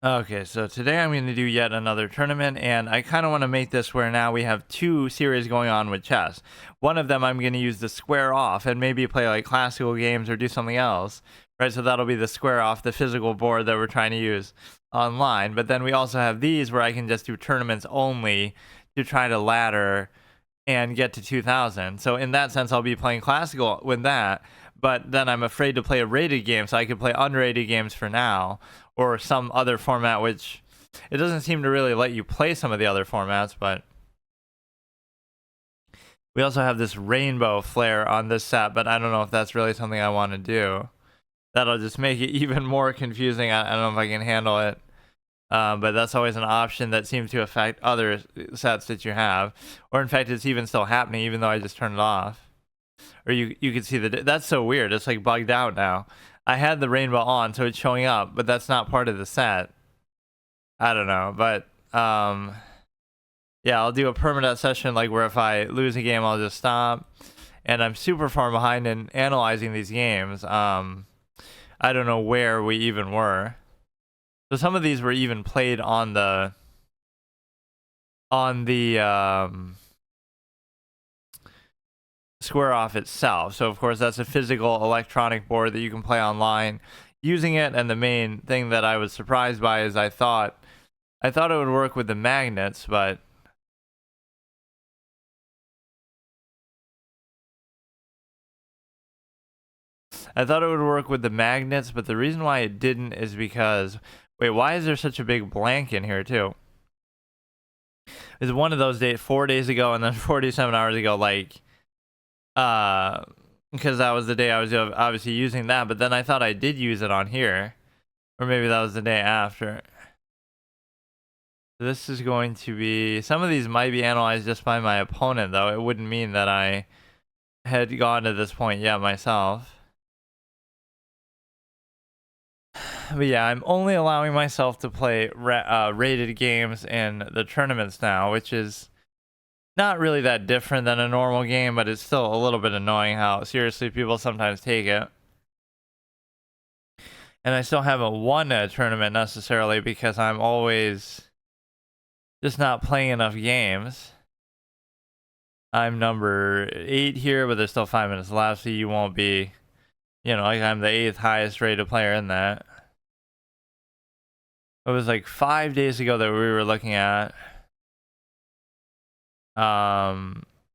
Okay, so today I'm going to do yet another tournament, and I kind of want to make this where now we have two series going on with chess. One of them I'm going to use the square off and maybe play like classical games or do something else, right? So that'll be the square off, the physical board that we're trying to use online. But then we also have these where I can just do tournaments only to try to ladder and get to 2000. So in that sense, I'll be playing classical with that. But then I'm afraid to play a rated game, so I could play unrated games for now, or some other format, which it doesn't seem to really let you play some of the other formats. But we also have this rainbow flare on this set, but I don't know if that's really something I want to do. That'll just make it even more confusing. I don't know if I can handle it. But that's always an option that seems to affect other sets that you have. Or in fact, it's even still happening, even though I just turned it off. Or you can see that's so weird. It's like bugged out now. I had the rainbow on, so it's showing up, but that's not part of the set. I don't know, but yeah, I'll do a permadeath session like where if I lose a game, I'll just stop. And I'm super far behind in analyzing these games. I don't know where we even were. So some of these were even played on the square off itself. So of course that's a physical electronic board that you can play online using it. And the main thing that I was surprised by is I thought it would work with the magnets, but the reason why it didn't is because, wait, why is there such a big blank in here too? It's one of those days, 4 days ago and then 47 hours ago, like, because that was the day I was obviously using that, but then I thought I did use it on here, or maybe that was the day after. This is going to be, some of these might be analyzed just by my opponent, though. It wouldn't mean that I had gone to this point yet myself. But yeah, I'm only allowing myself to play rated games in the tournaments now, which is not really that different than a normal game, but it's still a little bit annoying how seriously people sometimes take it. And I still haven't won a tournament necessarily because I'm always just not playing enough games. I'm number 8 here, but there's still 5 minutes left, so you won't be, like I'm the 8th highest rated player in that. It was like 5 days ago that we were looking at.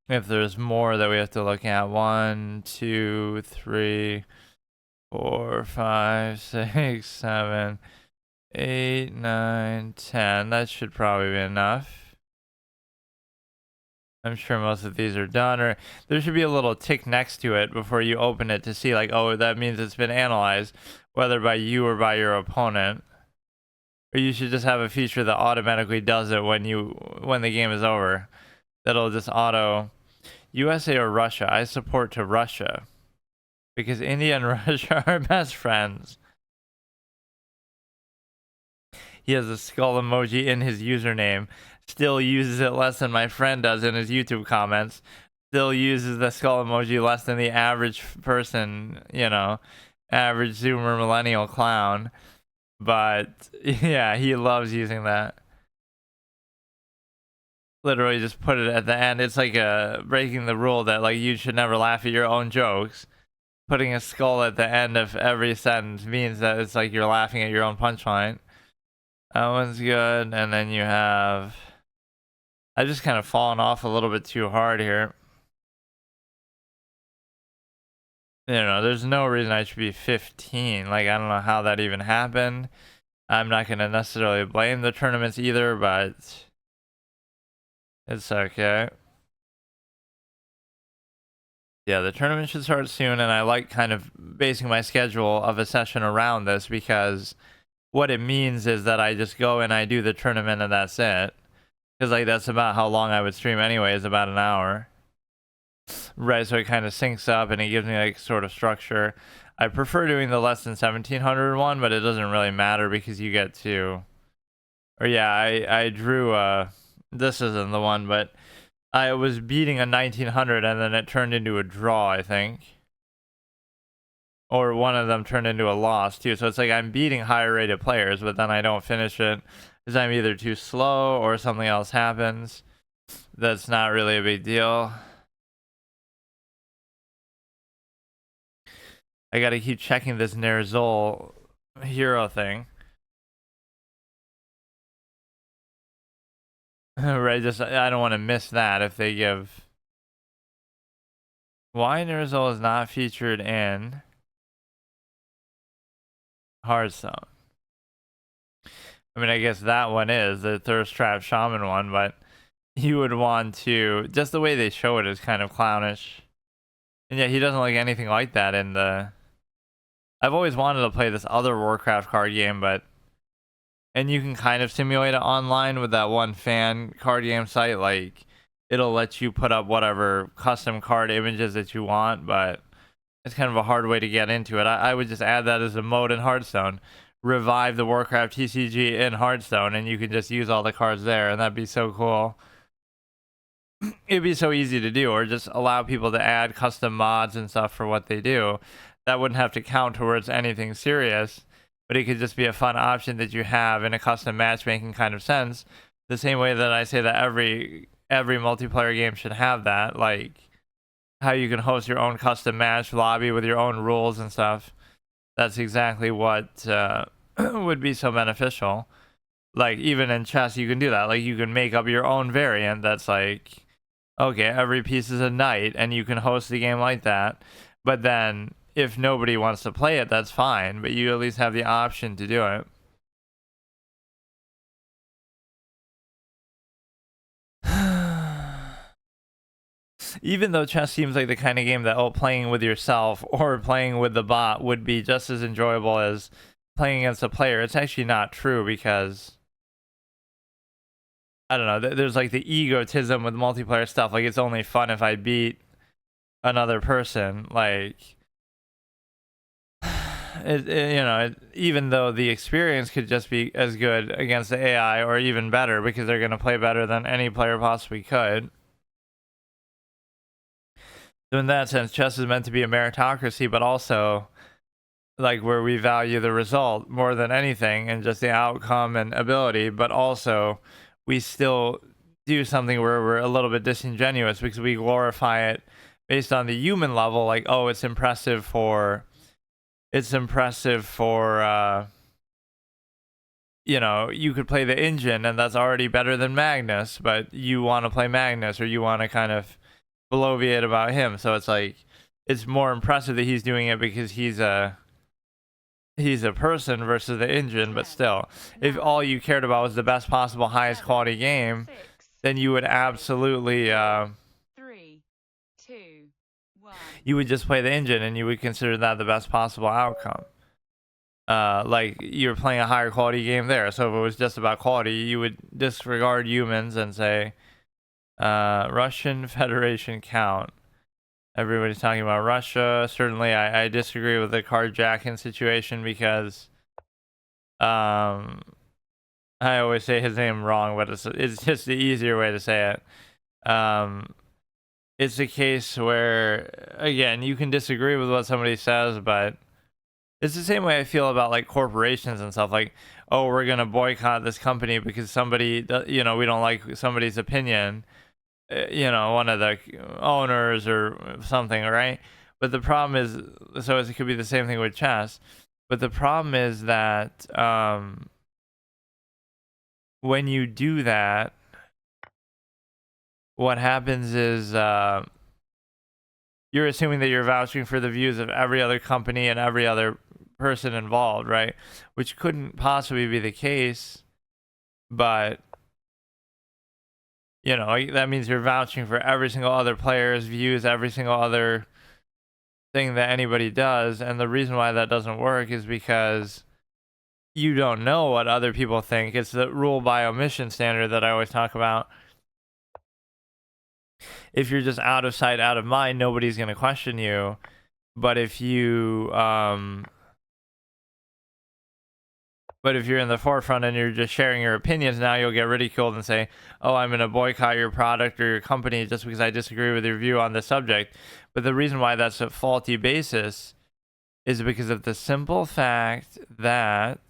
If there's more that we have to look at. 1, 2, 3, 4, 5, 6, 7, 8, 9, 10. That should probably be enough. I'm sure most of these are done, or there should be a little tick next to it before you open it to see like, oh, that means it's been analyzed, whether by you or by your opponent. Or you should just have a feature that automatically does it when the game is over. That'll just auto. USA or Russia? I support to Russia. Because India and Russia are best friends. He has a skull emoji in his username. Still uses it less than my friend does in his YouTube comments. Still uses the skull emoji less than the average person, average Zoomer millennial clown. But yeah, he loves using that. Literally just put it at the end. It's like breaking the rule that like you should never laugh at your own jokes. Putting a skull at the end of every sentence means that it's like you're laughing at your own punchline. That one's good. And then you have, I've just kind of fallen off a little bit too hard here. There's no reason I should be 15. Like, I don't know how that even happened. I'm not going to necessarily blame the tournaments either, but it's okay. Yeah, the tournament should start soon, and I like kind of basing my schedule of a session around this because what it means is that I just go and I do the tournament and that's it. Because like that's about how long I would stream anyway, is about an hour. Right, so it kind of syncs up and it gives me like sort of structure. I prefer doing the less than 1700 one, but it doesn't really matter because you get to, or yeah, I drew this isn't the one, but I was beating a 1900 and then it turned into a draw, I think. or one of them turned into a loss too. So it's like I'm beating higher rated players, but then I don't finish it because I'm either too slow or something else happens. That's not really a big deal. I gotta keep checking this Nerzul hero thing. Right, just I don't want to miss that if they give. Why Nerzul is not featured in Hearthstone? I mean, I guess that one is the Thirst Trap Shaman one, but you would want to, just the way they show it is kind of clownish. And yet he doesn't look anything like that in the. I've always wanted to play this other Warcraft card game, but. And you can kind of simulate it online with that one fan card game site. Like, it'll let you put up whatever custom card images that you want, but it's kind of a hard way to get into it. I would just add that as a mode in Hearthstone. Revive the Warcraft TCG in Hearthstone, and you can just use all the cards there, and that'd be so cool. It'd be so easy to do, or just allow people to add custom mods and stuff for what they do. That wouldn't have to count towards anything serious, but it could just be a fun option that you have in a custom matchmaking kind of sense. The same way that I say that every multiplayer game should have that, like how you can host your own custom match lobby with your own rules and stuff. That's exactly what would be so beneficial. Like, even in chess, you can do that. Like, you can make up your own variant that's like, okay, every piece is a knight, and you can host the game like that. But then, if nobody wants to play it, that's fine. But you at least have the option to do it. Even though chess seems like the kind of game that playing with yourself or playing with the bot would be just as enjoyable as playing against a player, it's actually not true, because I don't know, there's like the egotism with multiplayer stuff. Like, it's only fun if I beat another person. Like, even though the experience could just be as good against the AI or even better, because they're going to play better than any player possibly could. So in that sense, chess is meant to be a meritocracy, but also like where we value the result more than anything and just the outcome and ability, but also we still do something where we're a little bit disingenuous because we glorify it based on the human level. Like, oh, it's impressive for you could play the engine and that's already better than Magnus, but you want to play Magnus, or you want to kind of bloviate about him. So it's like, it's more impressive that he's doing it because he's a person versus the engine. But still, if all you cared about was the best possible, highest quality game, then you would absolutely you would just play the engine and you would consider that the best possible outcome. Like, you're playing a higher quality game there. So if it was just about quality, you would disregard humans and say, Russian Federation count. Everybody's talking about Russia. Certainly, I disagree with the carjacking situation because I always say his name wrong, but it's just the easier way to say it. It's a case where, again, you can disagree with what somebody says, but it's the same way I feel about like corporations and stuff. Like, oh, we're gonna boycott this company because somebody, we don't like somebody's opinion. One of the owners or something, right? But the problem is, so it could be the same thing with chess. But the problem is that when you do that, what happens is you're assuming that you're vouching for the views of every other company and every other person involved, right? Which couldn't possibly be the case, but that means you're vouching for every single other player's views, every single other thing that anybody does. And the reason why that doesn't work is because you don't know what other people think. It's the rule by omission standard that I always talk about. If you're just out of sight, out of mind, nobody's going to question you. But if you're in the forefront and you're just sharing your opinions, now you'll get ridiculed and say, oh, I'm going to boycott your product or your company just because I disagree with your view on the subject. But the reason why that's a faulty basis is because of the simple fact that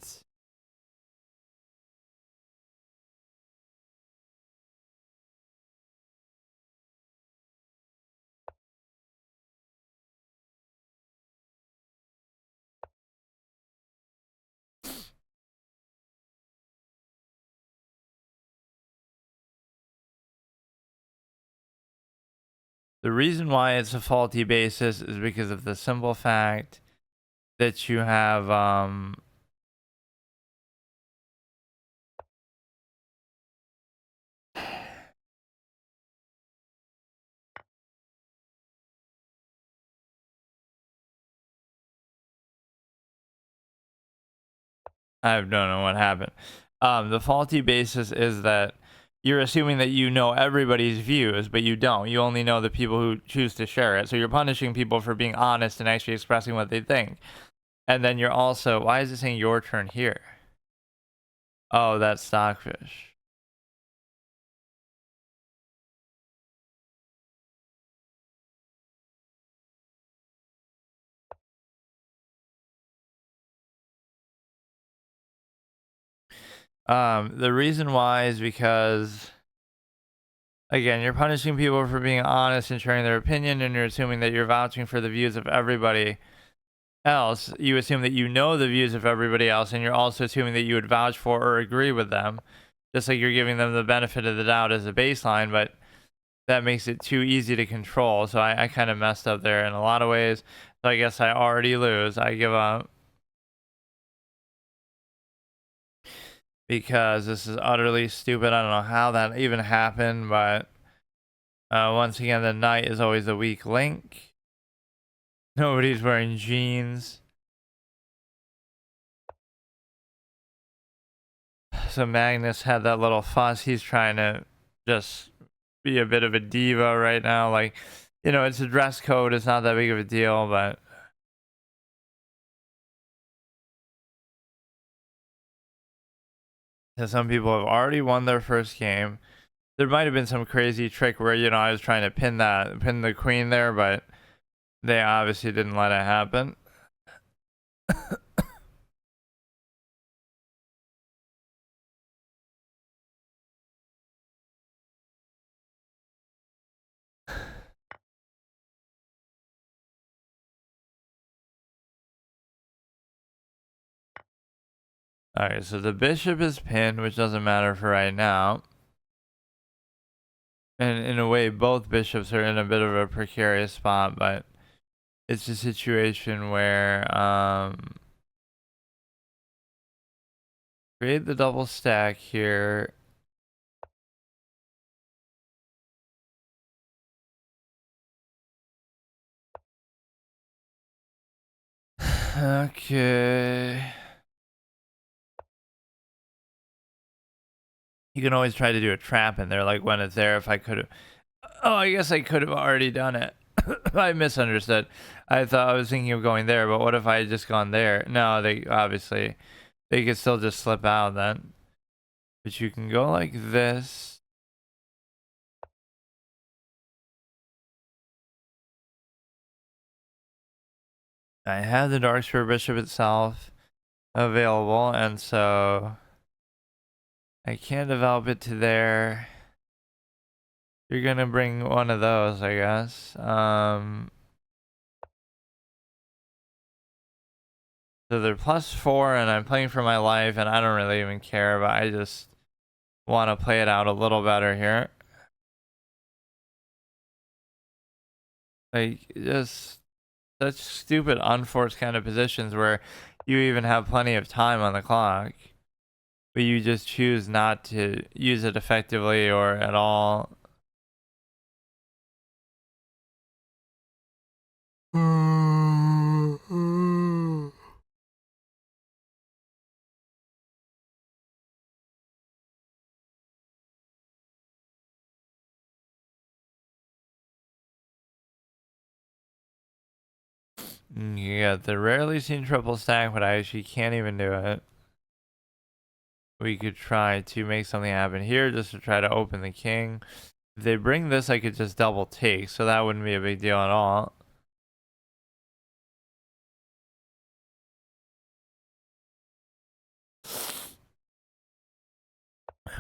the reason why it's a faulty basis is because of the simple fact that you have I don't know what happened. The faulty basis is that you're assuming that you know everybody's views, but you don't. You only know the people who choose to share it. So you're punishing people for being honest and actually expressing what they think. And then you're also, why is it saying your turn here? Oh, that's stockfish. The reason why is because, again, you're punishing people for being honest and sharing their opinion, and you're assuming that you're vouching for the views of everybody else. You assume that you know the views of everybody else, and you're also assuming that you would vouch for or agree with them, just like you're giving them the benefit of the doubt as a baseline, but that makes it too easy to control. So I kind of messed up there in a lot of ways. So I guess I already lose. I give up. Because this is utterly stupid. I don't know how that even happened, but once again, the knight is always the weak link. Nobody's wearing jeans. So Magnus had that little fuss. He's trying to just be a bit of a diva right now. Like, you know, it's a dress code. It's not that big of a deal, but some people have already won their first game. There might have been some crazy trick where, you know, I was trying to pin the queen there, but they obviously didn't let it happen. Alright, so the bishop is pinned, which doesn't matter for right now. And in a way, both bishops are in a bit of a precarious spot, but it's a situation where create the double stack here. Okay. You can always try to do a trap in there, like when it's there. If I could have, oh, I guess I could have already done it. I misunderstood. I thought I was thinking of going there, but what if I had just gone there? No, they obviously they could still just slip out then. But you can go like this. I have the Darksphere Bishop itself available, and so I can't develop it to there. You're gonna bring one of those, I guess. So they're +4, and I'm playing for my life, and I don't really even care, but I just want to play it out a little better here. Like, just such stupid, unforced kind of positions where you even have plenty of time on the clock, but you just choose not to use it effectively or at all. Yeah, the rarely seen triple stack, but I actually can't even do it. We could try to make something happen here just to try to open the king. If they bring this, I could just double take, so that wouldn't be a big deal at all.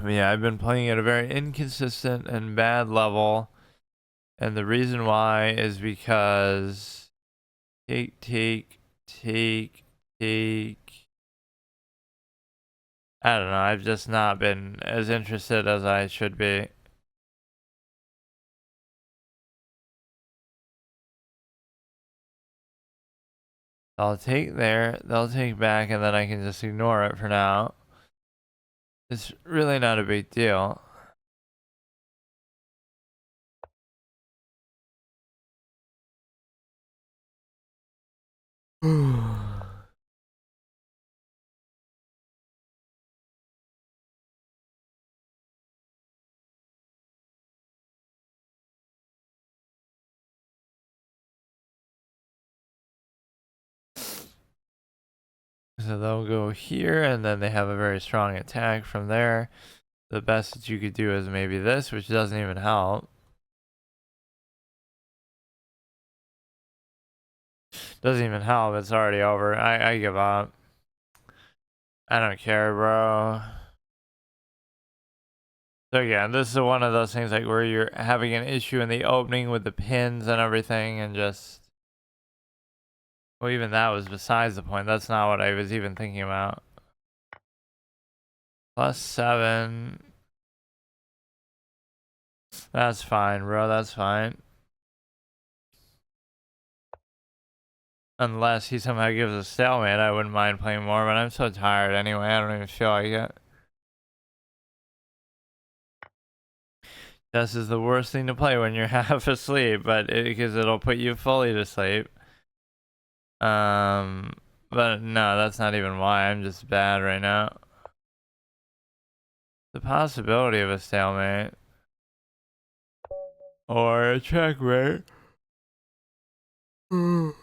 But yeah, I've been playing at a very inconsistent and bad level. And the reason why is because take. I don't know. I've just not been as interested as I should be. I'll take there, they'll take back, and then I can just ignore it for now. It's really not a big deal. So they'll go here, and then they have a very strong attack from there. The best that you could do is maybe this, which doesn't even help. Doesn't even help. It's already over. I give up. I don't care, bro. So yeah, this is one of those things like where you're having an issue in the opening with the pins and everything, and just, well, even that was besides the point. That's not what I was even thinking about. +7. That's fine, bro. That's fine. Unless he somehow gives a stalemate, I wouldn't mind playing more, but I'm so tired anyway. I don't even feel like it. This is the worst thing to play when you're half asleep, but because it'll put you fully to sleep. But no, that's not even why. I'm just bad right now. The possibility of a stalemate or a checkmate. Alright,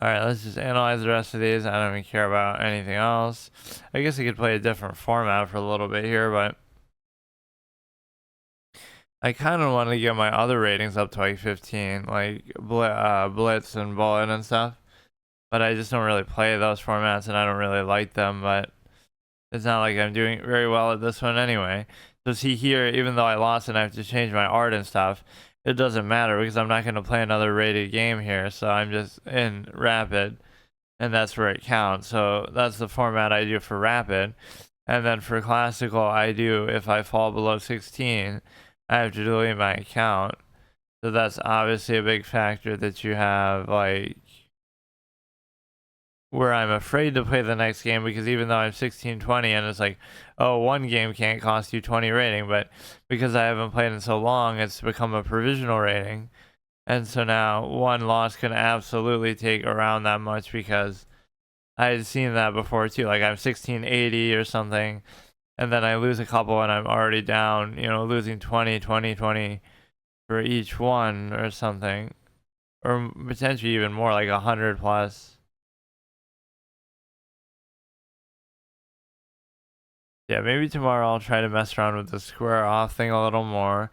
let's just analyze the rest of these. I don't even care about anything else. I guess I could play a different format for a little bit here, but I kind of want to get my other ratings up to like 15, like Blitz and Bullet and stuff. But I just don't really play those formats, and I don't really like them, but it's not like I'm doing very well at this one anyway. So see here, even though I lost and I have to change my art and stuff, it doesn't matter because I'm not going to play another rated game here. So I'm just in Rapid, and that's where it counts. So that's the format I do for Rapid. And then for Classical, I do, if I fall below 16, I have to delete my account. So that's obviously a big factor that you have, like, where I'm afraid to play the next game, because even though I'm 16-20 and it's like, oh, one game can't cost you 20 rating, but because I haven't played in so long, it's become a provisional rating. And so now one loss can absolutely take around that much, because I had seen that before too. Like I'm 1680 or something, and then I lose a couple and I'm already down, losing 20, 20, 20 for each one or something, or potentially even more, like 100 plus. Yeah, maybe tomorrow I'll try to mess around with the square off thing a little more.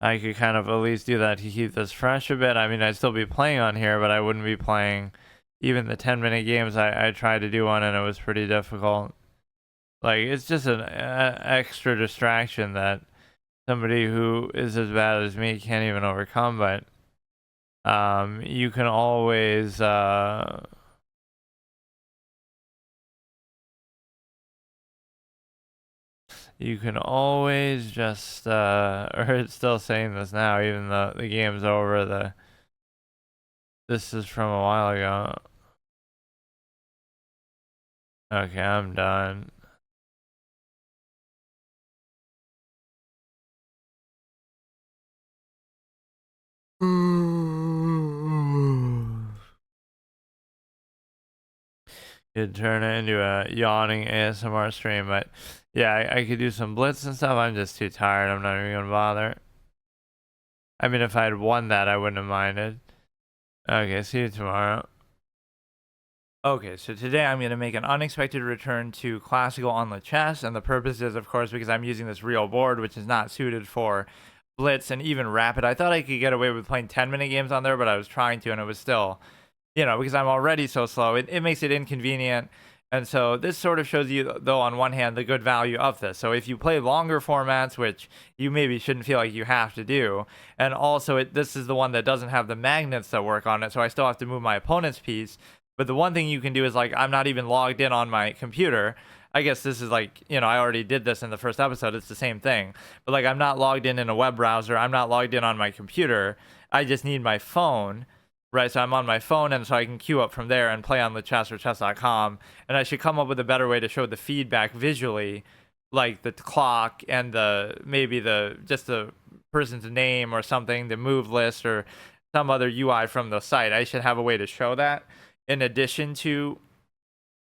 I could kind of at least do that to keep this fresh a bit. I mean, I'd still be playing on here, but I wouldn't be playing even the 10-minute games I tried to do on, and it was pretty difficult. Like, it's just an extra distraction that somebody who is as bad as me can't even overcome, but you can always just or it's still saying this now, even though the game's over. This is from a while ago. Okay, I'm done. Could turn it into a yawning ASMR stream, but yeah, I could do some blitz and stuff. I'm just too tired. I'm not even gonna bother. I mean, if I had won that, I wouldn't have minded. Okay, see you tomorrow. Okay, so today I'm going to make an unexpected return to Classical on the chess, and the purpose is, of course, because I'm using this real board, which is not suited for Blitz and even Rapid. I thought I could get away with playing 10-minute games on there, but I was trying to, and it was still, because I'm already so slow, it makes it inconvenient, And so this sort of shows you, though, on one hand, the good value of this. So if you play longer formats, which you maybe shouldn't feel like you have to do, and also this is the one that doesn't have the magnets that work on it, so I still have to move my opponent's piece. But the one thing you can do is, like, I'm not even logged in on my computer. I guess this is like, I already did this in the first episode. It's the same thing. But, like, I'm not logged in a web browser. I'm not logged in on my computer. I just need my phone. Right, so I'm on my phone, and so I can queue up from there and play on the chess or chess.com. And I should come up with a better way to show the feedback visually, like the clock and maybe just the person's name or something, the move list or some other UI from the site. I should have a way to show that in addition to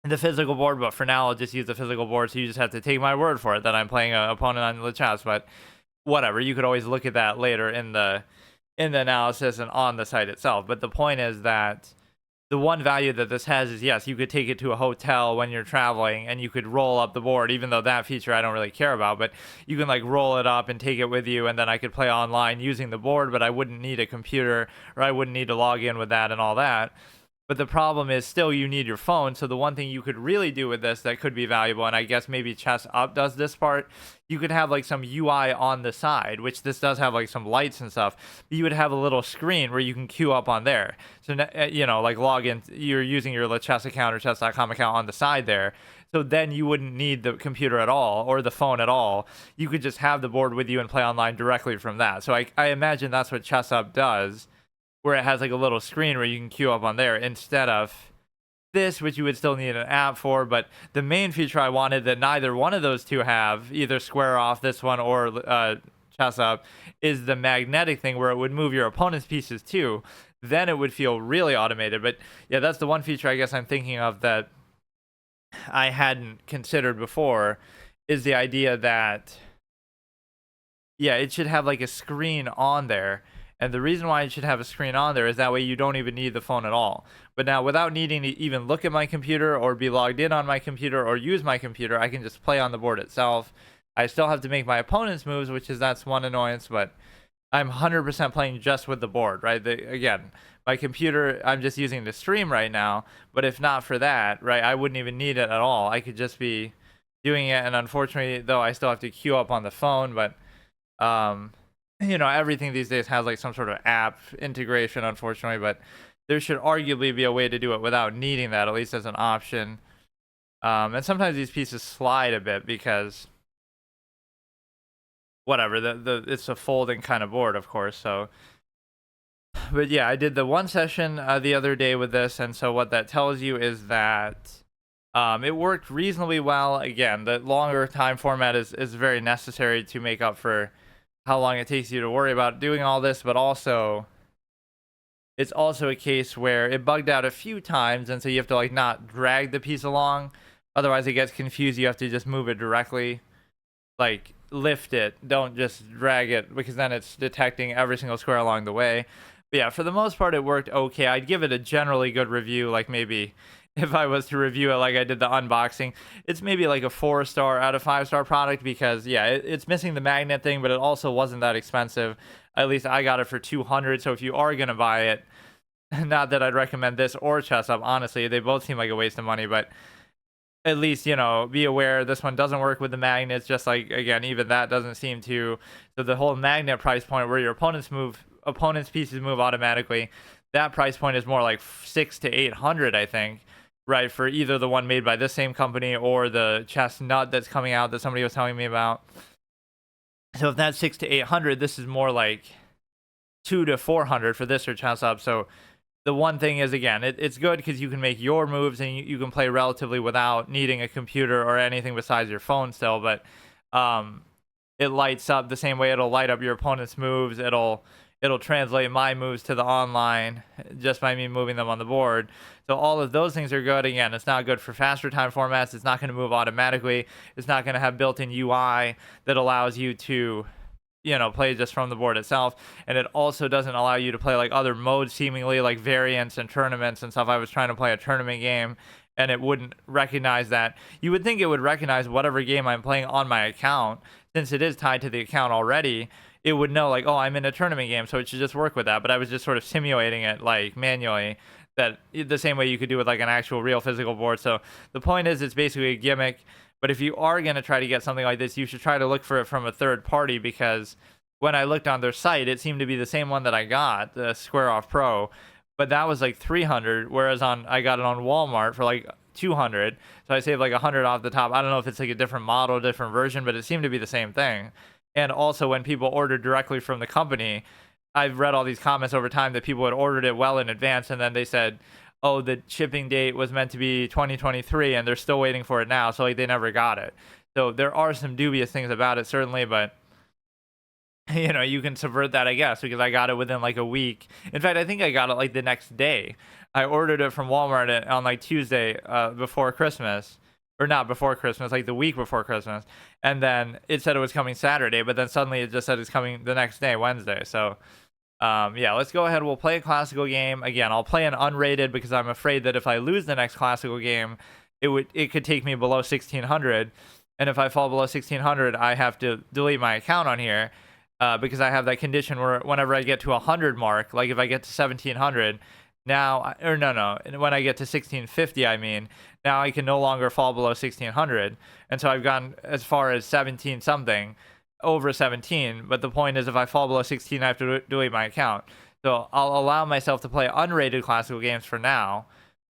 the physical board. But for now, I'll just use the physical board, so you just have to take my word for it that I'm playing an opponent on the chess. But whatever, you could always look at that later in the analysis and on the site itself. But the point is that the one value that this has is, yes, you could take it to a hotel when you're traveling and you could roll up the board, even though that feature I don't really care about. But you can, like, roll it up and take it with you, and then I could play online using the board, but I wouldn't need a computer, or I wouldn't need to log in with that and all that. But the problem is still you need your phone. So the one thing you could really do with this that could be valuable, and I guess maybe Chess Up does this part, you could have, like, some UI on the side, which this does have, like, some lights and stuff. But you would have a little screen where you can queue up on there. So, like, log in, you're using your chess account or chess.com account on the side there. So then you wouldn't need the computer at all or the phone at all. You could just have the board with you and play online directly from that. So I imagine that's what Chess Up does, where it has, like, a little screen where you can queue up on there instead of this, which you would still need an app for. But the main feature I wanted that neither one of those two have, either Square Off, this one, or Chess Up, is the magnetic thing where it would move your opponent's pieces too. Then it would feel really automated. But yeah, that's the one feature I guess I'm thinking of that I hadn't considered before, is the idea that, yeah, it should have, like, a screen on there. And the reason why it should have a screen on there is that way you don't even need the phone at all. But now, without needing to even look at my computer or be logged in on my computer or use my computer, I can just play on the board itself. I still have to make my opponent's moves, that's one annoyance, but I'm 100% playing just with the board, right? Again, my computer, I'm just using to stream right now, but if not for that, right, I wouldn't even need it at all. I could just be doing it, and unfortunately, though, I still have to queue up on the phone, but everything these days has, like, some sort of app integration, unfortunately, but there should arguably be a way to do it without needing that, at least as an option. And sometimes these pieces slide a bit because, whatever, it's a folding kind of board, of course. So, but yeah, I did the one session the other day with this, and so what that tells you is that it worked reasonably well. Again, the longer time format is very necessary to make up for how long it takes you to worry about doing all this, but also it's also a case where it bugged out a few times, and so you have to, like, not drag the piece along, otherwise it gets confused. You have to just move it directly, like, lift it, don't just drag it, because then it's detecting every single square along the way. But yeah, for the most part it worked okay. I'd give it a generally good review, like, maybe if I was to review it like I did the unboxing, it's maybe like a 4-star out of 5-star product, because yeah, it's missing the magnet thing, but it also wasn't that expensive. At least I got it for $200. So if you are gonna buy it, not that I'd recommend this or Chess Up, honestly, they both seem like a waste of money, but at least, be aware this one doesn't work with the magnets, just like, again, even that doesn't seem to. So the whole magnet price point where your opponent's pieces move automatically, that price point is more like $600 to $800, I think, right, for either the one made by this same company or the chestnut that's coming out that somebody was telling me about. So if that's $600 to $800, this is more like $200 to $400 for this or Chess Up. So the one thing is, again, it's good because you can make your moves and you can play relatively without needing a computer or anything besides your phone still. But it lights up the same way it'll light up your opponent's moves. It'll translate my moves to the online just by me moving them on the board. So all of those things are good. Again, it's not good for faster time formats. It's not going to move automatically. It's not going to have built-in UI that allows you to, play just from the board itself. And it also doesn't allow you to play, like, other modes, seemingly, like variants and tournaments and stuff. I was trying to play a tournament game and it wouldn't recognize that. You would think it would recognize whatever game I'm playing on my account, since it is tied to the account already. It would know, like, oh, I'm in a tournament game, so it should just work with that. But I was just sort of simulating it, like, manually, that the same way you could do with like an actual real physical board. So the point is, it's basically a gimmick. But if you are going to try to get something like this, you should try to look for it from a third party, because when I looked on their site, it seemed to be the same one that I got, the Square Off Pro, but that was like 300, whereas I got it on Walmart for like 200. So I saved like 100 off the top. I don't know if it's like a different model, different version, but it seemed to be the same thing. And also, when people ordered directly from the company, I've read all these comments over time that people had ordered it well in advance, and then they said, oh, the shipping date was meant to be 2023 and they're still waiting for it now, so like they never got it. So there are some dubious things about it, certainly, but you can subvert that, I guess, because I got it within like a week. In fact, I think I got it like the next day. I ordered it from Walmart on like Tuesday, before Christmas, or not before Christmas, like the week before Christmas, and then it said it was coming Saturday, but then suddenly it just said it's coming the next day, Wednesday. So yeah, let's go ahead. We'll play a classical game. Again, I'll play an unrated because I'm afraid that if I lose the next classical game, it could take me below 1600, and if I fall below 1600, I have to delete my account on here, because I have that condition where whenever I get to 100 mark, like if I get to 1700 now, or no, when I get to 1650, I mean, now I can no longer fall below 1600, and so I've gone as far as 17 something, over 17, but the point is, if I fall below 16, I have to delete my account. So I'll allow myself to play unrated classical games for now,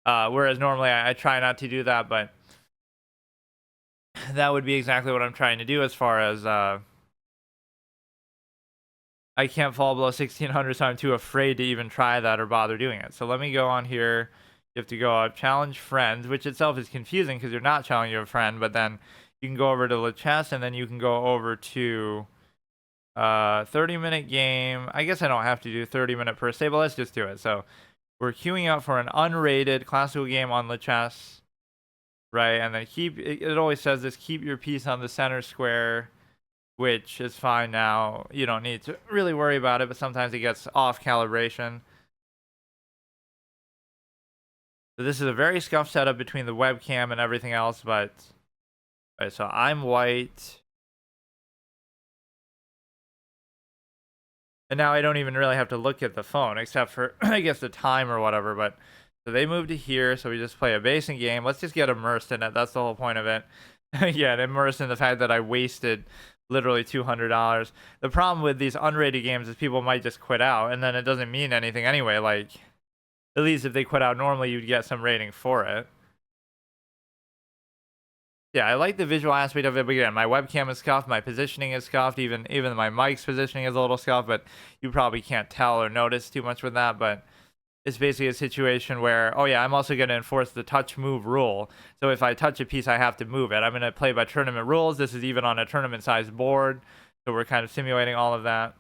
whereas normally I try not to do that, but that would be exactly what I'm trying to do, as far as I can't fall below 1600, so I'm too afraid to even try that or bother doing it. So let me go on here. You have to go up, challenge friends, which itself is confusing because you're not challenging a friend, but then you can go over to the chess, and then you can go over to 30-minute game. I guess I don't have to do 30-minute per se, but let's just do it. So we're queuing up for an unrated classical game on the chess, right? And then it always says this, keep your piece on the center square, which is fine now. You don't need to really worry about it, but sometimes it gets off calibration. So this is a very scuffed setup between the webcam and everything else, but right, so I'm white. And now I don't even really have to look at the phone, except for, I guess, the time or whatever. But so they moved to here, so we just play a basic game. Let's just get immersed in it. That's the whole point of it. Yeah, immersed in the fact that I wasted literally $200. The problem with these unrated games is people might just quit out, and then it doesn't mean anything anyway. Like, at least if they quit out normally, you'd get some rating for it. Yeah, I like the visual aspect of it, but again, my webcam is scuffed, my positioning is scuffed, even my mic's positioning is a little scuffed, but you probably can't tell or notice too much with that. But it's basically a situation where, oh yeah, I'm also going to enforce the touch move rule. So if I touch a piece, I have to move it. I'm going to play by tournament rules. This is even on a tournament-sized board, so we're kind of simulating all of that.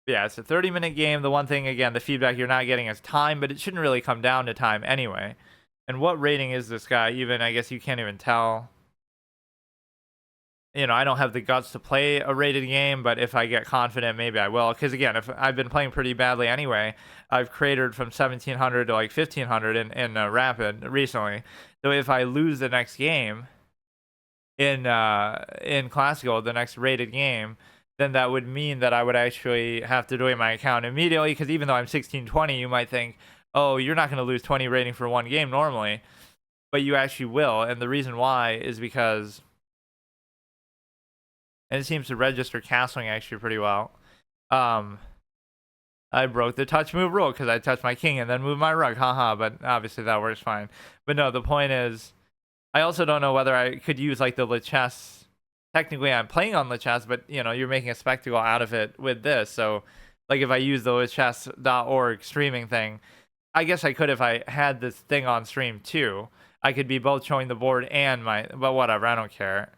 But yeah, it's a 30-minute game. The one thing, again, the feedback you're not getting is time, but it shouldn't really come down to time anyway. And what rating is this guy? Even, I guess you can't even tell. I don't have the guts to play a rated game, but if I get confident, maybe I will. Because again, if I've been playing pretty badly anyway, I've cratered from 1700 to like 1500 in rapid recently. So if I lose the next game in classical, the next rated game, then that would mean that I would actually have to delete my account immediately. Because even though I'm 1620, you might think, oh, you're not going to lose 20 rating for one game normally, but you actually will. And the reason why is because, and it seems to register castling actually pretty well. I broke the touch move rule because I touched my king and then moved my rook. Haha, but obviously that works fine. But no, the point is, I also don't know whether I could use like the lichess. Technically, I'm playing on lichess, but you're making a spectacle out of it with this. So, like if I use the lichess.org streaming thing, I guess I could if I had this thing on stream too. I could be both showing the board and but whatever, I don't care.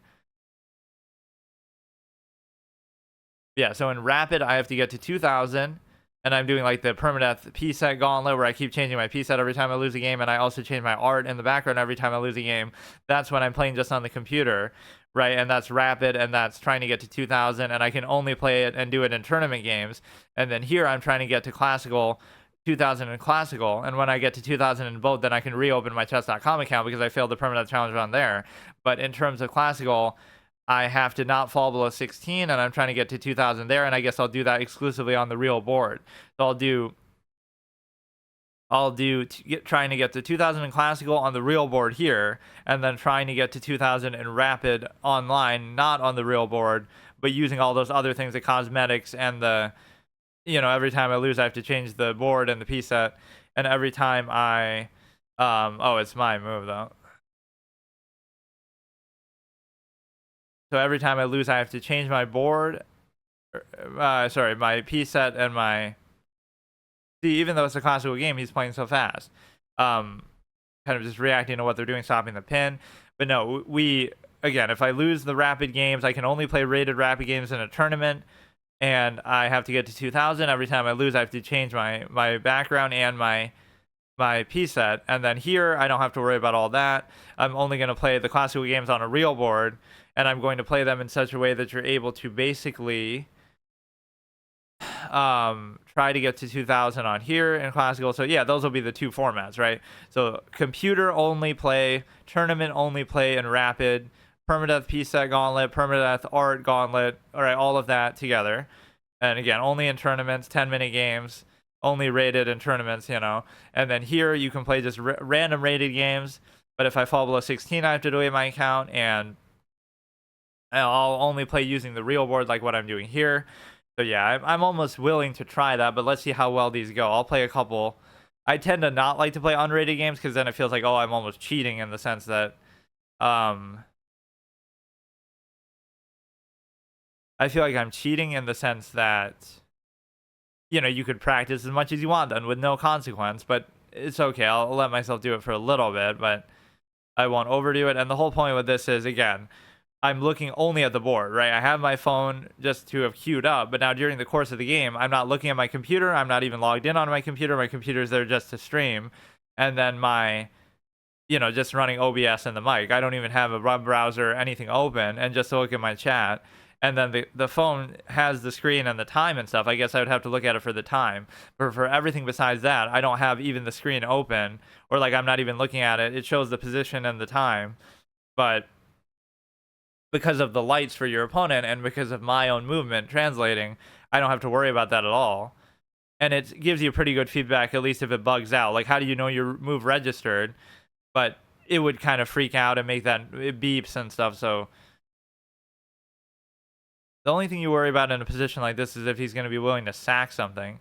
Yeah, so in rapid, I have to get to 2000, and I'm doing like the permadeath piece set gauntlet where I keep changing my piece set every time I lose a game, and I also change my art in the background every time I lose a game. That's when I'm playing just on the computer, right? And that's rapid, and that's trying to get to 2000, and I can only play it and do it in tournament games. And then here I'm trying to get to classical, 2000 in classical, and when I get to 2000 in both, then I can reopen my chess.com account because I failed the permadeath challenge on there. But in terms of classical, I have to not fall below 16, and I'm trying to get to 2000 there, and I guess I'll do that exclusively on the real board. So I'll do trying to get to 2000 in classical on the real board here, and then trying to get to 2000 in rapid online, not on the real board, but using all those other things, the cosmetics and the, every time I lose, I have to change the board and the piece set, and every time I, oh, it's my move though. So every time I lose, I have to change my board, sorry, my piece set and my. See, even though it's a classical game, he's playing so fast. Kind of just reacting to what they're doing, stopping the pin. But no, again, if I lose the rapid games, I can only play rated rapid games in a tournament, and I have to get to 2000. Every time I lose, I have to change my background and my piece set. And then here, I don't have to worry about all that. I'm only going to play the classical games on a real board, and I'm going to play them in such a way that you're able to basically try to get to 2000 on here in classical. So yeah, those will be the two formats, right? So computer only play, tournament only play in rapid, permadeath piece set gauntlet, permadeath art gauntlet, all right, all of that together. And again, only in tournaments, 10-minute games, only rated in tournaments, and then here you can play just random rated games, but if I fall below 16, I have to delete my account, and I'll only play using the real board like what I'm doing here. So yeah, I'm almost willing to try that, but let's see how well these go. I'll play a couple. I tend to not like to play unrated games because then it feels like, oh, I'm almost cheating in the sense that I feel like I'm cheating in the sense that, you could practice as much as you want then with no consequence, but it's okay. I'll let myself do it for a little bit, but I won't overdo it. And the whole point with this is, again, I'm looking only at the board, right? I have my phone just to have queued up, but now during the course of the game, I'm not looking at my computer. I'm not even logged in on my computer. My computer's there just to stream. And then my, just running OBS and the mic. I don't even have a web browser or anything open, and just to look at my chat. And then the phone has the screen and the time and stuff. I guess I would have to look at it for the time. But for everything besides that, I don't have even the screen open, or like I'm not even looking at it. It shows the position and the time. But because of the lights for your opponent and because of my own movement translating, I don't have to worry about that at all. And it gives you pretty good feedback, at least if it bugs out. Like, how do you know your move registered? But it would kind of freak out and make that, it beeps and stuff. So the only thing you worry about in a position like this is if he's going to be willing to sack something.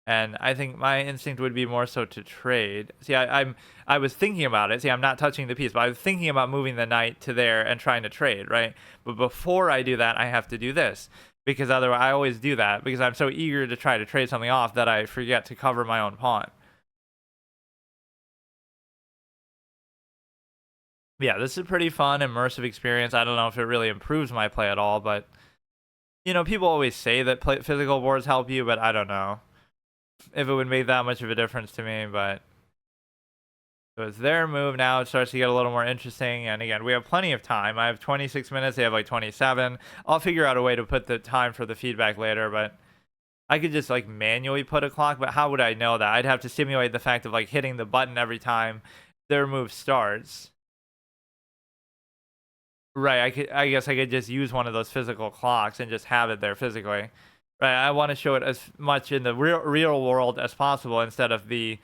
And I think my instinct would be more so to trade. See, I was thinking about it. See, I'm not touching the piece, but I was thinking about moving the knight to there and trying to trade, right? But before I do that, I have to do this. Because otherwise, I always do that because I'm so eager to try to trade something off that I forget to cover my own pawn. Yeah, this is a pretty fun, immersive experience. I don't know if it really improves my play at all, but, people always say that physical boards help you, but I don't know if it would make that much of a difference to me. But so it's their move now. It starts to get a little more interesting, and again, we have plenty of time. I have 26 minutes, they have like 27. I'll figure out a way to put the time for the feedback later, but I could just like manually put a clock. But how would I know that? I'd have to simulate the fact of like hitting the button every time their move starts. Right, I guess I could just use one of those physical clocks and just have it there physically. Right, I want to show it as much in the real world as possible instead of the,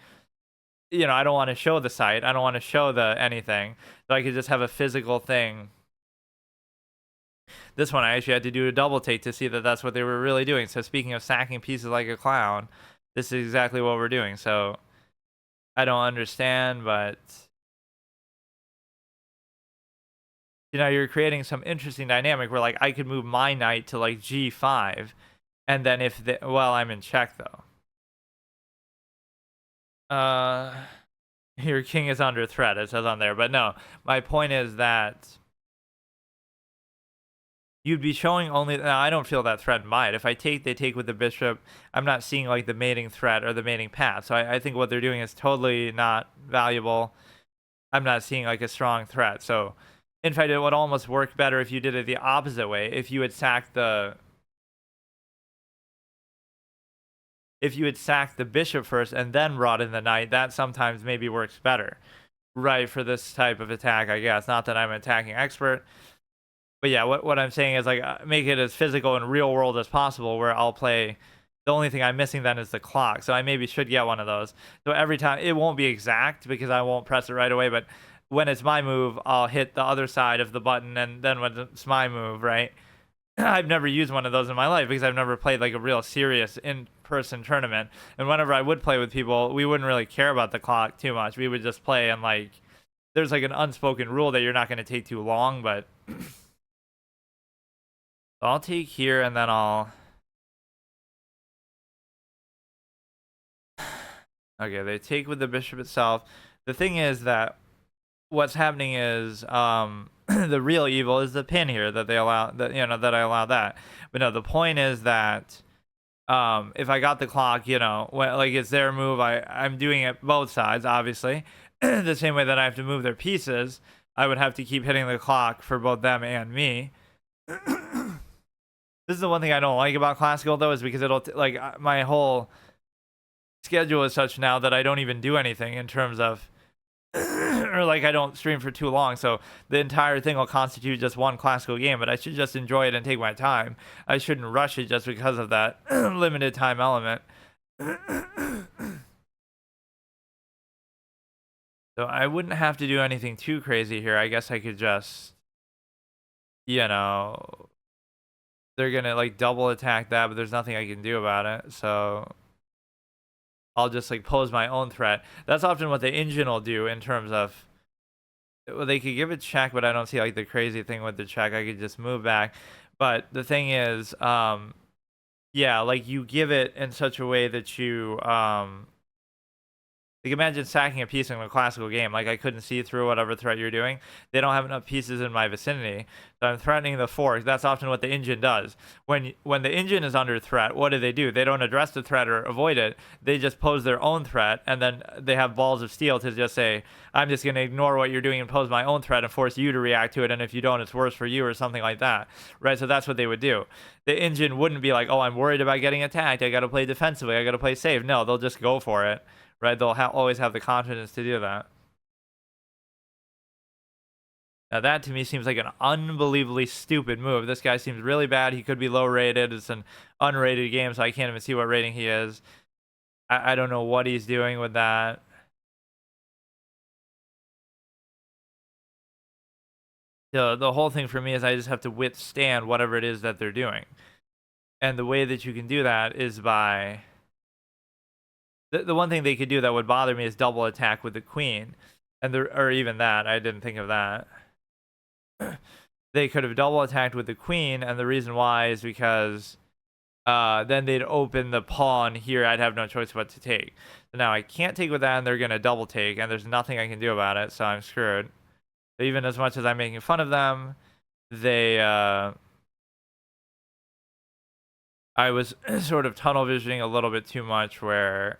I don't want to show the site. I don't want to show the anything. So I could just have a physical thing. This one I actually had to do a double take to see that that's what they were really doing. So speaking of sacking pieces like a clown, this is exactly what we're doing. So I don't understand, but you're creating some interesting dynamic where like I could move my knight to like G5. And then if well, I'm in check though. Your king is under threat, it says on there. But no, my point is that you'd be showing only. Now, I don't feel that threat might. If I take, they take with the bishop. I'm not seeing like the mating threat or the mating path. So I think what they're doing is totally not valuable. I'm not seeing like a strong threat. So in fact, it would almost work better if you did it the opposite way. If you had sacked the bishop first and then brought in the knight, that sometimes maybe works better, right, for this type of attack, I guess. Not that I'm an attacking expert, but yeah, what I'm saying is like make it as physical and real world as possible, where I'll play The only thing I'm missing then is the clock, so I maybe should get one of those. So every time it won't be exact because I won't press it right away, but when it's my move, I'll hit the other side of the button, and then when it's my move, right? I've never used one of those in my life because I've never played like a real serious in-person tournament. And whenever I would play with people, we wouldn't really care about the clock too much. We would just play, and like there's like an unspoken rule that you're not going to take too long, but I'll take here and then I'll okay, they take with the bishop itself. The thing is that what's happening is the real evil is the pin here that they allow that that I allow that. But no, the point is that if I got the clock, like it's their move, I'm doing it both sides, obviously. The same way that I have to move their pieces, I would have to keep hitting the clock for both them and me. This is the one thing I don't like about classical though, is because it'll my whole schedule is such now that I don't even do anything in terms of or like I don't stream for too long, so the entire thing will constitute just one classical game, but I should just enjoy it and take my time. I shouldn't rush it just because of that limited time element. So I wouldn't have to do anything too crazy here. I guess I could just, they're gonna like double attack that, but there's nothing I can do about it, so I'll just like pose my own threat. That's often what the engine will do in terms of, well, they could give a check, but I don't see like the crazy thing with the check. I could just move back. But the thing is, yeah, like you give it in such a way that you like imagine sacking a piece in a classical game. Like I couldn't see through whatever threat you're doing. They don't have enough pieces in my vicinity, so I'm threatening the fork. That's often what the engine does. When the engine is under threat, what do? They don't address the threat or avoid it. They just pose their own threat, and then they have balls of steel to just say, "I'm just going to ignore what you're doing and pose my own threat and force you to react to it. And if you don't, it's worse for you," or something like that, right? So that's what they would do. The engine wouldn't be like, "Oh, I'm worried about getting attacked. I got to play defensively. I got to play safe." No, they'll just go for it. Right, they'll always have the confidence to do that. Now that to me seems like an unbelievably stupid move. This guy seems really bad. He could be low rated. It's an unrated game, so I can't even see what rating he is. I don't know what he's doing with that. The whole thing for me is I just have to withstand whatever it is that they're doing. And the way that you can do that is by... The one thing they could do that would bother me is double attack with the queen. Or even that. I didn't think of that. They could have double attacked with the queen, and the reason why is because then they'd open the pawn here. I'd have no choice but to take. So now I can't take with that, and they're going to double take, and there's nothing I can do about it, so I'm screwed. But even as much as I'm making fun of them, they... I was sort of tunnel visioning a little bit too much, where...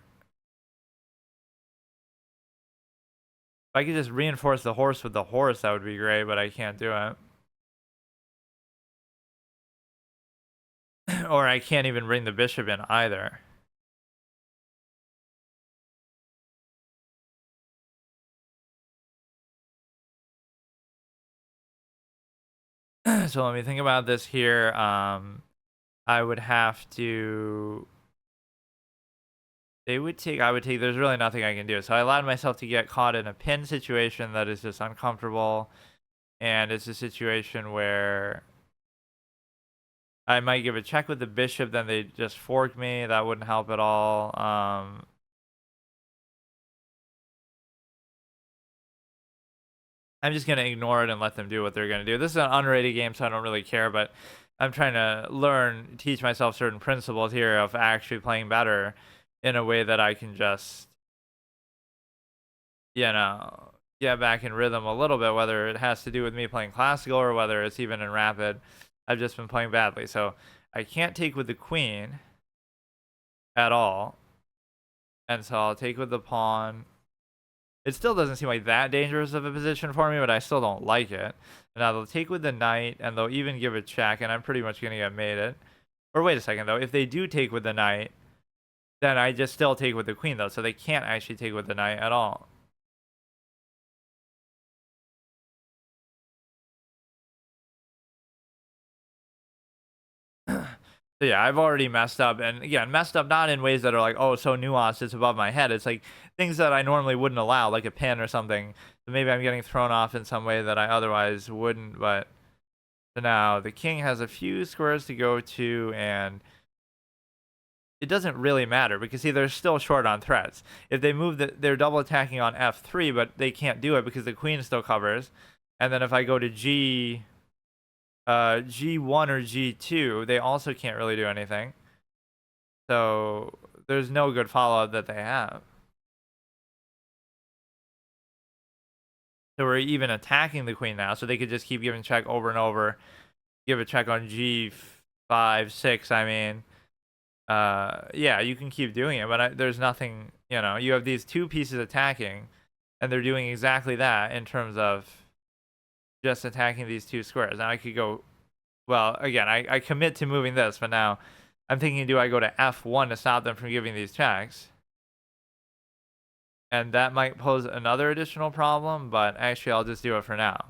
If I could just reinforce the horse with the horse, that would be great, but I can't do it. Or I can't even bring the bishop in either. So let me think about this here. I would have to... I would take, there's really nothing I can do. So I allowed myself to get caught in a pin situation that is just uncomfortable. And it's a situation where I might give a check with the bishop, then they just fork me. That wouldn't help at all. I'm just going to ignore it and let them do what they're going to do. This is an unrated game, so I don't really care, but I'm trying to teach myself certain principles here of actually playing better in a way that I can just, get back in rhythm a little bit, whether it has to do with me playing classical or whether it's even in rapid. I've just been playing badly. So I can't take with the queen at all. And so I'll take with the pawn. It still doesn't seem like that dangerous of a position for me, but I still don't like it. Now they'll take with the knight, and they'll even give a check, and I'm pretty much going to get mated. Or wait a second, though. If they do take with the knight, then I just still take with the queen, though. So they can't actually take with the knight at all. So yeah, I've already messed up, and again, messed up not in ways that are like, oh, so nuanced, it's above my head. It's like things that I normally wouldn't allow, like a pin or something. So maybe I'm getting thrown off in some way that I otherwise wouldn't. But so now the king has a few squares to go to, and it doesn't really matter because see, they're still short on threats. If they move, they're double attacking on f3, but they can't do it because the queen still covers. And then if I go to G1 or G2, they also can't really do anything. So there's no good follow-up that they have. So we're even attacking the queen now, so they could just keep giving check over and over. Give a check on G5, 6, I mean. Yeah, you can keep doing it, but there's nothing, you have these two pieces attacking, and they're doing exactly that in terms of just attacking these two squares. Now I could go, well, again, I commit to moving this, but now I'm thinking, do I go to F1 to stop them from giving these checks? And that might pose another additional problem, but actually I'll just do it for now.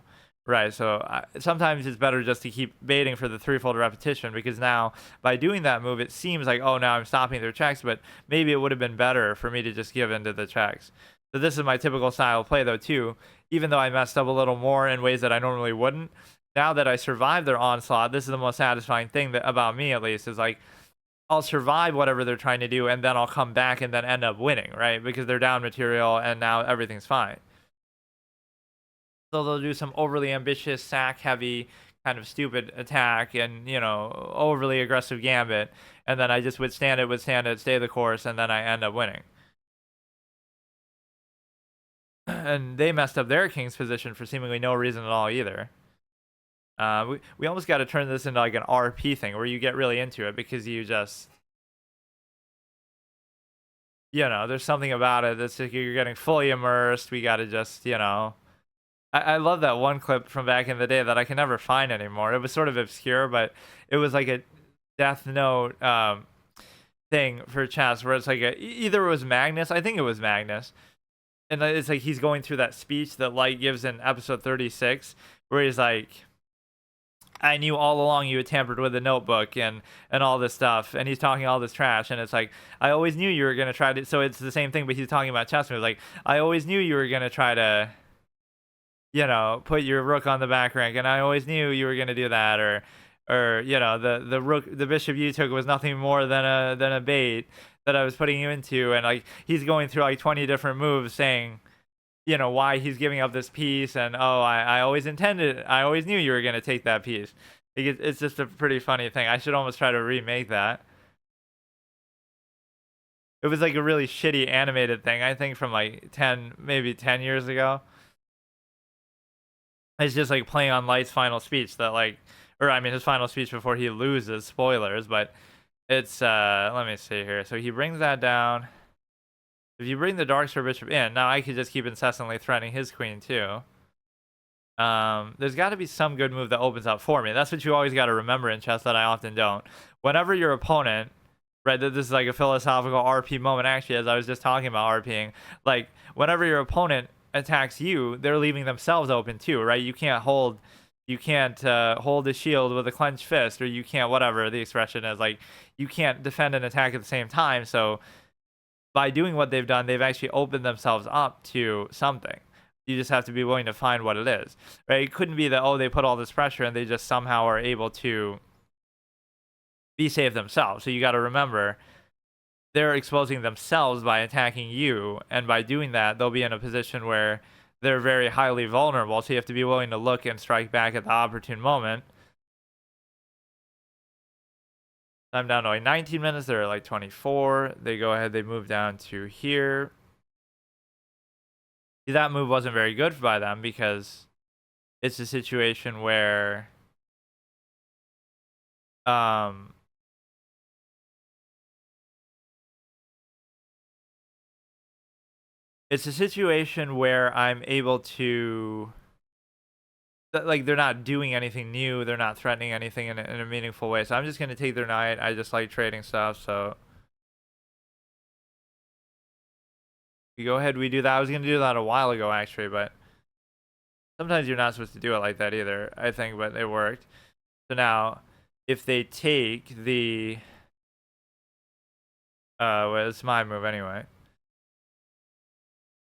Right, so sometimes it's better just to keep baiting for the threefold repetition, because now by doing that move, it seems like, oh, now I'm stopping their checks, but maybe it would have been better for me to just give into the checks. So this is my typical style of play, though, too. Even though I messed up a little more in ways that I normally wouldn't, now that I survived their onslaught, this is the most satisfying thing that, about me, at least, is like, I'll survive whatever they're trying to do, and then I'll come back and then end up winning, right? Because they're down material, and now everything's fine. So they'll do some overly ambitious, sack-heavy, kind of stupid attack, and overly aggressive gambit, and then I just withstand it, stay the course, and then I end up winning. And they messed up their king's position for seemingly no reason at all either. We almost got to turn this into like an RP thing where you get really into it because you just, there's something about it that's like you're getting fully immersed. We got to just, I love that one clip from back in the day that I can never find anymore. It was sort of obscure, but it was like a Death Note thing for chess where it's like either it was Magnus, I think it was Magnus, and it's like he's going through that speech that Light gives in episode 36 where he's like, I knew all along you had tampered with the notebook and all this stuff, and he's talking all this trash, and it's like, I always knew you were gonna try to. So it's the same thing, but he's talking about chess. And it's like, I always knew you were gonna try to, put your rook on the back rank, and I always knew you were gonna do that, or the rook, the bishop you took was nothing more than a bait that I was putting you into, and like he's going through like 20 different moves saying, why he's giving up this piece, and oh, I always knew you were gonna take that piece. It's just a pretty funny thing. I should almost try to remake that. It was like a really shitty animated thing, I think, from like maybe 10 years ago. It's just like playing on Light's final speech that like, or I mean his final speech before he loses, spoilers, but it's let me see here. So he brings that down. If you bring the Darkstar Bishop in, now I could just keep incessantly threatening his queen too. There's got to be some good move that opens up for me. That's what you always got to remember in chess that I often don't. Whenever your opponent, right, this is like a philosophical RP moment actually, as I was just talking about RPing, like whenever your opponent attacks you, they're leaving themselves open too, right? You can't hold a shield with a clenched fist, or you can't, whatever the expression is, like you can't defend and attack at the same time. So by doing what they've done, they've actually opened themselves up to something. You just have to be willing to find what it is, right? It couldn't be that, oh, they put all this pressure and they just somehow are able to be safe themselves. So you got to remember, they're exposing themselves by attacking you, and by doing that, they'll be in a position where they're very highly vulnerable. So you have to be willing to look and strike back at the opportune moment. I'm down to like 19 minutes. They're like 24. They go ahead. They move down to here. See, that move wasn't very good by them because it's a situation where I'm able to, like, they're not doing anything new, they're not threatening anything in a meaningful way, so I'm just gonna take their knight. I just like trading stuff, so we go ahead, we do that. I was gonna do that a while ago actually, but sometimes you're not supposed to do it like that either, I think, but it worked. So now if they take the well, it's my move anyway.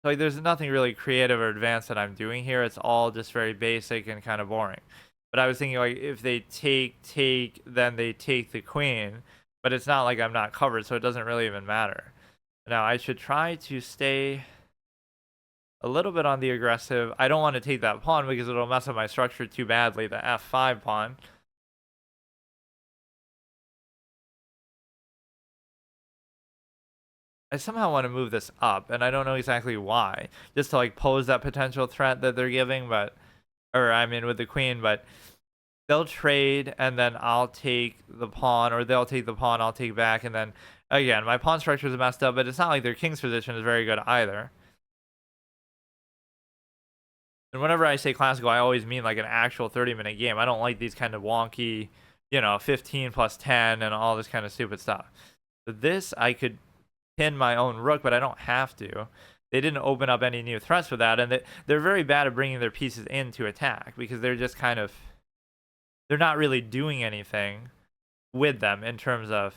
Like, there's nothing really creative or advanced that I'm doing here. It's all just very basic and kind of boring. But I was thinking, like, if they take, then they take the queen. But it's not like I'm not covered, so it doesn't really even matter. Now, I should try to stay a little bit on the aggressive. I don't want to take that pawn because it'll mess up my structure too badly, the f5 pawn. I somehow want to move this up, and I don't know exactly why. Just to, like, pose that potential threat that they're giving, but... Or, I mean, with the queen, but... They'll trade, and then I'll take the pawn, or they'll take the pawn, I'll take back, and then... Again, my pawn structure is messed up, but it's not like their king's position is very good either. And whenever I say classical, I always mean like an actual 30-minute game. I don't like these kind of wonky, 15 plus 10 and all this kind of stupid stuff. But this, I could pin my own rook, but I don't have to. They didn't open up any new threats for that, and they're very bad at bringing their pieces in to attack because they're just kind of... They're not really doing anything with them in terms of...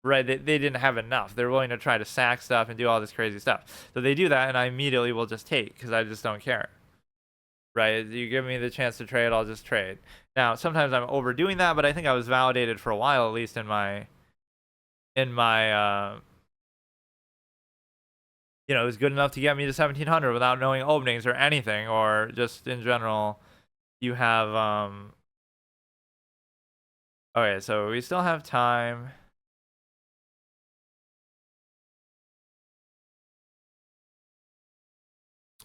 Right, they didn't have enough. They're willing to try to sack stuff and do all this crazy stuff. So they do that, and I immediately will just take because I just don't care. Right, you give me the chance to trade, I'll just trade. Now, sometimes I'm overdoing that, but I think I was validated for a while, at least in my it was good enough to get me to 1700 without knowing openings or anything, or just in general, you have okay, so we still have time.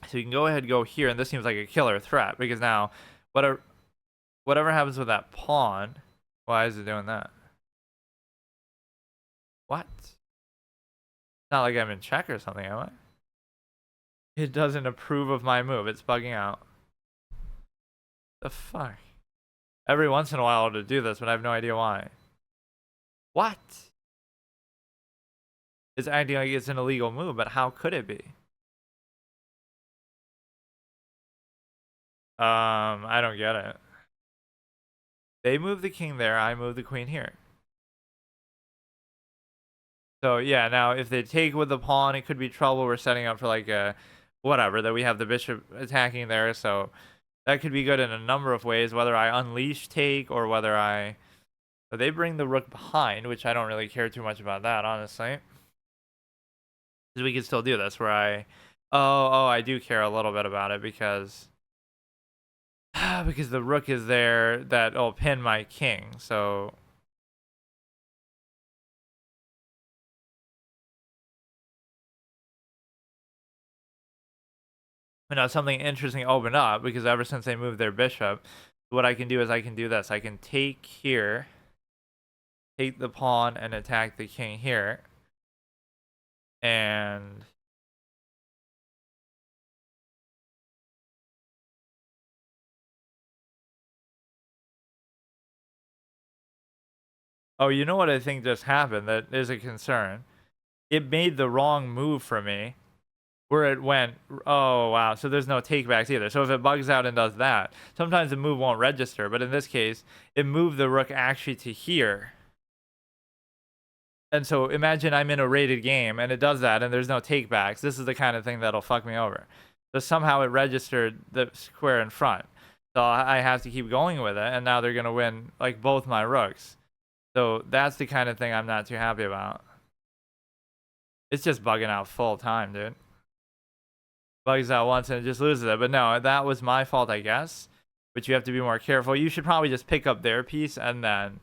So you can go ahead and go here, and this seems like a killer threat, because now, whatever happens with that pawn, why is it doing that? What? It's not like I'm in check or something, am I? It doesn't approve of my move, it's bugging out. The fuck? Every once in a while to do this, but I have no idea why. What? It's acting like it's an illegal move, but how could it be? I don't get it. They move the king there, I move the queen here. So yeah, now if they take with the pawn, it could be trouble. We're setting up for like a whatever, that we have the bishop attacking there, so that could be good in a number of ways, whether I unleash take or whether but they bring the rook behind, which I don't really care too much about that, honestly. Because we can still do this where I do care a little bit about it because because the rook is there that'll pin my king, so something interesting opened up because ever since they moved their bishop, what I can do is I can do this. I can take here, take the pawn, and attack the king here. And oh, you know what I think just happened that is a concern? It made the wrong move for me. Where it went, oh wow, so there's no takebacks either. So if it bugs out and does that, sometimes the move won't register, but in this case, it moved the rook actually to here. And so imagine I'm in a rated game and it does that and there's no takebacks. This is the kind of thing that'll fuck me over. So somehow it registered the square in front. So I have to keep going with it, and now they're going to win like both my rooks. So that's the kind of thing I'm not too happy about. It's just bugging out full time, dude. Bugs out once and it just loses it. But no, that was my fault, I guess. But you have to be more careful. You should probably just pick up their piece and then...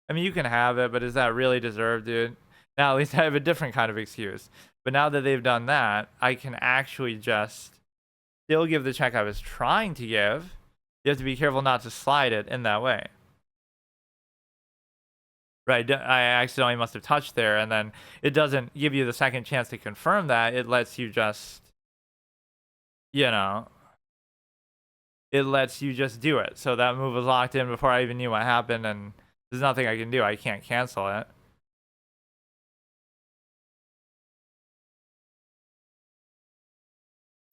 I mean, you can have it, but is that really deserved, dude? Now, at least I have a different kind of excuse. But now that they've done that, I can actually just still give the check I was trying to give. You have to be careful not to slide it in that way. Right, I accidentally must have touched there, and then it doesn't give you the second chance to confirm that. It lets you just... it lets you just do it. So that move was locked in before I even knew what happened, and there's nothing I can do. I can't cancel it.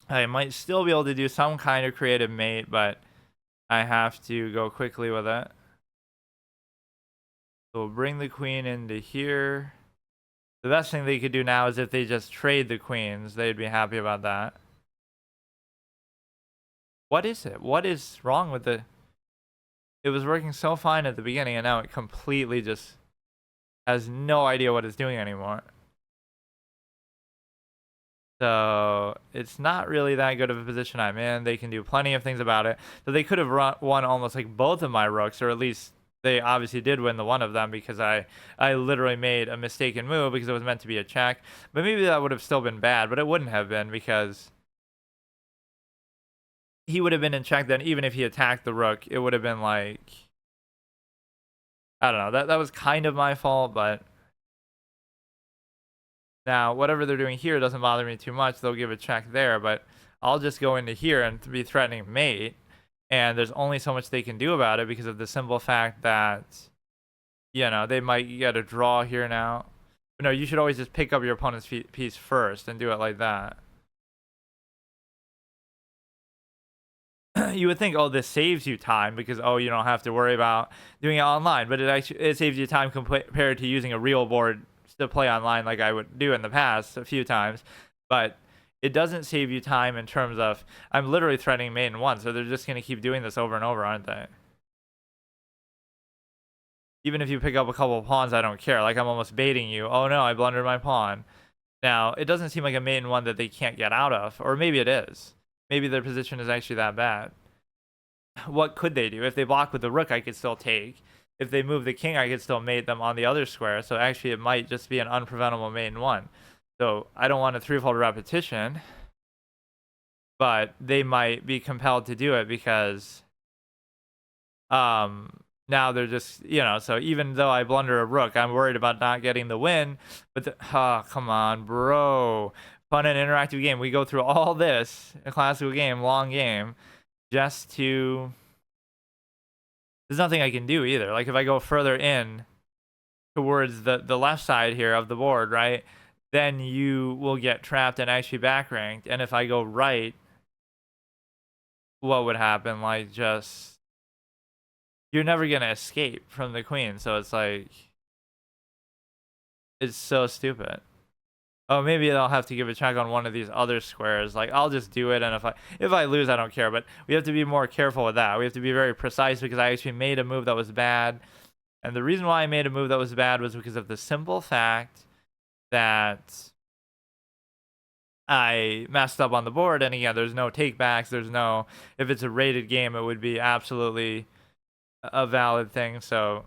I might still be able to do some kind of creative mate, but I have to go quickly with it. So we'll bring the queen into here. The best thing they could do now is if they just trade the queens, they'd be happy about that. What is it? What is wrong with the... It was working so fine at the beginning, and now it completely just has no idea what it's doing anymore. So it's not really that good of a position I'm in. They can do plenty of things about it. So they could have won almost like both of my rooks, or at least they obviously did win the one of them because I literally made a mistaken move because it was meant to be a check. But maybe that would have still been bad, but it wouldn't have been because he would have been in check then. Even if he attacked the rook, it would have been like, I don't know. That was kind of my fault, but now whatever they're doing here doesn't bother me too much. They'll give a check there, but I'll just go into here and be threatening mate, and there's only so much they can do about it because of the simple fact that, you know, they might get a draw here now. But no, you should always just pick up your opponent's piece first and do it like that. You would think, oh, this saves you time because, oh, you don't have to worry about doing it online, but it saves you time compared to using a real board to play online like I would do in the past a few times. But it doesn't save you time in terms of, I'm literally threatening mate in one, so they're just going to keep doing this over and over, aren't they? Even if you pick up a couple of pawns, I don't care. Like, I'm almost baiting you. Oh no, I blundered my pawn. Now, it doesn't seem like a mate in one that they can't get out of, or maybe it is. Maybe their position is actually that bad. What could they do? If they block with the rook, I could still take. If they move the king, I could still mate them on the other square. So actually, it might just be an unpreventable mate in one. So I don't want a threefold repetition, but they might be compelled to do it because now they're just, you know, so even though I blunder a rook, I'm worried about not getting the win. But come on, bro. Fun and interactive game. We go through all this, a classical game, long game, just to... There's nothing I can do either. Like, if I go further in towards the left side here of the board, right, then you will get trapped and actually back ranked. And if I go right, what would happen? Like, just... You're never going to escape from the queen. So it's like... It's so stupid. Oh, maybe I'll have to give a check on one of these other squares. Like, I'll just do it, and if I lose, I don't care. But we have to be more careful with that. We have to be very precise because I actually made a move that was bad. And the reason why I made a move that was bad was because of the simple fact that I messed up on the board. And again, there's no takebacks. There's no... If it's a rated game, it would be absolutely a valid thing. So...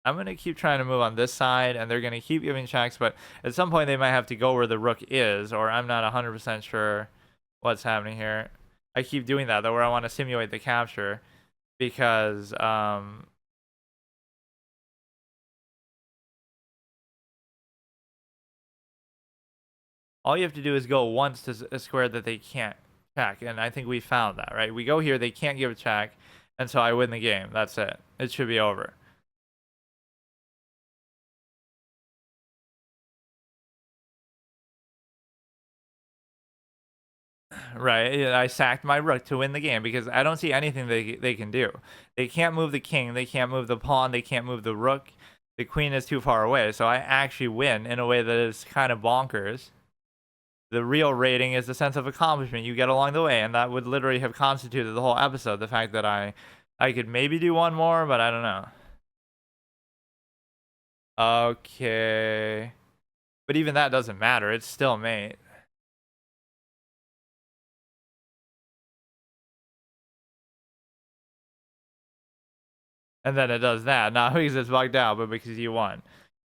I'm going to keep trying to move on this side, and they're going to keep giving checks, but at some point they might have to go where the rook is, or I'm not 100% sure what's happening here. I keep doing that, though, where I want to simulate the capture, because all you have to do is go once to a square that they can't check, and I think we found that, right? We go here, they can't give a check, and so I win the game. That's it. It should be over. Right, I sacked my rook to win the game because I don't see anything they can do. They can't move the king, they can't move the pawn, they can't move the rook. The queen is too far away, so I actually win in a way that is kind of bonkers. The real rating is the sense of accomplishment you get along the way, and that would literally have constituted the whole episode. The fact that I could maybe do one more, but I don't know. Okay. But even that doesn't matter, it's still mate. And then it does that, not because it's bugged out, but because you won.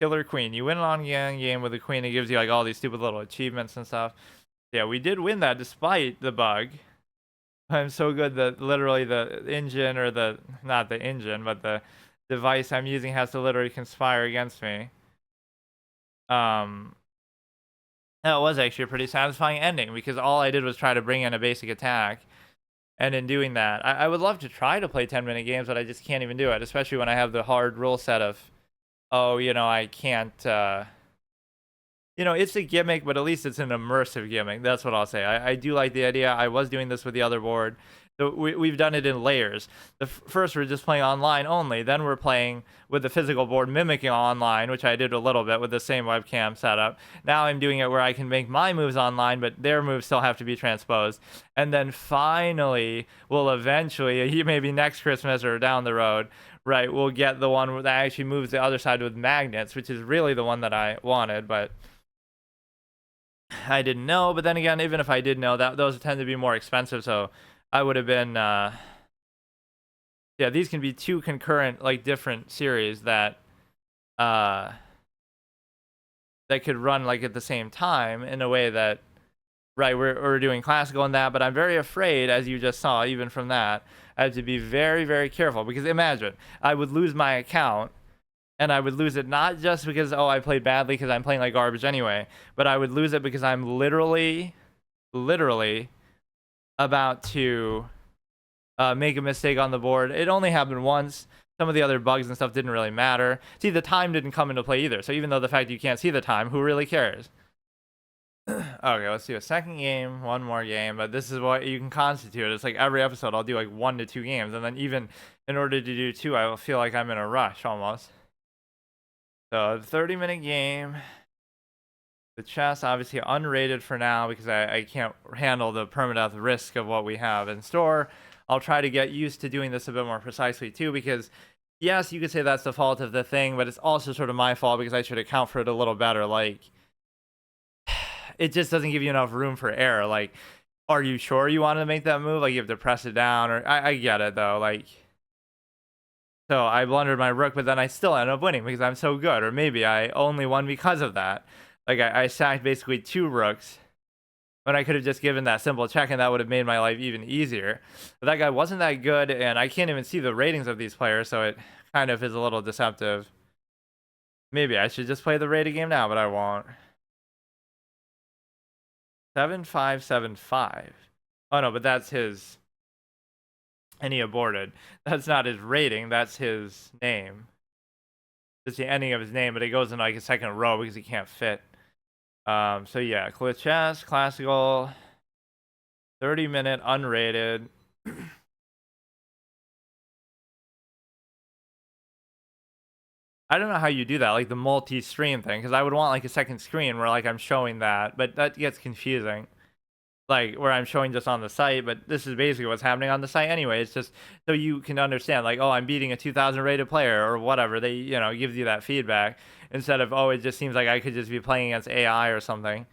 Killer Queen. You win an on-game game with a queen. It gives you like all these stupid little achievements and stuff. Yeah, we did win that despite the bug. I'm so good that literally the engine, or the... Not the engine, but the device I'm using has to literally conspire against me. That was actually a pretty satisfying ending because all I did was try to bring in a basic attack. And in doing that, I would love to try to play 10-minute games, but I just can't even do it, especially when I have the hard rule set of, oh, you know, I can't, you know, it's a gimmick, but at least it's an immersive gimmick. That's what I'll say. I do like the idea. I was doing this with the other board. So we've done it in layers. First, we're just playing online only. Then we're playing with the physical board mimicking online, which I did a little bit with the same webcam setup. Now I'm doing it where I can make my moves online, but their moves still have to be transposed. And then finally, we'll eventually, maybe next Christmas or down the road, right, we'll get the one that actually moves the other side with magnets, which is really the one that I wanted, but I didn't know. But then again, even if I did know, that those tend to be more expensive, so I would have been yeah, these can be two concurrent, like, different series that that could run like at the same time in a way that, right, we're doing classical in that. But I'm very afraid, as you just saw, even from that, I have to be very, very careful, because imagine I would lose my account, and I would lose it not just because, oh, I played badly because I'm playing like garbage anyway, but I would lose it because I'm literally about to make a mistake on the board. It only happened once. Some of the other bugs and stuff didn't really matter. See, the time didn't come into play either. So even though the fact you can't see the time, who really cares? Okay, let's do a second game, one more game. But this is what you can constitute. It's like every episode I'll do like 1 to 2 games. And then even in order to do 2, I will feel like I'm in a rush almost. So 30-minute game. The chess, obviously unrated for now because I can't handle the permadeath risk of what we have in store. I'll try to get used to doing this a bit more precisely too, because yes, you could say that's the fault of the thing, but it's also sort of my fault because I should account for it a little better. Like, it just doesn't give you enough room for error. Like, are you sure you want to make that move? Like, you have to press it down, or I get it though. Like, so I blundered my rook, but then I still ended up winning because I'm so good. Or maybe I only won because of that. Like, I sacked basically 2 rooks when I could have just given that simple check, and that would have made my life even easier. But that guy wasn't that good, and I can't even see the ratings of these players, so it kind of is a little deceptive. Maybe I should just play the rated game now, but I won't. 7575. Oh no, but that's his. And he aborted. That's not his rating, that's his name. It's the ending of his name, but it goes in like a second row because he can't fit. So yeah, Cliff Chess, classical, 30-minute, unrated. I don't know how you do that, like the multi-stream thing, because I would want like a second screen where like I'm showing that, but that gets confusing. Like where I'm showing just on the site, but this is basically what's happening on the site anyway. It's just so you can understand, like, oh, I'm beating a 2000 rated player or whatever. They, gives you that feedback instead of, oh, it just seems like I could just be playing against AI or something.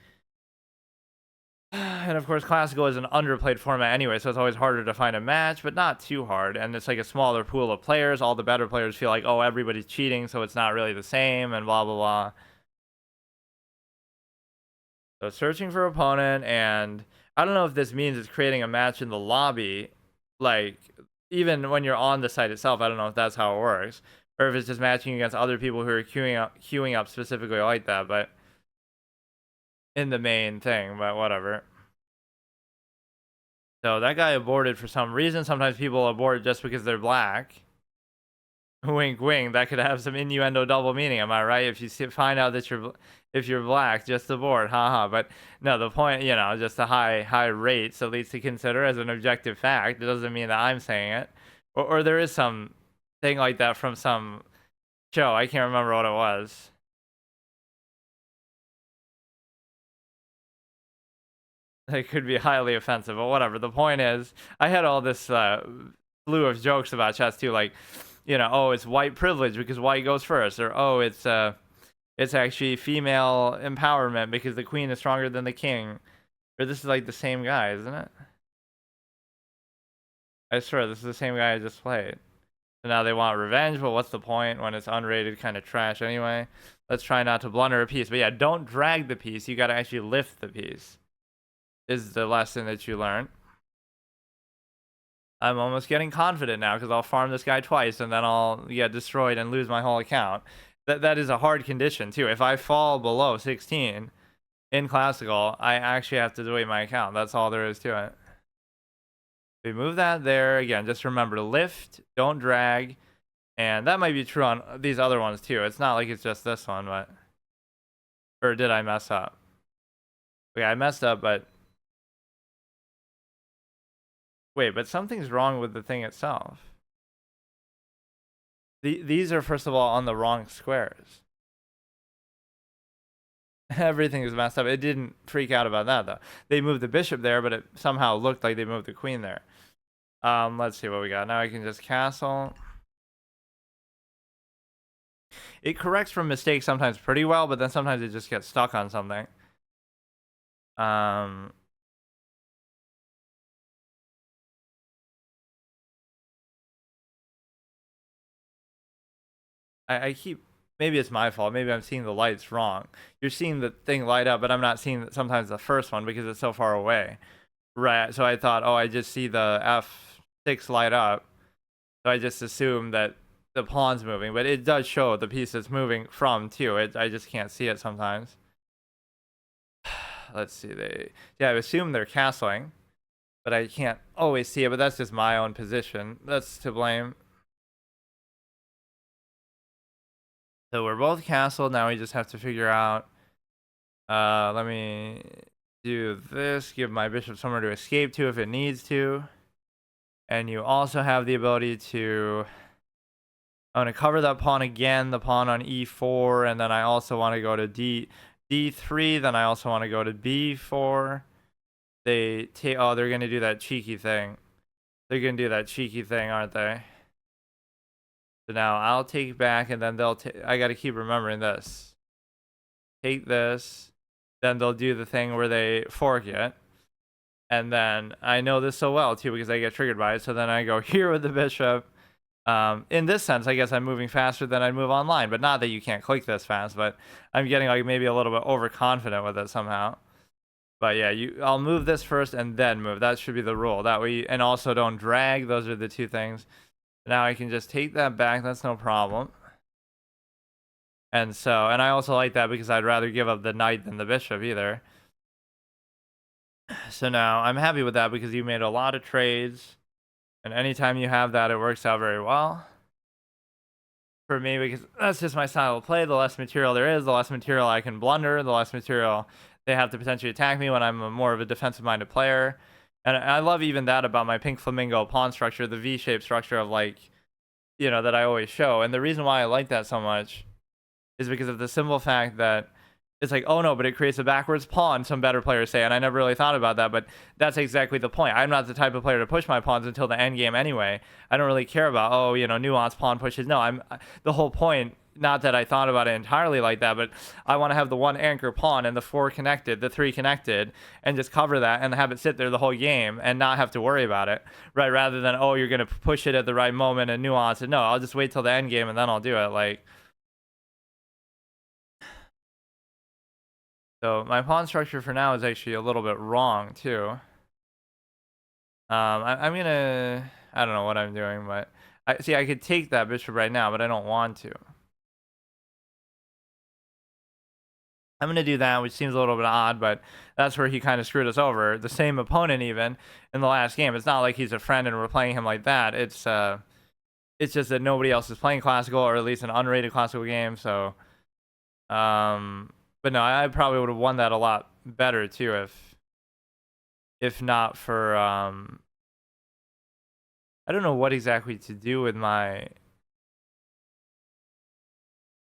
And of course, classical is an underplayed format anyway, so it's always harder to find a match, but not too hard. And it's like a smaller pool of players. All the better players feel like, oh, everybody's cheating, so it's not really the same, and blah blah blah. So searching for opponent, and I don't know if this means it's creating a match in the lobby, like even when you're on the site itself. I don't know if that's how it works, or if it's just matching against other people who are queuing up specifically like that, but in the main thing, but whatever. So that guy aborted for some reason. Sometimes people abort just because they're black. Wink, wink. That could have some innuendo double meaning. Am I right? If you find out that if you're black, just abort. Haha. But no, the point, just the high rates, at least to consider as an objective fact. It doesn't mean that I'm saying it, or there is some thing like that from some show. I can't remember what it was. It could be highly offensive, but whatever. The point is, I had all this slew of jokes about chess too, like, oh, it's white privilege because white goes first, or oh, it's actually female empowerment because the queen is stronger than the king. Or this is like the same guy, isn't it? I swear this is the same guy I just played. So now they want revenge, but what's the point when it's unrated kind of trash anyway? Let's try not to blunder a piece. But yeah, don't drag the piece. You got to actually lift the piece. Is the lesson that you learn. I'm almost getting confident now because I'll farm this guy twice and then I'll get destroyed and lose my whole account. That is a hard condition too. If I fall below 16 in classical, I actually have to delete my account. That's all there is to it. We move that there. Again, just remember to lift, don't drag. And that might be true on these other ones too. It's not like it's just this one, but... Or did I mess up? Okay, I messed up, but... Wait, but something's wrong with the thing itself. These are, first of all, on the wrong squares. Everything is messed up. It didn't freak out about that, though. They moved the bishop there, but it somehow looked like they moved the queen there. Let's see what we got. Now I can just castle. It corrects from mistakes sometimes pretty well, but then sometimes it just gets stuck on something. I keep, maybe it's my fault. Maybe I'm seeing the lights wrong. You're seeing the thing light up, but I'm not seeing sometimes the first one because it's so far away. Right. So I thought, oh, I just see the F6 light up. So I just assume that the pawn's moving, but it does show the piece it's moving from too. I just can't see it sometimes. Let's see. Yeah, I assume they're castling, but I can't always see it. But that's just my own position. That's to blame. So we're both castled. Now we just have to figure out. Let me do this. Give my bishop somewhere to escape to if it needs to. And you also have the ability to. I want to cover that pawn again. The pawn on e4, and then I also want to go to d3. Then I also want to go to b4. They're gonna do that cheeky thing. They're gonna do that cheeky thing, aren't they? So now I'll take back, and then they'll I gotta keep remembering this. Take this, then they'll do the thing where they fork it. And then I know this so well too because I get triggered by it. So then I go here with the bishop. In this sense, I guess I'm moving faster than I'd move online, but not that you can't click this fast, but I'm getting like maybe a little bit overconfident with it somehow. But yeah, I'll move this first and then move. That should be the rule. That way, and also don't drag. Those are the two things. Now I can just take that back. That's no problem. And I also like that because I'd rather give up the knight than the bishop either. So now I'm happy with that because you made a lot of trades. And anytime you have that, it works out very well for me because that's just my style of play. The less material there is, the less material I can blunder, the less material they have to potentially attack me when I'm more of a defensive-minded player. And I love even that about my pink flamingo pawn structure, the V-shaped structure of like, that I always show. And the reason why I like that so much is because of the simple fact that it's like, oh no, but it creates a backwards pawn, some better players say, and I never really thought about that, but that's exactly the point. I'm not the type of player to push my pawns until the end game anyway. I don't really care about, nuanced pawn pushes. No, the whole point, not that I thought about it entirely like that, but I want to have the one anchor pawn and the the three connected, and just cover that and have it sit there the whole game and not have to worry about it, right? Rather than, oh, you're going to push it at the right moment and nuance it. No, I'll just wait till the end game and then I'll do it. Like, so my pawn structure for now is actually a little bit wrong too. I'm gonna, I don't know what I'm doing, but I could take that bishop right now, but I don't want to. I'm gonna do that, which seems a little bit odd, but that's where he kind of screwed us over. The same opponent even in the last game. It's not like he's a friend and we're playing him like that. It's just that nobody else is playing classical, or at least an unrated classical game. So, but no, I probably would have won that a lot better too if not for I don't know what exactly to do with my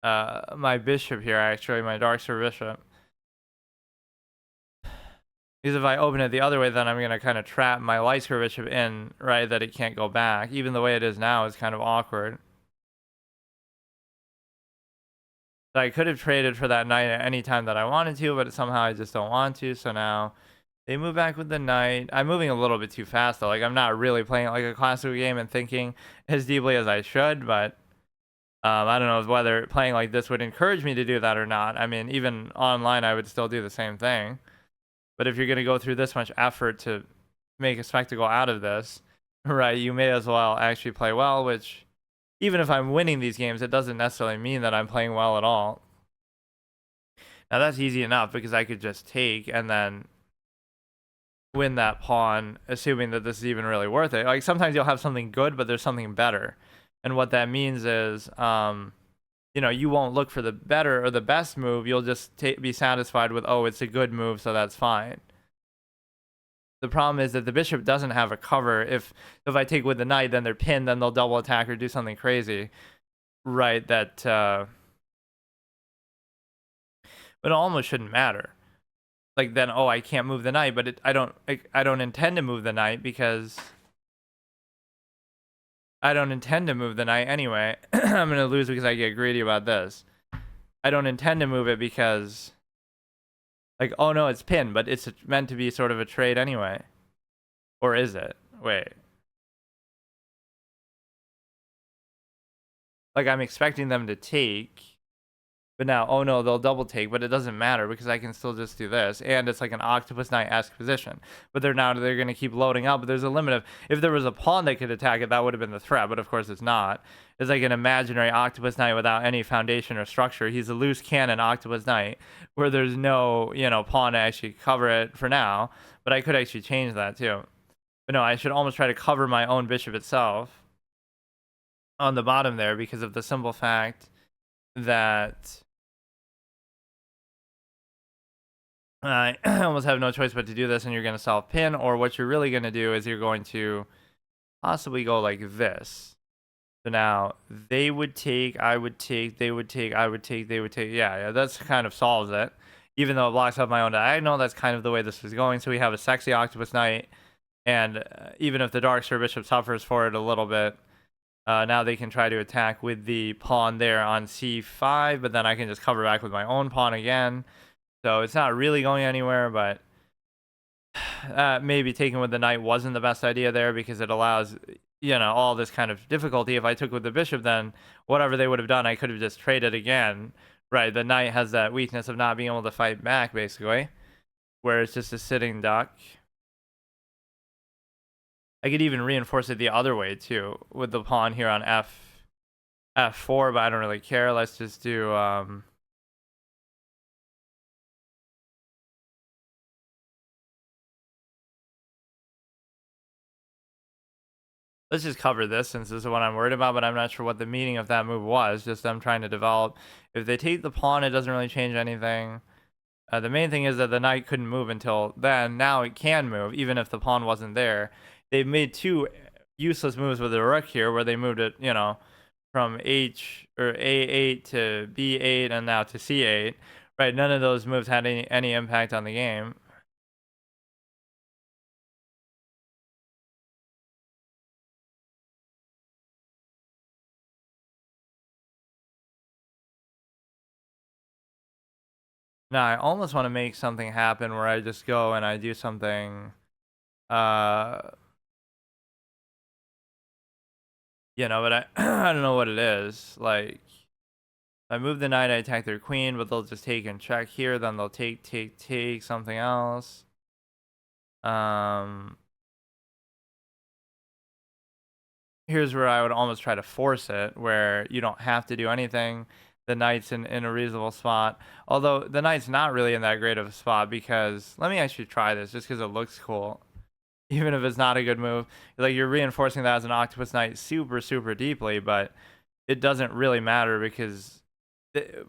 my bishop here, actually, my dark square bishop. Because if I open it the other way, then I'm going to kind of trap my light square bishop in, right, that it can't go back. Even the way it is now is kind of awkward. So I could have traded for that knight at any time that I wanted to, but somehow I just don't want to. So now they move back with the knight. I'm moving a little bit too fast, though. Like, I'm not really playing it like a classical game and thinking as deeply as I should, but I don't know whether playing like this would encourage me to do that or not. I mean, even online, I would still do the same thing. But if you're going to go through this much effort to make a spectacle out of this, right, you may as well actually play well, which, even if I'm winning these games, it doesn't necessarily mean that I'm playing well at all. Now, that's easy enough because I could just take and then win that pawn, assuming that this is even really worth it. Like, sometimes you'll have something good, but there's something better. And what that means is, you won't look for the better or the best move. You'll just be satisfied with, oh, it's a good move, so that's fine. The problem is that the bishop doesn't have a cover. If I take with the knight, then they're pinned, then they'll double attack or do something crazy, right? That but it almost shouldn't matter. Like then, oh, I can't move the knight, but I don't intend to move the knight because I don't intend to move the knight anyway. I'm gonna lose because I get greedy about this. I don't intend to move it because, like, oh no, it's pinned, but it's meant to be sort of a trade anyway. Or is it? Wait. Like, I'm expecting them to take, but now, oh no, they'll double take, but it doesn't matter because I can still just do this. And it's like an octopus knight-esque position. But they're going to keep loading up. But there's a limit of, if there was a pawn that could attack it, that would have been the threat. But of course it's not. It's like an imaginary octopus knight without any foundation or structure. He's a loose cannon octopus knight where there's no, pawn to actually cover it for now. But I could actually change that too. But no, I should almost try to cover my own bishop itself on the bottom there because of the simple fact that I almost have no choice but to do this, and you're going to solve pin, or what you're really going to do is you're going to possibly go like this. So now they would take, I would take, they would take, I would take, they would take. Yeah, that's kind of solves it. Even though it blocks up my own diagonal, that's kind of the way this is going. So we have a sexy octopus knight, and even if the Darkster bishop suffers for it a little bit, now they can try to attack with the pawn there on c5, but then I can just cover back with my own pawn again. So it's not really going anywhere, but maybe taking with the knight wasn't the best idea there because it allows, all this kind of difficulty. If I took with the bishop, then whatever they would have done, I could have just traded again. Right, the knight has that weakness of not being able to fight back, basically, where it's just a sitting duck. I could even reinforce it the other way too with the pawn here on f4, but I don't really care. Let's just do let's just cover this since this is what I'm worried about, but I'm not sure what the meaning of that move was. Just I'm trying to develop. If they take the pawn, it doesn't really change anything. The main thing is that the knight couldn't move until then. Now it can move, even if the pawn wasn't there. They've made two useless moves with the rook here, where they moved it, from H or A8 to B8 and now to C8. Right, none of those moves had any impact on the game. Now I almost want to make something happen where I just go and I do something, but I I don't know what it is. Like, if I move the knight, I attack their queen, but they'll just take and check here. Then they'll take something else. Here's where I would almost try to force it, where you don't have to do anything. The knight's in a reasonable spot. Although the knight's not really in that great of a spot because, let me actually try this just because it looks cool. Even if it's not a good move. Like, you're reinforcing that as an octopus knight super, super deeply, but it doesn't really matter because,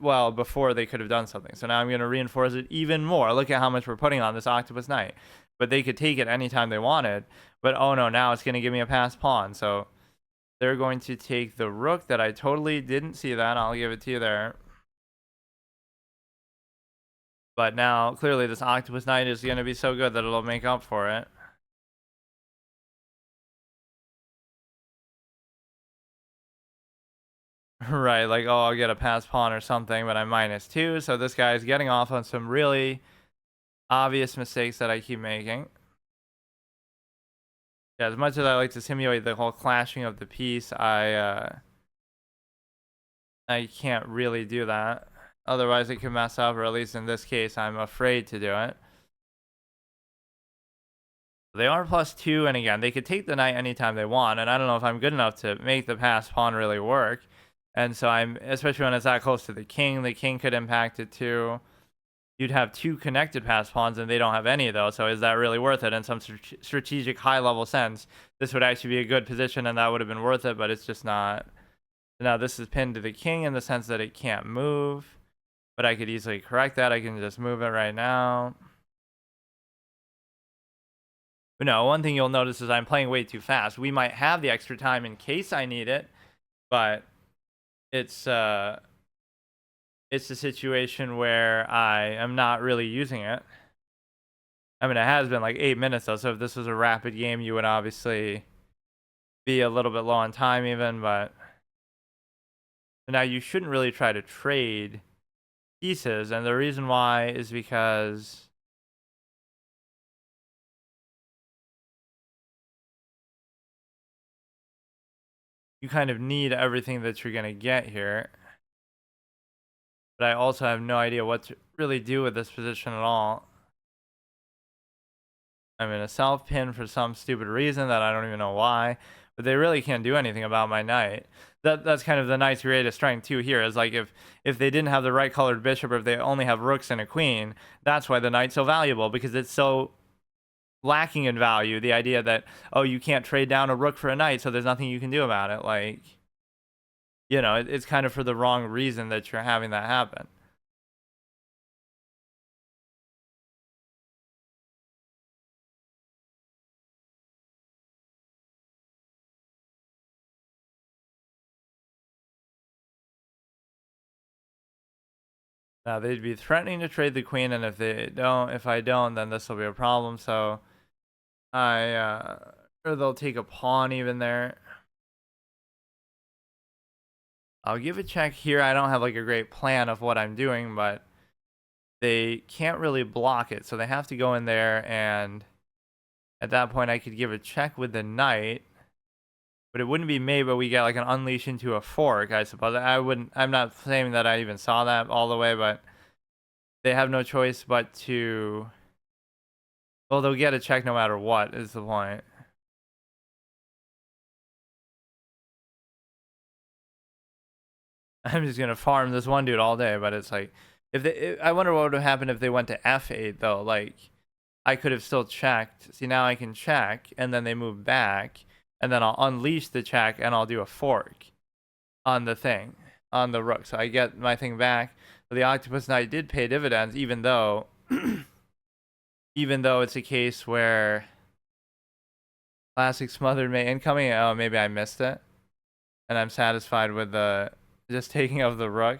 well, before they could have done something. So now I'm going to reinforce it even more. Look at how much we're putting on this octopus knight. But they could take it anytime they wanted. But oh no, now it's going to give me a passed pawn. So they're going to take the rook that I totally didn't see that. I'll give it to you there. But now, clearly, this octopus knight is going to be so good that it'll make up for it. Right, like, oh, I'll get a pass pawn or something, but I'm -2. So this guy's getting off on some really obvious mistakes that I keep making. Yeah, as much as I like to simulate the whole clashing of the piece, I can't really do that. Otherwise, it could mess up, or at least in this case, I'm afraid to do it. They are +2, and again, they could take the knight anytime they want, and I don't know if I'm good enough to make the pass pawn really work. And so especially when it's that close to the king could impact it too. You'd have two connected pass pawns, and they don't have any of those, so is that really worth it? In some strategic high-level sense, this would actually be a good position, and that would have been worth it, but it's just not. Now, this is pinned to the king in the sense that it can't move, but I could easily correct that. I can just move it right now. No, one thing you'll notice is I'm playing way too fast. We might have the extra time in case I need it, but it's it's a situation where I am not really using it. I mean, it has been like 8 minutes though, so if this was a rapid game, you would obviously be a little bit low on time even, but now you shouldn't really try to trade pieces, and the reason why is because you kind of need everything that you're going to get here. But I also have no idea what to really do with this position at all. I'm in a self pin for some stupid reason that I don't even know why, but they really can't do anything about my knight. That's kind of the knight's greatest strength too here, is like if they didn't have the right colored bishop, or if they only have rooks and a queen, that's why the knight's so valuable, because it's so lacking in value. The idea that, oh, you can't trade down a rook for a knight, so there's nothing you can do about it. Like, you know, it's kind of for the wrong reason that you're having that happen. Now they'd be threatening to trade the queen, and if I don't, then this will be a problem. So or they'll take a pawn even there. I'll give a check here. I don't have like a great plan of what I'm doing, but they can't really block it, so they have to go in there, and at that point I could give a check with the knight, but it wouldn't be made, but we get like an unleash into a fork, I suppose. I'm not saying that I even saw that all the way, but they have no choice but to, well, they'll get a check no matter what, is the point. I'm just gonna farm this one dude all day, but it's like, I wonder what would have happened if they went to f8 though. Like, I could have still checked. See, now I can check, and then they move back, and then I'll unleash the check, and I'll do a fork on the thing, on the rook. So I get my thing back. But the Octopus Knight did pay dividends, even though, even though it's a case where classic smothered mate incoming. Oh, maybe I missed it, and I'm satisfied with the just taking of the rook.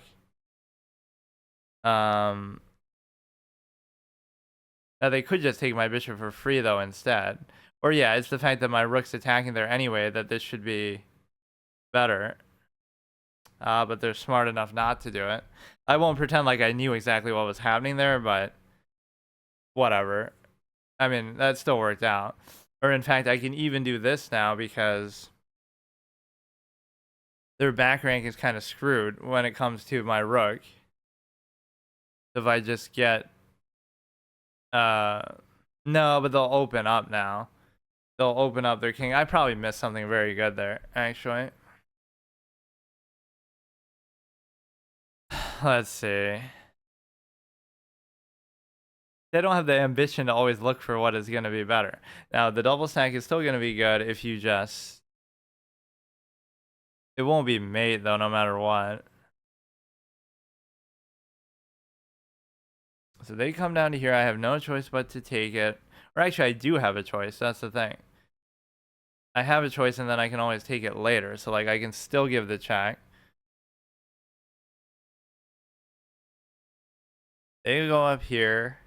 Now they could just take my bishop for free though instead. Or yeah, it's the fact that my rook's attacking there anyway that this should be better. But they're smart enough not to do it. I won't pretend like I knew exactly what was happening there, but whatever. I mean, that still worked out. Or in fact, I can even do this now because their back rank is kind of screwed when it comes to my rook. If I just get no, but they'll open up now. They'll open up their king. I probably missed something very good there, actually. Let's see. They don't have the ambition to always look for what is going to be better. Now, the double stack is still going to be good if you just... It won't be mate, though, no matter what. So they come down to here. I have no choice but to take it. Or actually, I do have a choice. That's the thing. I have a choice, and then I can always take it later. So, like, I can still give the check. They go up here.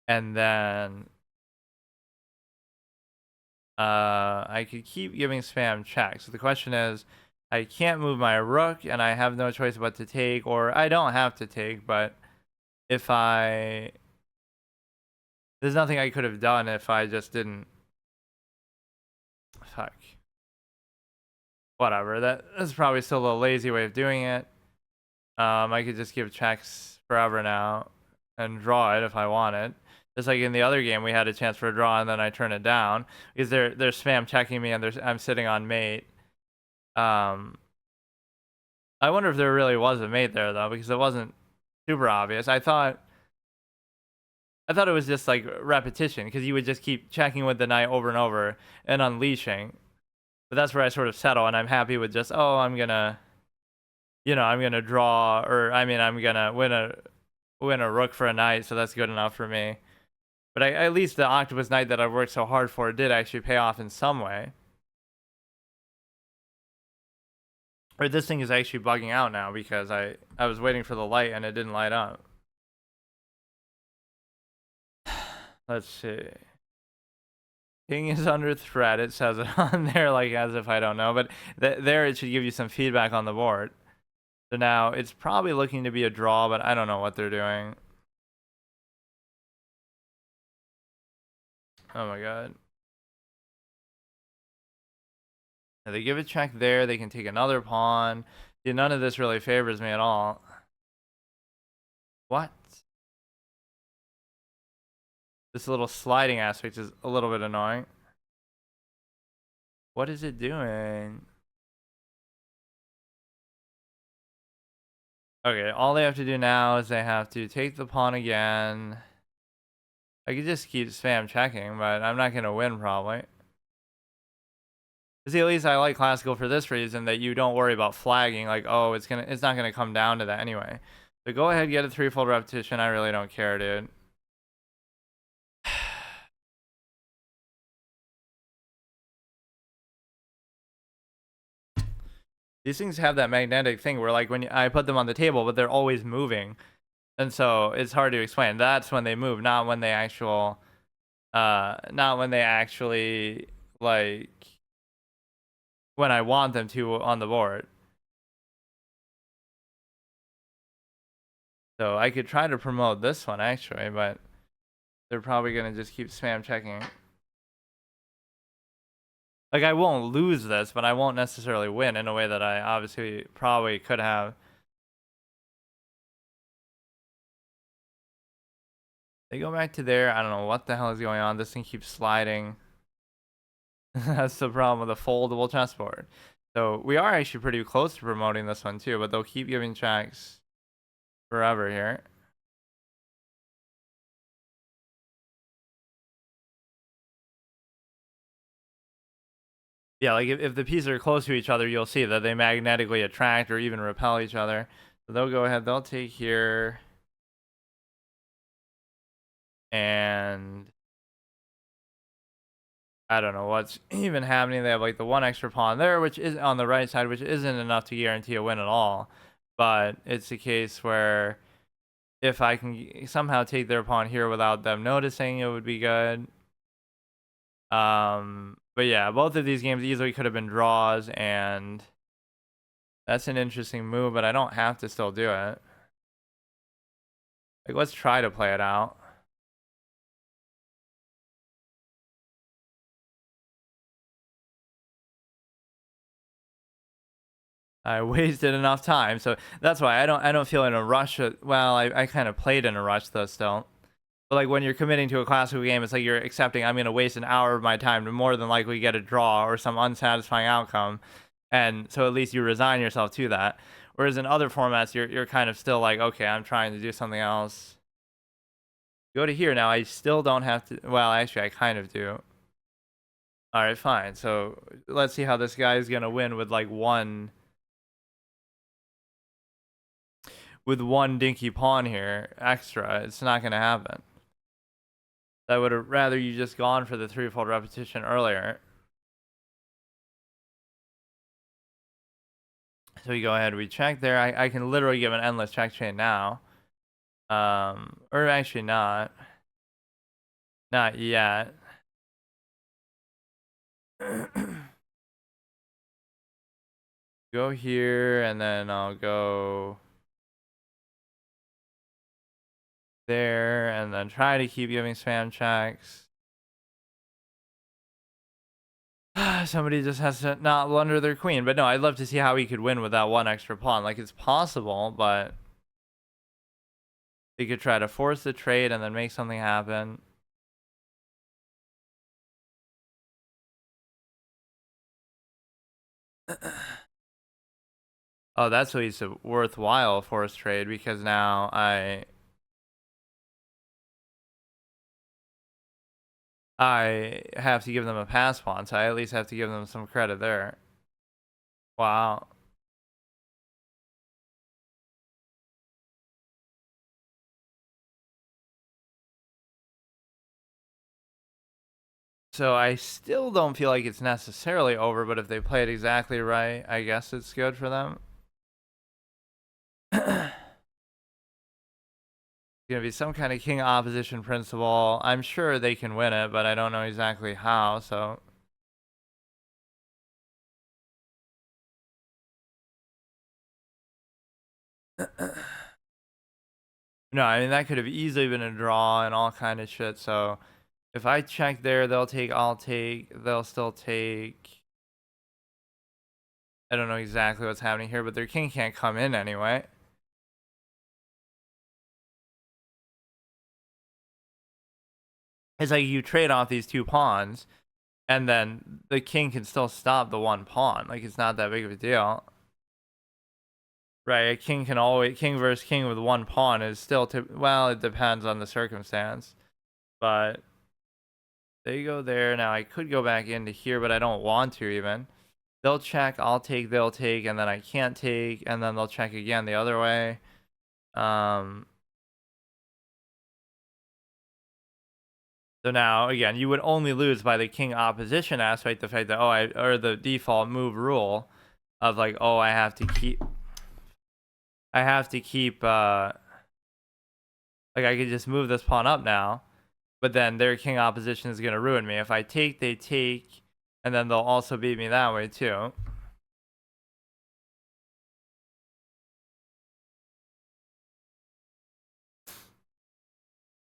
And then I could keep giving spam checks. So the question is, I can't move my rook, and I have no choice but to take, or I don't have to take, but if there's nothing I could have done if I just didn't. Fuck. Whatever. That's probably still a lazy way of doing it. I could just give checks forever now and draw it if I wanted. Just like in the other game, we had a chance for a draw, and then I turn it down because they're spam checking me, and I'm sitting on mate. I wonder if there really was a mate there though, because it wasn't super obvious. I thought it was just like repetition, because you would just keep checking with the knight over and over and unleashing. But that's where I sort of settle, and I'm happy with just, oh, I'm gonna draw, or I mean, I'm gonna win a rook for a knight, so that's good enough for me. But at least the Octopus Knight that I've worked so hard for did actually pay off in some way. Or this thing is actually bugging out now because I was waiting for the light and it didn't light up. Let's see. King is under threat. It says it on there like as if I don't know. But there it should give you some feedback on the board. So now it's probably looking to be a draw, but I don't know what they're doing. Oh my god. If they give a check there, they can take another pawn. Yeah, none of this really favors me at all. What? This little sliding aspect is a little bit annoying. What is it doing? Okay, all they have to do now is they have to take the pawn again. I could just keep spam checking, but I'm not going to win probably. See, at least I like classical for this reason, that you don't worry about flagging. Like, oh, it's not gonna come down to that anyway. So go ahead, get a threefold repetition. I really don't care, dude. These things have that magnetic thing where, like, when I put them on the table, but they're always moving, and so it's hard to explain. That's when they move, not when they actually like when I want them to on the board. So I could try to promote this one actually, but they're probably gonna just keep spam checking. Like, I won't lose this, but I won't necessarily win in a way that I obviously probably could have. They go back to there. I don't know what the hell is going on. This thing keeps sliding. That's the problem with a foldable chessboard. So we are actually pretty close to promoting this one too, but they'll keep giving checks forever here. Yeah, like if the pieces are close to each other, you'll see that they magnetically attract or even repel each other. So they'll go ahead, they'll take here. And I don't know what's even happening. They have like the one extra pawn there, which is on the right side, which isn't enough to guarantee a win at all. But it's a case where if I can somehow take their pawn here without them noticing, it would be good. But yeah, both of these games easily could have been draws, and that's an interesting move, but I don't have to still do it. Like, let's try to play it out. I wasted enough time, so that's why I don't feel in a rush. Well, I kind of played in a rush though still. But like when you're committing to a classical game, it's like you're accepting I'm gonna waste an hour of my time to more than likely get a draw or some unsatisfying outcome, and so at least you resign yourself to that. Whereas in other formats, you're kind of still like, okay, I'm trying to do something else. Go to here now. I still don't have to. Well, actually, I kind of do. All right, fine. So let's see how this guy is gonna win with like one dinky pawn here extra. It's not gonna happen. I would have rather you just gone for the threefold repetition earlier. So we go ahead, we check there. I can literally give an endless check chain now. Or actually not. Not yet. Go here, and then I'll go there, and then try to keep giving spam checks. Somebody just has to not blunder their queen. But no, I'd love to see how he could win with that one extra pawn. Like, it's possible, but he could try to force the trade and then make something happen. Oh, that's at least a worthwhile force trade, because now I have to give them a pass pawn, so I at least have to give them some credit there. Wow. So I still don't feel like it's necessarily over, but if they play it exactly right, I guess it's good for them. Gonna be some kind of king opposition principle. I'm sure they can win it, but I don't know exactly how, so. No, I mean, that could have easily been a draw and all kind of shit, so if I check there, they'll take, I'll take, they'll still take. I don't know exactly what's happening here, but their king can't come in anyway. It's like you trade off these two pawns, and then the king can still stop the one pawn. Like, it's not that big of a deal. Right, a king can always, king versus king with one pawn is still, well, it depends on the circumstance. But they go there. Now, I could go back into here, but I don't want to even. They'll check, I'll take, they'll take, and then I can't take, and then they'll check again the other way. So now, again, you would only lose by the king opposition aspect, the fact that, or the default move rule of like, oh, I have to keep, like, I could just move this pawn up now, but then their king opposition is going to ruin me. If I take, they take, and then they'll also beat me that way too.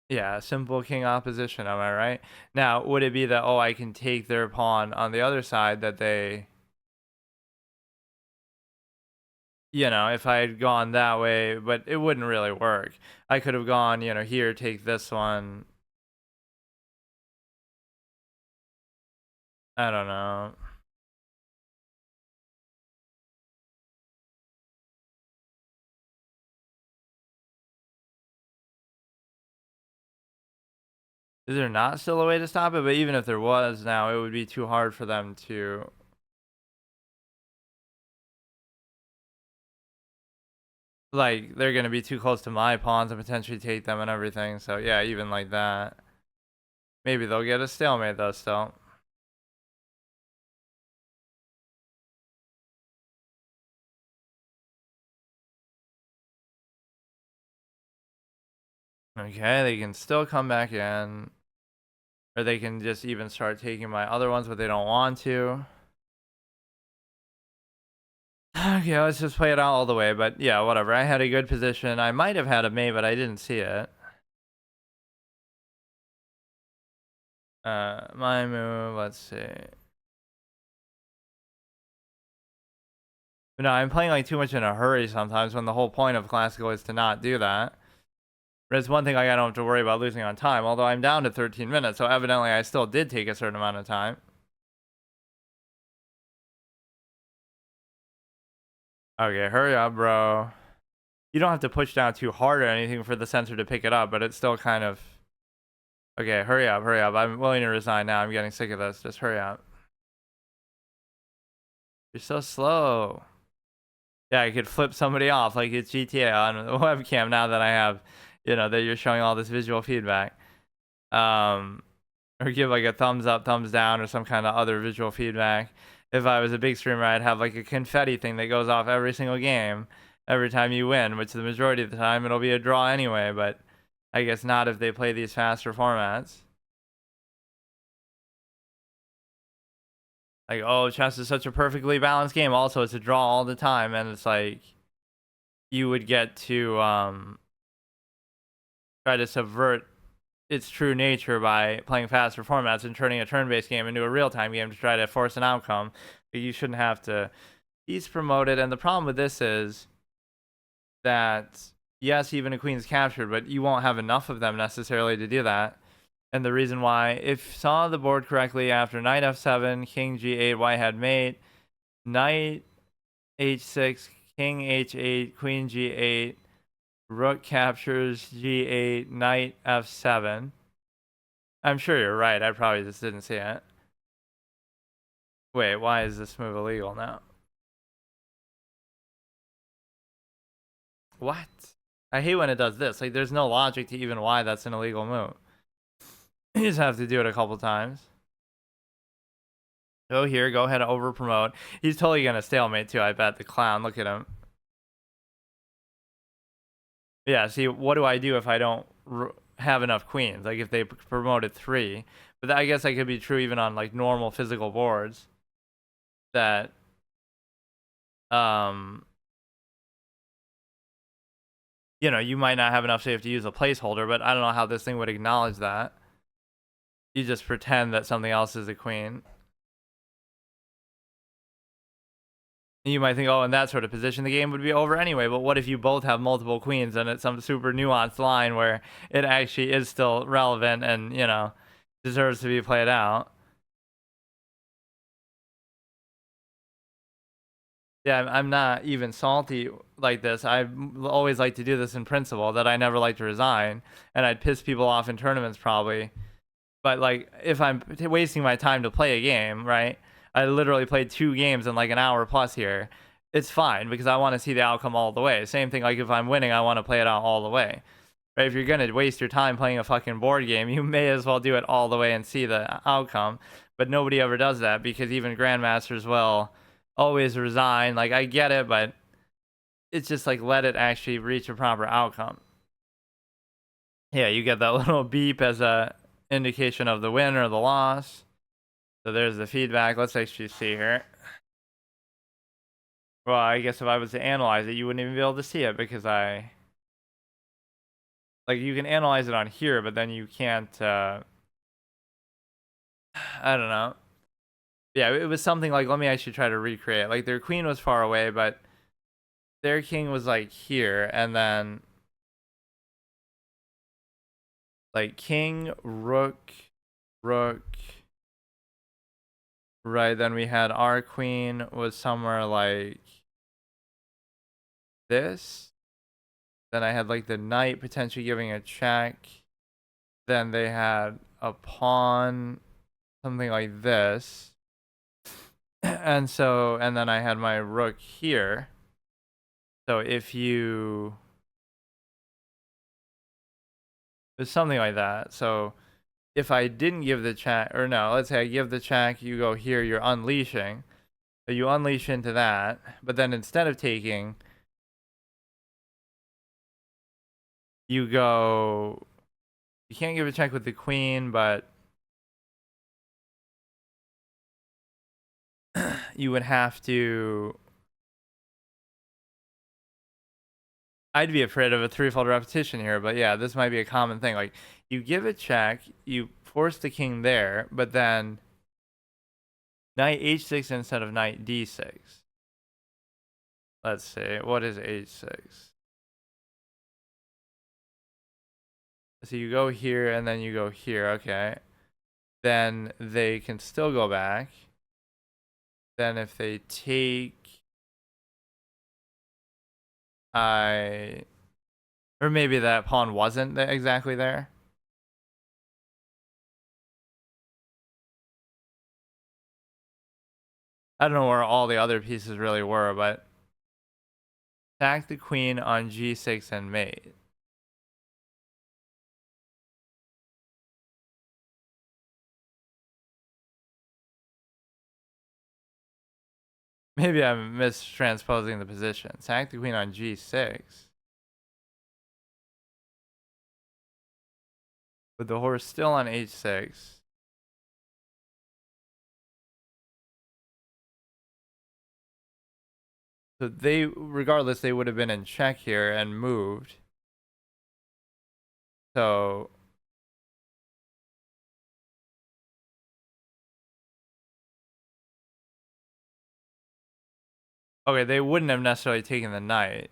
Yeah, simple king opposition, am I right? Now, would it be that, oh, I can take their pawn on the other side that they, if I had gone that way, but it wouldn't really work. I could have gone, here, take this one. I don't know. Is there not still a way to stop it? But even if there was now, it would be too hard for them to. Like, they're going to be too close to my pawns and potentially take them and everything. So, yeah, even like that. Maybe they'll get a stalemate, though, still. Okay, they can still come back in. Or they can just even start taking my other ones, but they don't want to. Okay, let's just play it out all the way. But yeah, whatever. I had a good position. I might have had a mate, but I didn't see it. My move, let's see. No, I'm playing like too much in a hurry sometimes when the whole point of classical is to not do that. But it's one thing like I don't have to worry about losing on time, although I'm down to 13 minutes, so evidently I still did take a certain amount of time. Okay, hurry up, bro. You don't have to push down too hard or anything for the sensor to pick it up, but it's still kind of... Okay, hurry up, hurry up. I'm willing to resign now. I'm getting sick of this. Just hurry up. You're so slow. Yeah, I could flip somebody off like it's GTA on the webcam now that I have, that you're showing all this visual feedback. Or give like a thumbs up, thumbs down, or some kind of other visual feedback. If I was a big streamer, I'd have like a confetti thing that goes off every single game, every time you win, which the majority of the time it'll be a draw anyway, but I guess not if they play these faster formats. Like, oh, chess is such a perfectly balanced game. Also, it's a draw all the time, and it's like you would get to try to subvert its true nature by playing faster formats and turning a turn-based game into a real-time game to try to force an outcome. But you shouldn't have to. He's promoted, and the problem with this is that, yes, even a queen's captured, but you won't have enough of them necessarily to do that. And the reason why, if saw the board correctly, after knight f7, king g8, white had mate, knight h6, king h8, queen g8, rook captures g8, knight f7. I'm sure you're right. I probably just didn't see it. Wait, why is this move illegal now? What? I hate when it does this. Like, there's no logic to even why that's an illegal move. You just have to do it a couple times. Go here, go ahead and over promote. He's totally gonna stalemate too, I bet. The clown, look at him. Yeah, see, what do I do if I don't have enough queens? Like if they promoted 3. But I guess that could be true even on like normal physical boards. That um you know, you might not have enough, so you have to use a placeholder, but I don't know how this thing would acknowledge that. You just pretend that something else is a queen. You might think, oh, in that sort of position, the game would be over anyway. But what if you both have multiple queens and it's some super nuanced line where it actually is still relevant and, you know, deserves to be played out? Yeah, I'm not even salty like this. I always like to do this in principle, that I never like to resign. And I'd piss people off in tournaments probably. But like, if I'm wasting my time to play a game, right? I literally played 2 games in like an hour plus here. It's fine because I want to see the outcome all the way. Same thing, like if I'm winning, I want to play it out all the way. Right? If you're gonna waste your time playing a fucking board game, you may as well do it all the way and see the outcome. But nobody ever does that because even grandmasters will always resign. Like I get it, but it's just like let it actually reach a proper outcome. Yeah, you get that little beep as a indication of the win or the loss. So there's the feedback. Let's actually see here. Well, I guess if I was to analyze it, you wouldn't even be able to see it because like you can analyze it on here, but then you can't, I don't know. Yeah, it was something like, let me actually try to recreate. Like their queen was far away, but their king was like here, and then like king, rook, rook, right? Then we had our queen was somewhere like this. Then I had like the knight potentially giving a check. Then they had a pawn, something like this. And then I had my rook here. So if you, it's something like that. So if I didn't give the check, or no, let's say I give the check, you go here, you're unleashing. So you unleash into that, but then instead of taking, you go, you can't give a check with the queen, but you would have to, I'd be afraid of a threefold repetition here, but yeah, this might be a common thing. Like, you give a check, you force the king there, but then knight h6 instead of knight d6. Let's see, what is h6? So you go here and then you go here, okay. Then they can still go back. Then if they take, or maybe that pawn wasn't exactly there. I don't know where all the other pieces really were, but attack the queen on g6 and mate. Maybe I'm mistransposing the position. Sack the queen on g6. With the horse still on h6. So they, regardless, they would have been in check here and moved. So okay, they wouldn't have necessarily taken the knight.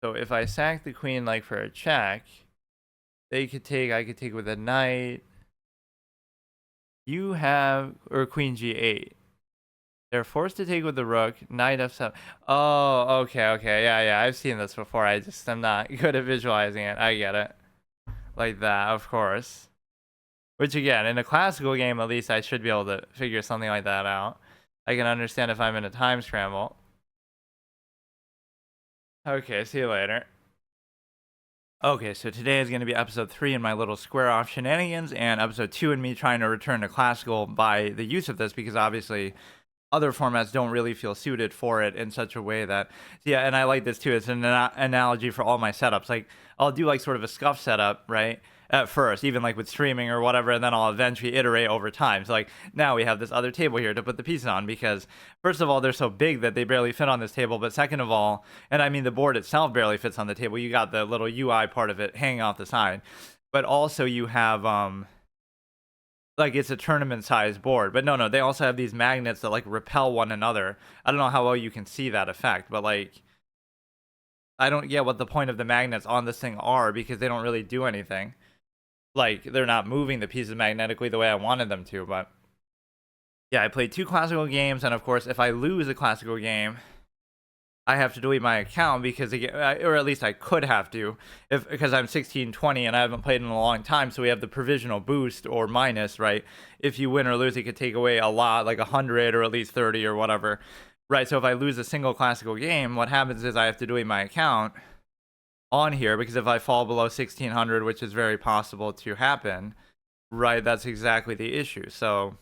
So if I sack the queen like for a check, they could take, I could take with a knight. You have, or queen g8. They're forced to take with the rook, knight f7. Oh, okay. Yeah, I've seen this before. I'm not good at visualizing it. I get it. Like that, of course. Which again, in a classical game, at least I should be able to figure something like that out. I can understand if I'm in a time scramble. Okay, see you later. Okay, so today is going to be episode 3 in my little square off shenanigans, and episode 2 in me trying to return to classical by the use of this, because obviously other formats don't really feel suited for it in such a way that, yeah. And I like this too. It's an analogy for all my setups. Like, I'll do like sort of a scuff setup, right, at first, even like with streaming or whatever, and then I'll eventually iterate over time. So like, now we have this other table here to put the pieces on, because first of all, they're so big that they barely fit on this table, but second of all, and I mean the board itself barely fits on the table. You got the little UI part of it hanging off the side, but also you have like, it's a tournament size board. But no, they also have these magnets that like repel one another. I don't know how well you can see that effect, but like, I don't get what the point of the magnets on this thing are, because they don't really do anything. Like, they're not moving the pieces magnetically the way I wanted them to. But yeah, I played 2 classical games, and of course, if I lose a classical game, I have to delete my account, because or at least I could have to, because I'm 1620 and I haven't played in a long time. So we have the provisional boost or minus, right? If you win or lose, it could take away a lot, like 100 or at least 30 or whatever, right? So if I lose a single classical game, what happens is I have to delete my account on here, because if I fall below 1600, which is very possible to happen, right? That's exactly the issue. So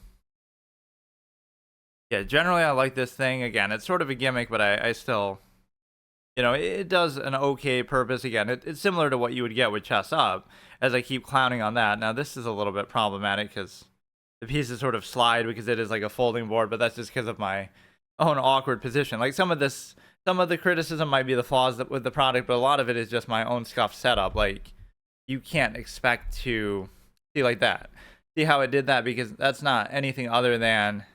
yeah, generally I like this thing. Again, it's sort of a gimmick, but I still, it does an okay purpose. Again, it's similar to what you would get with chess up, as I keep clowning on that. Now, this is a little bit problematic, because the pieces sort of slide, because it is like a folding board, but that's just because of my own awkward position. Like, some of the criticism might be the flaws with the product, but a lot of it is just my own scuffed setup. Like, you can't expect to see like that. See how it did that? Because that's not anything other than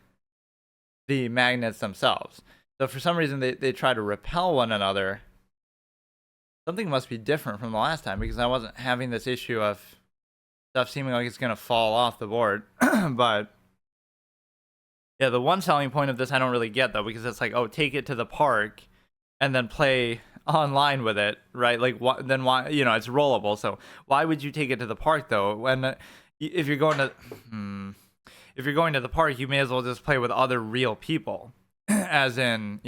the magnets themselves. So for some reason they try to repel one another. Something must be different from the last time, because I wasn't having this issue of stuff seeming like it's going to fall off the board. But yeah, the one selling point of this I don't really get, though, because it's like, oh, take it to the park and then play online with it, right? Like, then why, it's rollable. So why would you take it to the park, though, when if you're going to if you're going to the park, you may as well just play with other real people, as in,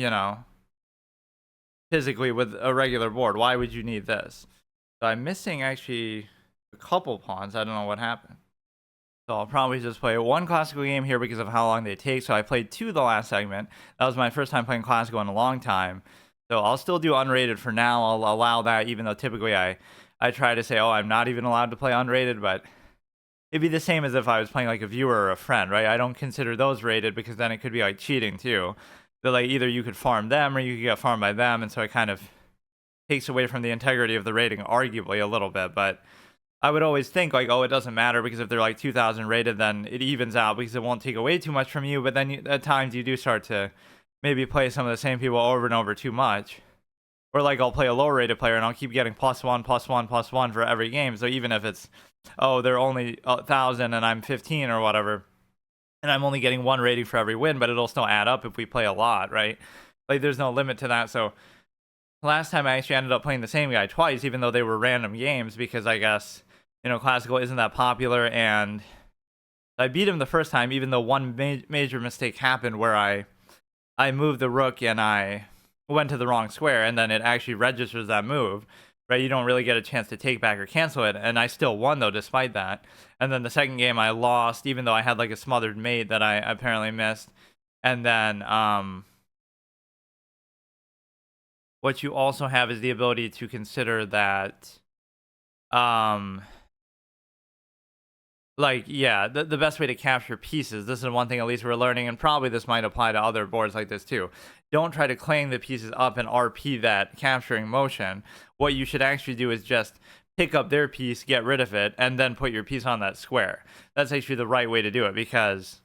physically with a regular board. Why would you need this? So I'm missing actually a couple pawns. I don't know what happened. So I'll probably just play 1 classical game here because of how long they take. So I played 2 the last segment. That was my first time playing classical in a long time. So I'll still do unrated for now. I'll allow that, even though typically I try to say, oh, I'm not even allowed to play unrated, but it'd be the same as if I was playing like a viewer or a friend, right? I don't consider those rated, because then it could be like cheating too. But like, either you could farm them or you could get farmed by them, and so it kind of takes away from the integrity of the rating, arguably, a little bit. But I would always think like, oh, it doesn't matter, because if they're like 2000 rated, then it evens out, because it won't take away too much from you. But then at times you do start to maybe play some of the same people over and over too much. Or like, I'll play a lower rated player and I'll keep getting +1, +1, +1 for every game. So even if it's, oh, they're only 1000 and I'm 15 or whatever, and I'm only getting 1 rating for every win, but it'll still add up if we play a lot, right? Like, there's no limit to that. So last time I actually ended up playing the same guy twice, even though they were random games, because I guess, classical isn't that popular. And I beat him the first time, even though one major mistake happened where I moved the rook and I went to the wrong square, and then it actually registers that move, right? You don't really get a chance to take back or cancel it, and I still won, though, despite that. And then the second game I lost, even though I had like a smothered mate that I apparently missed. And then what you also have is the ability to consider that like, yeah, the best way to capture pieces, this is one thing at least we're learning, and probably this might apply to other boards like this too. Don't try to claim the pieces up and RP that capturing motion. What you should actually do is just pick up their piece, get rid of it, and then put your piece on that square. That's actually the right way to do it, because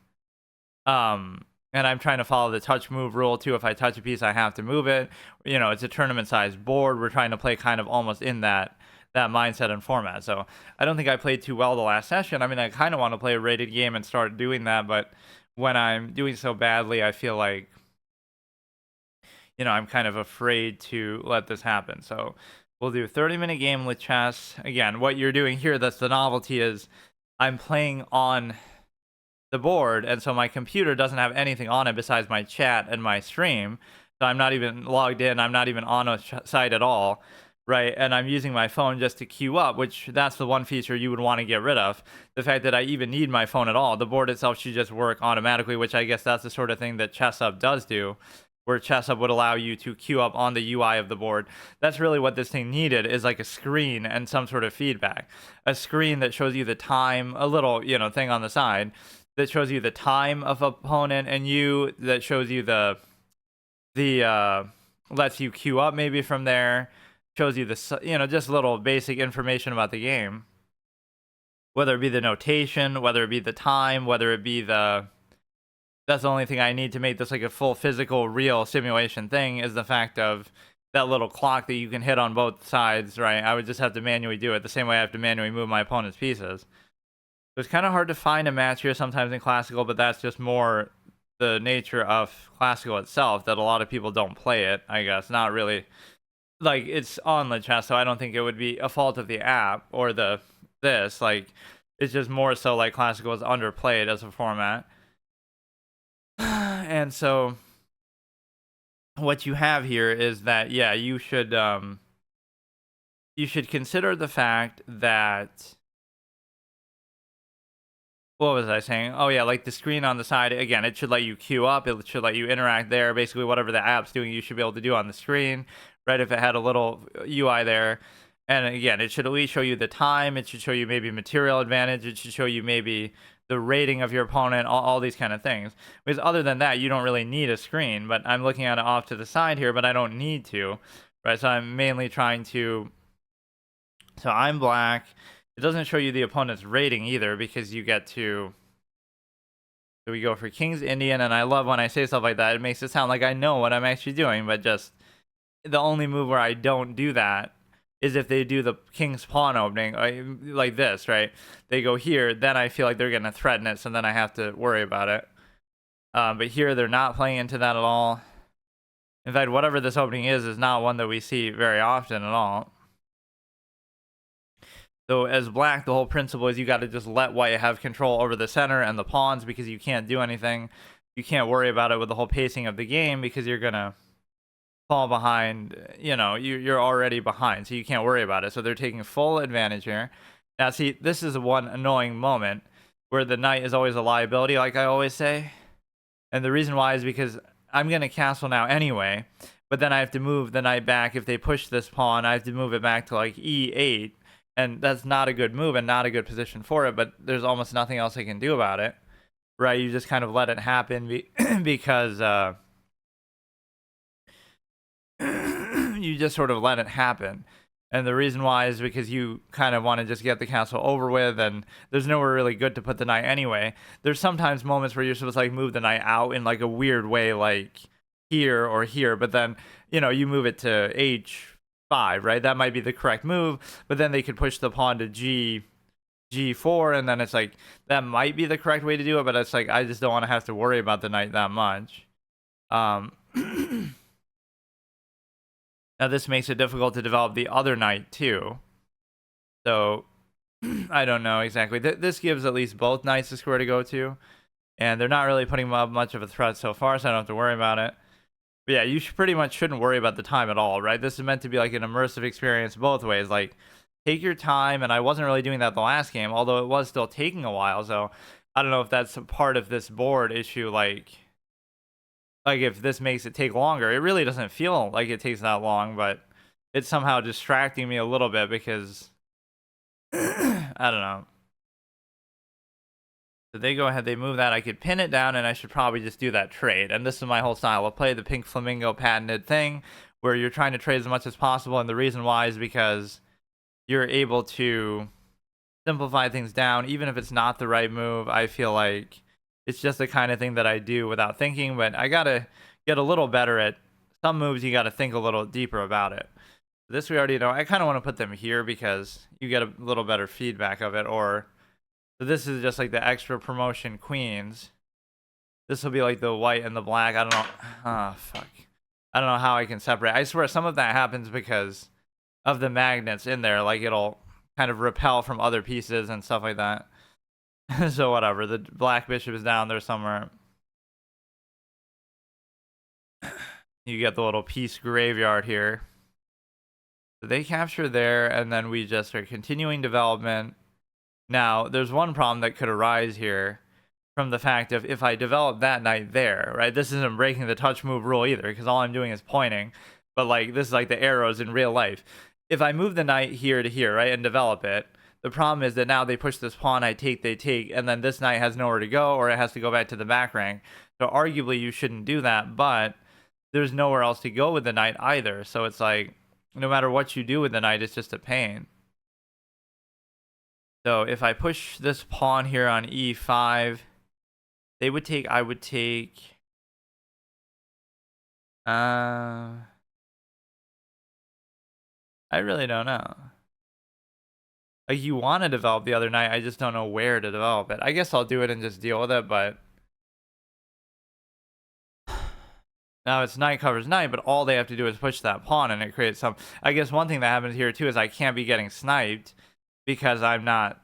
and I'm trying to follow the touch move rule too. If I touch a piece, I have to move it. It's a tournament sized board. We're trying to play kind of almost in that mindset and format. So I don't think I played too well the last session. I mean, I kind of want to play a rated game and start doing that, but when I'm doing so badly, I feel like, I'm kind of afraid to let this happen. So we'll do a 30-minute game with chess. Again, what you're doing here, that's the novelty, is I'm playing on the board, and so my computer doesn't have anything on it besides my chat and my stream. So I'm not even logged in. I'm not even on a site at all. right? And I'm using my phone just to queue up, which that's the one feature you would want to get rid of. The fact that I even need my phone at all. The board itself should just work automatically, which I guess that's the sort of thing that Chess Up does do, where Chess Up would allow you to queue up on the UI of the board. That's really what this thing needed, is like a screen and some sort of feedback. A screen that shows you the time, a little, thing on the side that shows you the time of opponent, and you that shows you the lets you queue up maybe from there, shows you the just little basic information about the game, whether it be the notation, whether it be the time, whether it be that's the only thing I need to make this like a full physical real simulation thing, is the fact of that little clock that you can hit on both sides, right? I would just have to manually do it the same way I have to manually move my opponent's pieces. It's kind of hard to find a match here sometimes in Classical, but that's just more the nature of Classical itself, that a lot of people don't play it, I guess. Not really. Like, it's on the chess, so I don't think it would be a fault of the app or this. Like, it's just more so like Classical is underplayed as a format. And so what you have here is that, yeah, you should consider the fact that, what was I saying? Oh yeah, like the screen on the side, again, it should let you queue up, it should let you interact there. Basically whatever the app's doing, you should be able to do on the screen, right? If it had a little UI there. And again, it should at least show you the time, it should show you maybe material advantage, it should show you maybe the rating of your opponent, all these kind of things. Because other than that, you don't really need a screen. But I'm looking at it off to the side here, but I don't need to, right? So I'm mainly trying to, so I'm black. It doesn't show you the opponent's rating either, because you get to, so we go for King's Indian, and I love when I say stuff like that. It makes it sound like I know what I'm actually doing, but just the only move where I don't do that is if they do the King's Pawn opening, like this, right? They go here, then I feel like they're going to threaten it, so then I have to worry about it. But here, they're not playing into that at all. In fact, whatever this opening is not one that we see very often at all. So as black, the whole principle is you got to just let white have control over the center and the pawns, because you can't do anything. You can't worry about it with the whole pacing of the game, because you're going to fall behind, you're already behind, so you can't worry about it. So they're taking full advantage here. Now, see, this is one annoying moment where the knight is always a liability, like I always say. And the reason why is because I'm going to castle now anyway, but then I have to move the knight back. If they push this pawn, I have to move it back to like e8, and that's not a good move and not a good position for it, but there's almost nothing else I can do about it, right? You just kind of let it happen because you just sort of let it happen. And the reason why is because you kind of want to just get the castle over with, and there's nowhere really good to put the knight anyway. There's sometimes moments where you're supposed to like move the knight out in like a weird way, like here or here, but then you move it to h5, right? That might be the correct move, but then they could push the pawn to g4, and then it's like that might be the correct way to do it, but it's like I just don't want to have to worry about the knight that much. Now, this makes it difficult to develop the other knight, too. So, I don't know exactly. This gives at least both knights a square to go to. And they're not really putting up much of a threat so far, so I don't have to worry about it. But yeah, you pretty much shouldn't worry about the time at all, right? This is meant to be like an immersive experience both ways. Like, take your time, and I wasn't really doing that the last game, although it was still taking a while. So, I don't know if that's part of this board issue, like if this makes it take longer. It really doesn't feel like it takes that long, but it's somehow distracting me a little bit because I don't know. So they go ahead, they move that. I could pin it down, and I should probably just do that trade. And this is my whole style. I'll play the pink flamingo patented thing where you're trying to trade as much as possible, and the reason why is because you're able to simplify things down, even if it's not the right move. I feel like it's just the kind of thing that I do without thinking, but I gotta get a little better at some moves. You gotta think a little deeper about it. This we already know. I kind of want to put them here because you get a little better feedback of it. Or so this is just like the extra promotion queens. This will be like the white and the black. I don't know. Oh, fuck. I don't know how I can separate. I swear some of that happens because of the magnets in there. Like it'll kind of repel from other pieces and stuff like that. So whatever, the black bishop is down there somewhere. You get the little piece graveyard here. So they capture there, and then we just are continuing development. Now, there's one problem that could arise here from the fact of if I develop that knight there, right? This isn't breaking the touch move rule either, because all I'm doing is pointing. But like this is like the arrows in real life. If I move the knight here to here, right, and develop it, the problem is that now they push this pawn, I take, they take, and then this knight has nowhere to go, or it has to go back to the back rank. So arguably you shouldn't do that, but there's nowhere else to go with the knight either. So it's like, no matter what you do with the knight, it's just a pain. So if I push this pawn here on e5, they would take, I would take. I really don't know. Like, you want to develop the other knight, I just don't know where to develop it. I guess I'll do it and just deal with it, but now it's knight covers knight, but all they have to do is push that pawn and it creates some. I guess one thing that happens here too is I can't be getting sniped because I'm not,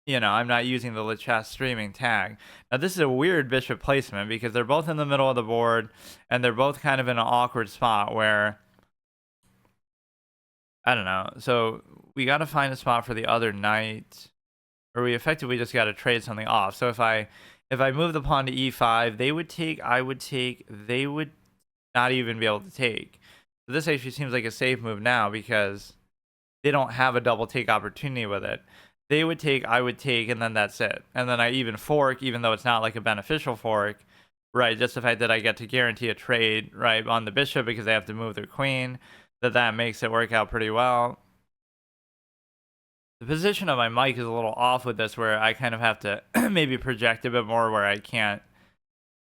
I'm not using the Lichess streaming tag. Now this is a weird bishop placement because they're both in the middle of the board and they're both kind of in an awkward spot where, I don't know. So we got to find a spot for the other knight, or we effectively just got to trade something off. So if I move the pawn to e5, they would take, I would take, they would not even be able to take. So this actually seems like a safe move now because they don't have a double take opportunity with it. They would take, I would take, and then that's it. And then I even fork, even though it's not like a beneficial fork, right? Just the fact that I get to guarantee a trade, right, on the bishop because they have to move their queen, that makes it work out pretty well. The position of my mic is a little off with this, where I kind of have to maybe project a bit more, where I can't.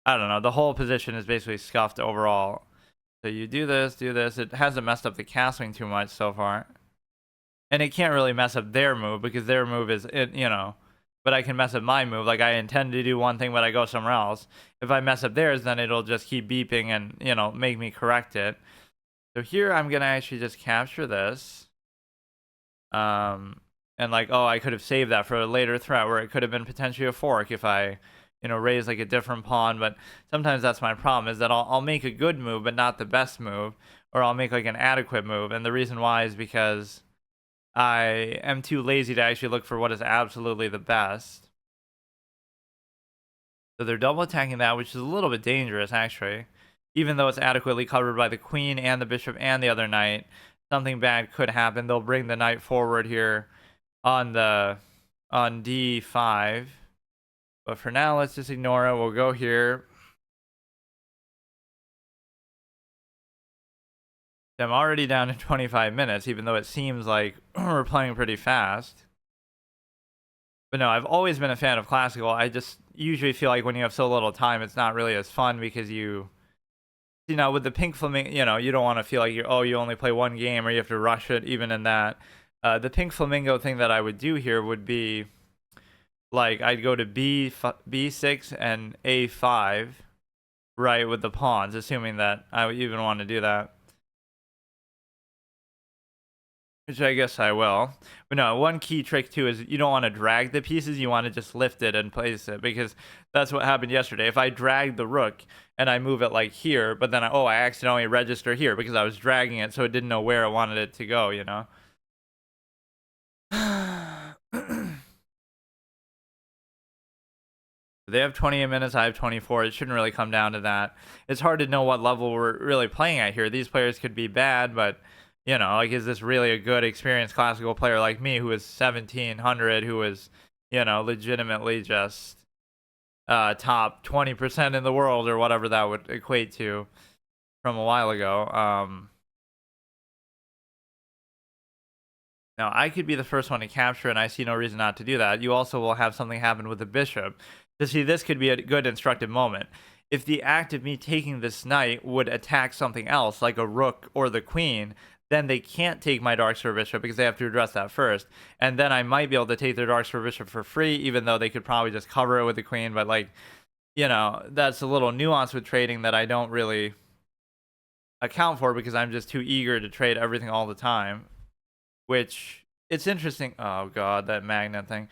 I don't know. The whole position is basically scuffed overall. So you do this. It hasn't messed up the castling too much so far. And it can't really mess up their move because their move is, but I can mess up my move. Like I intend to do one thing, but I go somewhere else. If I mess up theirs, then it'll just keep beeping and, make me correct it. So here I'm going to actually just capture this. And like, oh, I could have saved that for a later threat where it could have been potentially a fork if I, raise like a different pawn. But sometimes that's my problem, is that I'll make a good move, but not the best move, or I'll make like an adequate move. And the reason why is because I am too lazy to actually look for what is absolutely the best. So they're double attacking that, which is a little bit dangerous actually. Even though it's adequately covered by the queen and the bishop and the other knight, something bad could happen. They'll bring the knight forward here on d5, but for now let's just ignore it. We'll go here. I'm already down to 25 minutes, even though it seems like we're playing pretty fast. But no, I've always been a fan of classical. I just usually feel like when you have so little time, it's not really as fun because with the pink flamingo, you don't want to feel like you only play one game or you have to rush it even in that. The pink flamingo thing that I would do here would be like I'd go to b6 and a5, right, with the pawns, assuming that I would even want to do that. Which I guess I will. But no, one key trick too is you don't want to drag the pieces, you want to just lift it and place it, because that's what happened yesterday. If I drag the rook and I move it like here, but then I accidentally register here because I was dragging it, so it didn't know where I wanted it to go, They have 28 minutes, I have 24. It shouldn't really come down to that. It's hard to know what level we're really playing at here. These players could be bad, but like, is this really a good experienced classical player like me, who is 1700, who is, legitimately just top 20% in the world, or whatever that would equate to from a while ago. Now, I could be the first one to capture, and I see no reason not to do that. You also will have something happen with the bishop. To see, this could be a good instructive moment. If the act of me taking this knight would attack something else, like a rook or the queen, then they can't take my dark square bishop because they have to address that first. And then I might be able to take their dark square bishop for free, even though they could probably just cover it with the queen. But, like, that's a little nuance with trading that I don't really account for because I'm just too eager to trade everything all the time. Which, it's interesting. Oh, God, that magnet thing.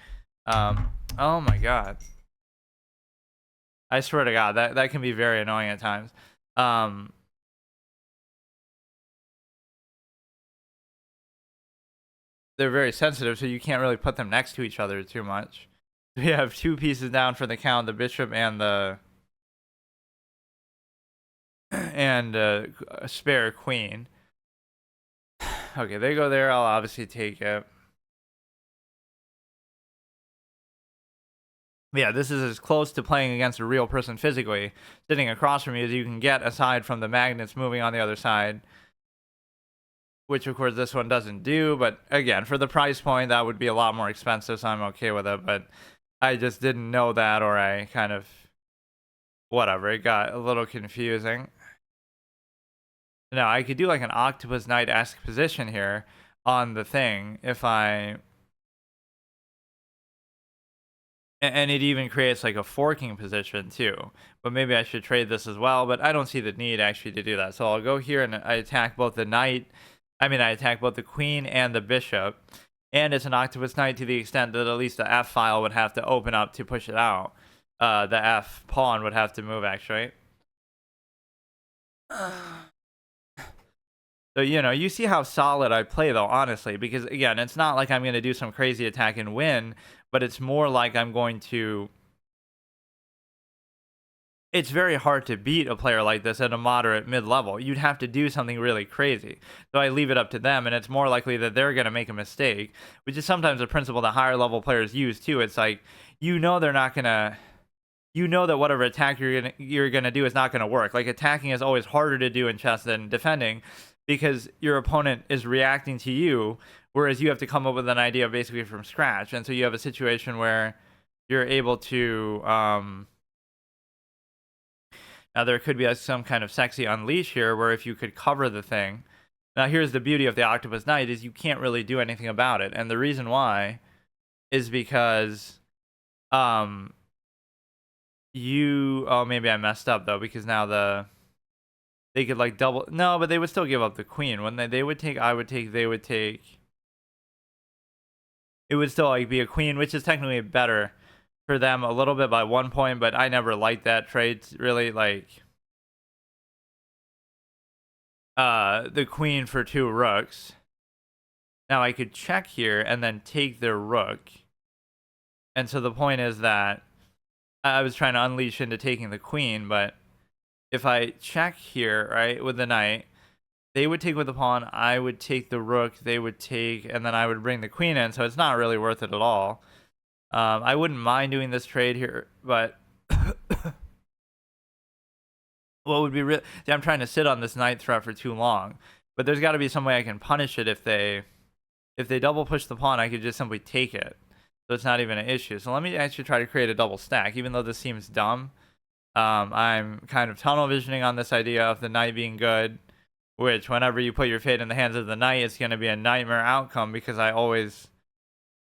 Oh, my God. I swear to God, that can be very annoying at times. they're very sensitive, so you can't really put them next to each other too much. We have 2 pieces down for the count, the bishop and the and a spare queen. Okay, they go there. I'll obviously take it. Yeah, this is as close to playing against a real person physically sitting across from you as you can get, aside from the magnets moving on the other side, which of course this one doesn't do. But again, for the price point, that would be a lot more expensive, so I'm okay with it. But I just didn't know that, or I kind of whatever. It got a little confusing. Now I could do like an Octopus Knight-esque position here on the thing if I. And it even creates like a forking position too. But maybe I should trade this as well. But I don't see the need actually to do that. So I'll go here and I attack both the knight. I mean, I attack both the queen and the bishop. And it's an Octopus Knight to the extent that at least the F file would have to open up to push it out. The F pawn would have to move actually. So, you know, you see how solid I play, though, honestly, because, again, it's not like I'm going to do some crazy attack and win, but it's more like I'm going to. It's very hard to beat a player like this at a moderate mid-level. You'd have to do something really crazy. So I leave it up to them, and it's more likely that they're going to make a mistake, which is sometimes a principle that higher-level players use, too. It's like, you know they're not going to. You know that whatever attack you're gonna do is not gonna work. Like, attacking is always harder to do in chess than defending, because your opponent is reacting to you, whereas you have to come up with an idea basically from scratch. And so you have a situation where you're able to. Now there could be some kind of sexy unleash here, where if you could cover the thing. Now here's the beauty of the Octopus Knight is you can't really do anything about it, and the reason why is because oh, maybe I messed up though, because now they could like double. No, but they would still give up the queen when they would take. I would take. They would take. It would still like be a queen, which is technically better for them a little bit by 1 point. But I never liked that trade really. Like the queen for 2 rooks. Now I could check here and then take their rook. And so the point is that I was trying to unleash into taking the queen, but if I check here, right, with the knight, they would take with the pawn, I would take the rook, they would take, and then I would bring the queen in, so it's not really worth it at all. I wouldn't mind doing this trade here, but what would be real? I'm trying to sit on this knight threat for too long, but there's got to be some way I can punish it if they double push the pawn. I could just simply take it, so it's not even an issue. So let me actually try to create a double stack, even though this seems dumb. I'm kind of tunnel visioning on this idea of the knight being good, which whenever you put your fate in the hands of the knight, it's going to be a nightmare outcome, because I always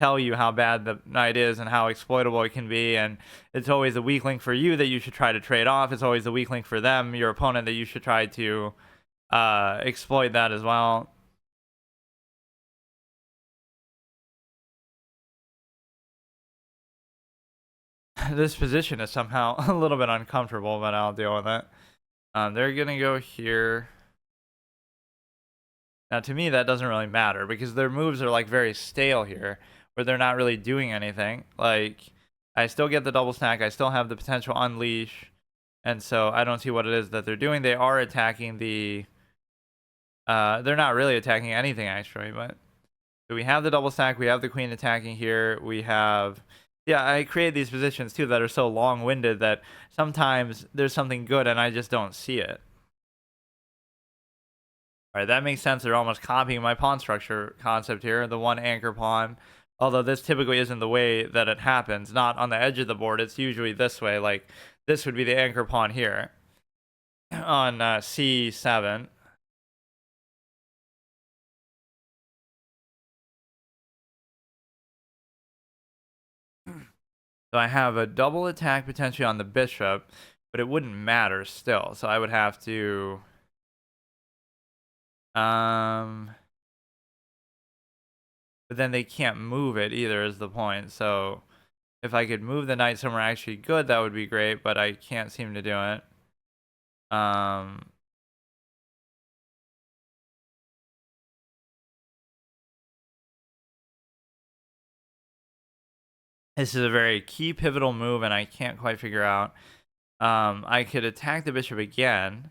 tell you how bad the knight is and how exploitable it can be, and it's always a weak link for you that you should try to trade off. It's always a weak link for them, your opponent, that you should try to exploit that as well. This position is somehow a little bit uncomfortable, but I'll deal with it. They're gonna go here. Now, to me, that doesn't really matter, because their moves are like very stale here, where they're not really doing anything. Like, I still get the double stack, I still have the potential unleash, and so I don't see what it is that they're doing. They are attacking the. They're not really attacking anything actually, but so we have the double stack, we have the queen attacking here, we have. Yeah, I create these positions too that are so long-winded that sometimes there's something good and I just don't see it. All right, that makes sense. They're almost copying my pawn structure concept here, the one anchor pawn. Although this typically isn't the way that it happens, not on the edge of the board. It's usually this way, like this would be the anchor pawn here on C7. So I have a double attack potentially on the bishop, but it wouldn't matter still. So I would have to but then they can't move it either is the point. So if I could move the knight somewhere actually good, that would be great, but I can't seem to do it. This is a very key pivotal move, and I can't quite figure out. I could attack the bishop again.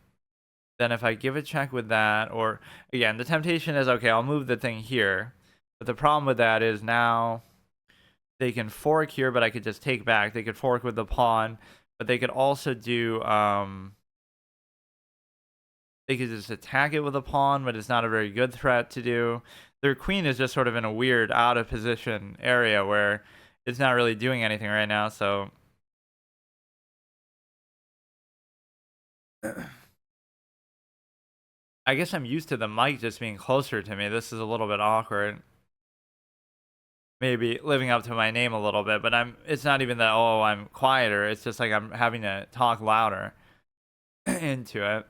Then if I give a check with that, or again, the temptation is, okay, I'll move the thing here. But the problem with that is now they can fork here, but I could just take back. They could fork with the pawn, but they could also do, they could just attack it with a pawn, but it's not a very good threat to do. Their queen is just sort of in a weird out of position area where it's not really doing anything right now, so I guess I'm used to the mic just being closer to me. This is a little bit awkward. Maybe living up to my name a little bit, but it's not even that, oh, I'm quieter. It's just like I'm having to talk louder into it.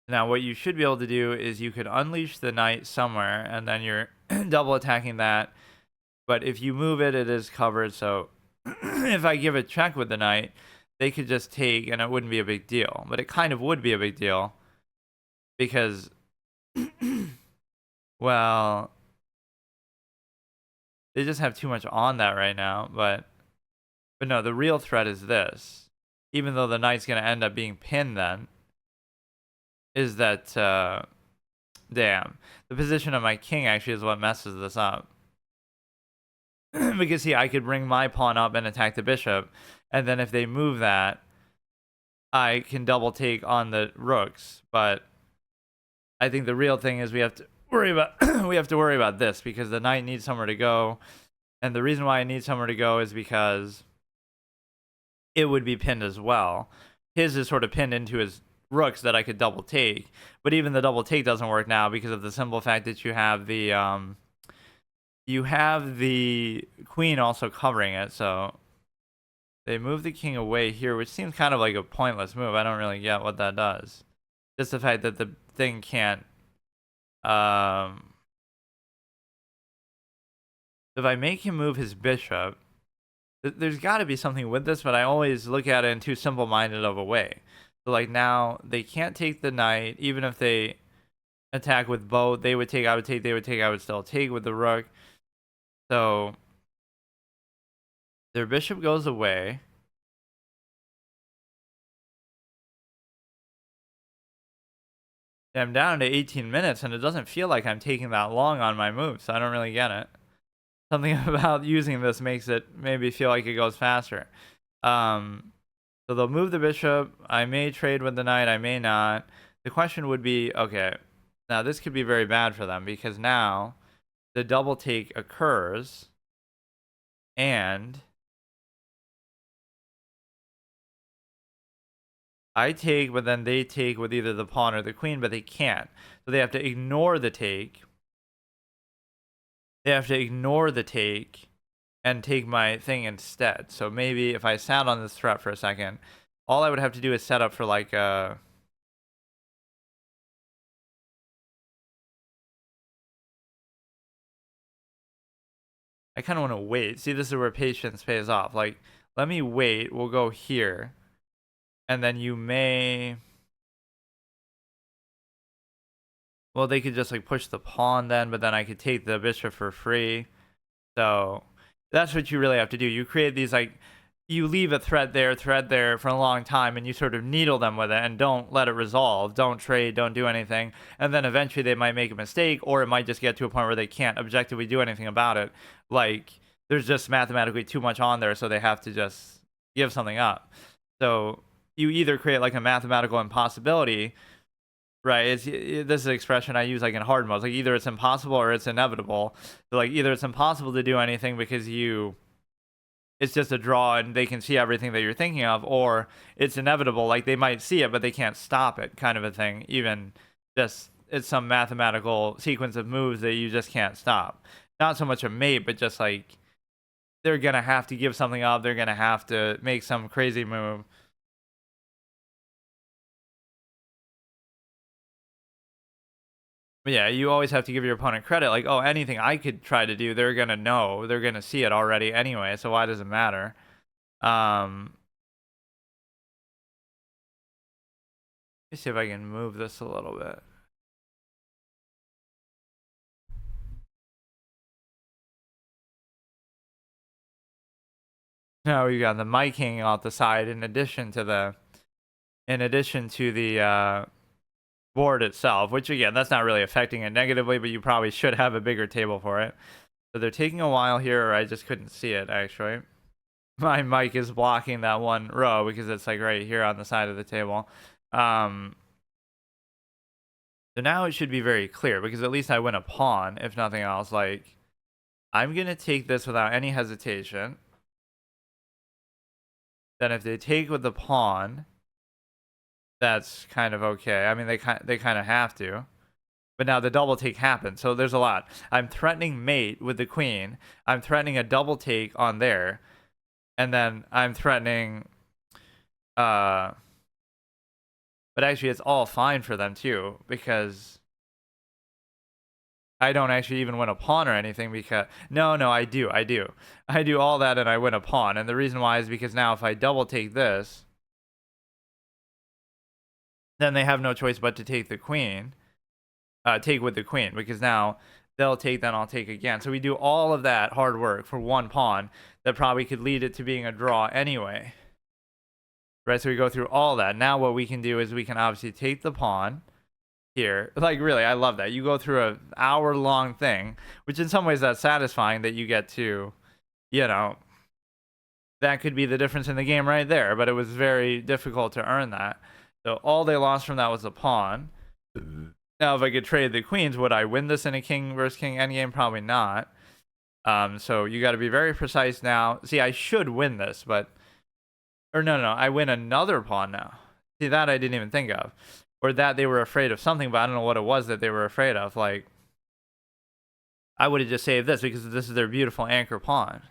Now, what you should be able to do is you could unleash the knight somewhere, and then you're double attacking that. But if you move it, it is covered. So if I give a check with the knight, they could just take, and it wouldn't be a big deal. But it kind of would be a big deal because, well, they just have too much on that right now. But no, the real threat is this. Even though the knight's going to end up being pinned then, is that, damn, the position of my king actually is what messes this up. Because, see, I could bring my pawn up and attack the bishop, and then if they move that, I can double take on the rooks. But I think the real thing is we have to worry about we have to worry about this, because the knight needs somewhere to go, and the reason why I need somewhere to go is because it would be pinned as well. His is sort of pinned into his rooks that I could double take, but even the double take doesn't work now because of the simple fact that you have the queen also covering it. So they move the king away here, which seems kind of like a pointless move. I don't really get what that does. Just the fact that the thing can't, if I make him move his bishop, there's got to be something with this, but I always look at it in too simple-minded of a way. So, like, now they can't take the knight. Even if they attack with both, they would take, I would take, they would take, I would still take with the rook. So their bishop goes away. And I'm down to 18 minutes, and it doesn't feel like I'm taking that long on my move, so I don't really get it. Something about using this makes it maybe feel like it goes faster. So they'll move the bishop. I may trade with the knight. I may not. The question would be, okay, now this could be very bad for them because now the double take occurs and I take, but then they take with either the pawn or the queen, but they can't. So they have to ignore the take. They have to ignore the take and take my thing instead. So maybe if I sat on this threat for a second, all I would have to do is set up for like a... I kind of want to wait. See, this is where patience pays off. Like, let me wait. We'll go here. And then you may... Well, they could just like push the pawn then, but then I could take the bishop for free. So that's what you really have to do. You create these like... You leave a thread there for a long time, and you sort of needle them with it and don't let it resolve. Don't trade, don't do anything. And then eventually they might make a mistake, or it might just get to a point where they can't objectively do anything about it. Like, there's just mathematically too much on there, so they have to just give something up. So you either create like a mathematical impossibility, right? This is an expression I use like in hard modes. Like, either it's impossible or it's inevitable. So like, either it's impossible to do anything because it's just a draw and they can see everything that you're thinking of, or it's inevitable, like they might see it but they can't stop it, kind of a thing. Even just, it's some mathematical sequence of moves that you just can't stop. Not so much a mate, but just like they're gonna have to give something up, they're gonna have to make some crazy move. But yeah, you always have to give your opponent credit. Like, oh, anything I could try to do, they're gonna know, they're gonna see it already anyway, so why does it matter? Let me see if I can move this a little bit. No, you got the mic hanging off the side in addition to the board itself, which again, that's not really affecting it negatively, but you probably should have a bigger table for it. So they're taking a while here, or I just couldn't see it actually. My mic is blocking that one row because it's like right here on the side of the table. So now it should be very clear because at least I win a pawn, if nothing else. Like, I'm going to take this without any hesitation. Then if they take with the pawn, that's kind of okay. I mean, they kind of have to. But now the double take happens, so there's a lot. I'm threatening mate with the queen. I'm threatening a double take on there. And then I'm threatening... But actually, it's all fine for them, too. Because... I don't actually even win a pawn or anything because... No, I do. I do all that and I win a pawn. And the reason why is because now if I double take this... Then they have no choice but to take the queen. Take with the queen. Because now they'll take, then I'll take again. So we do all of that hard work for one pawn that probably could lead it to being a draw anyway. Right, so we go through all that. Now what we can do is we can obviously take the pawn here. Like, really, I love that. You go through an hour-long thing, which in some ways that's satisfying that you get to, you know, that could be the difference in the game right there, but it was very difficult to earn that. So all they lost from that was the pawn. Now, if I could trade the queens, would I win this in a king versus king endgame? Probably not. So you got to be very precise now. See, I should win this, but... Or no, I win another pawn now. See, that I didn't even think of. Or that they were afraid of something, but I don't know what it was that they were afraid of. Like, I would have just saved this because this is their beautiful anchor pawn.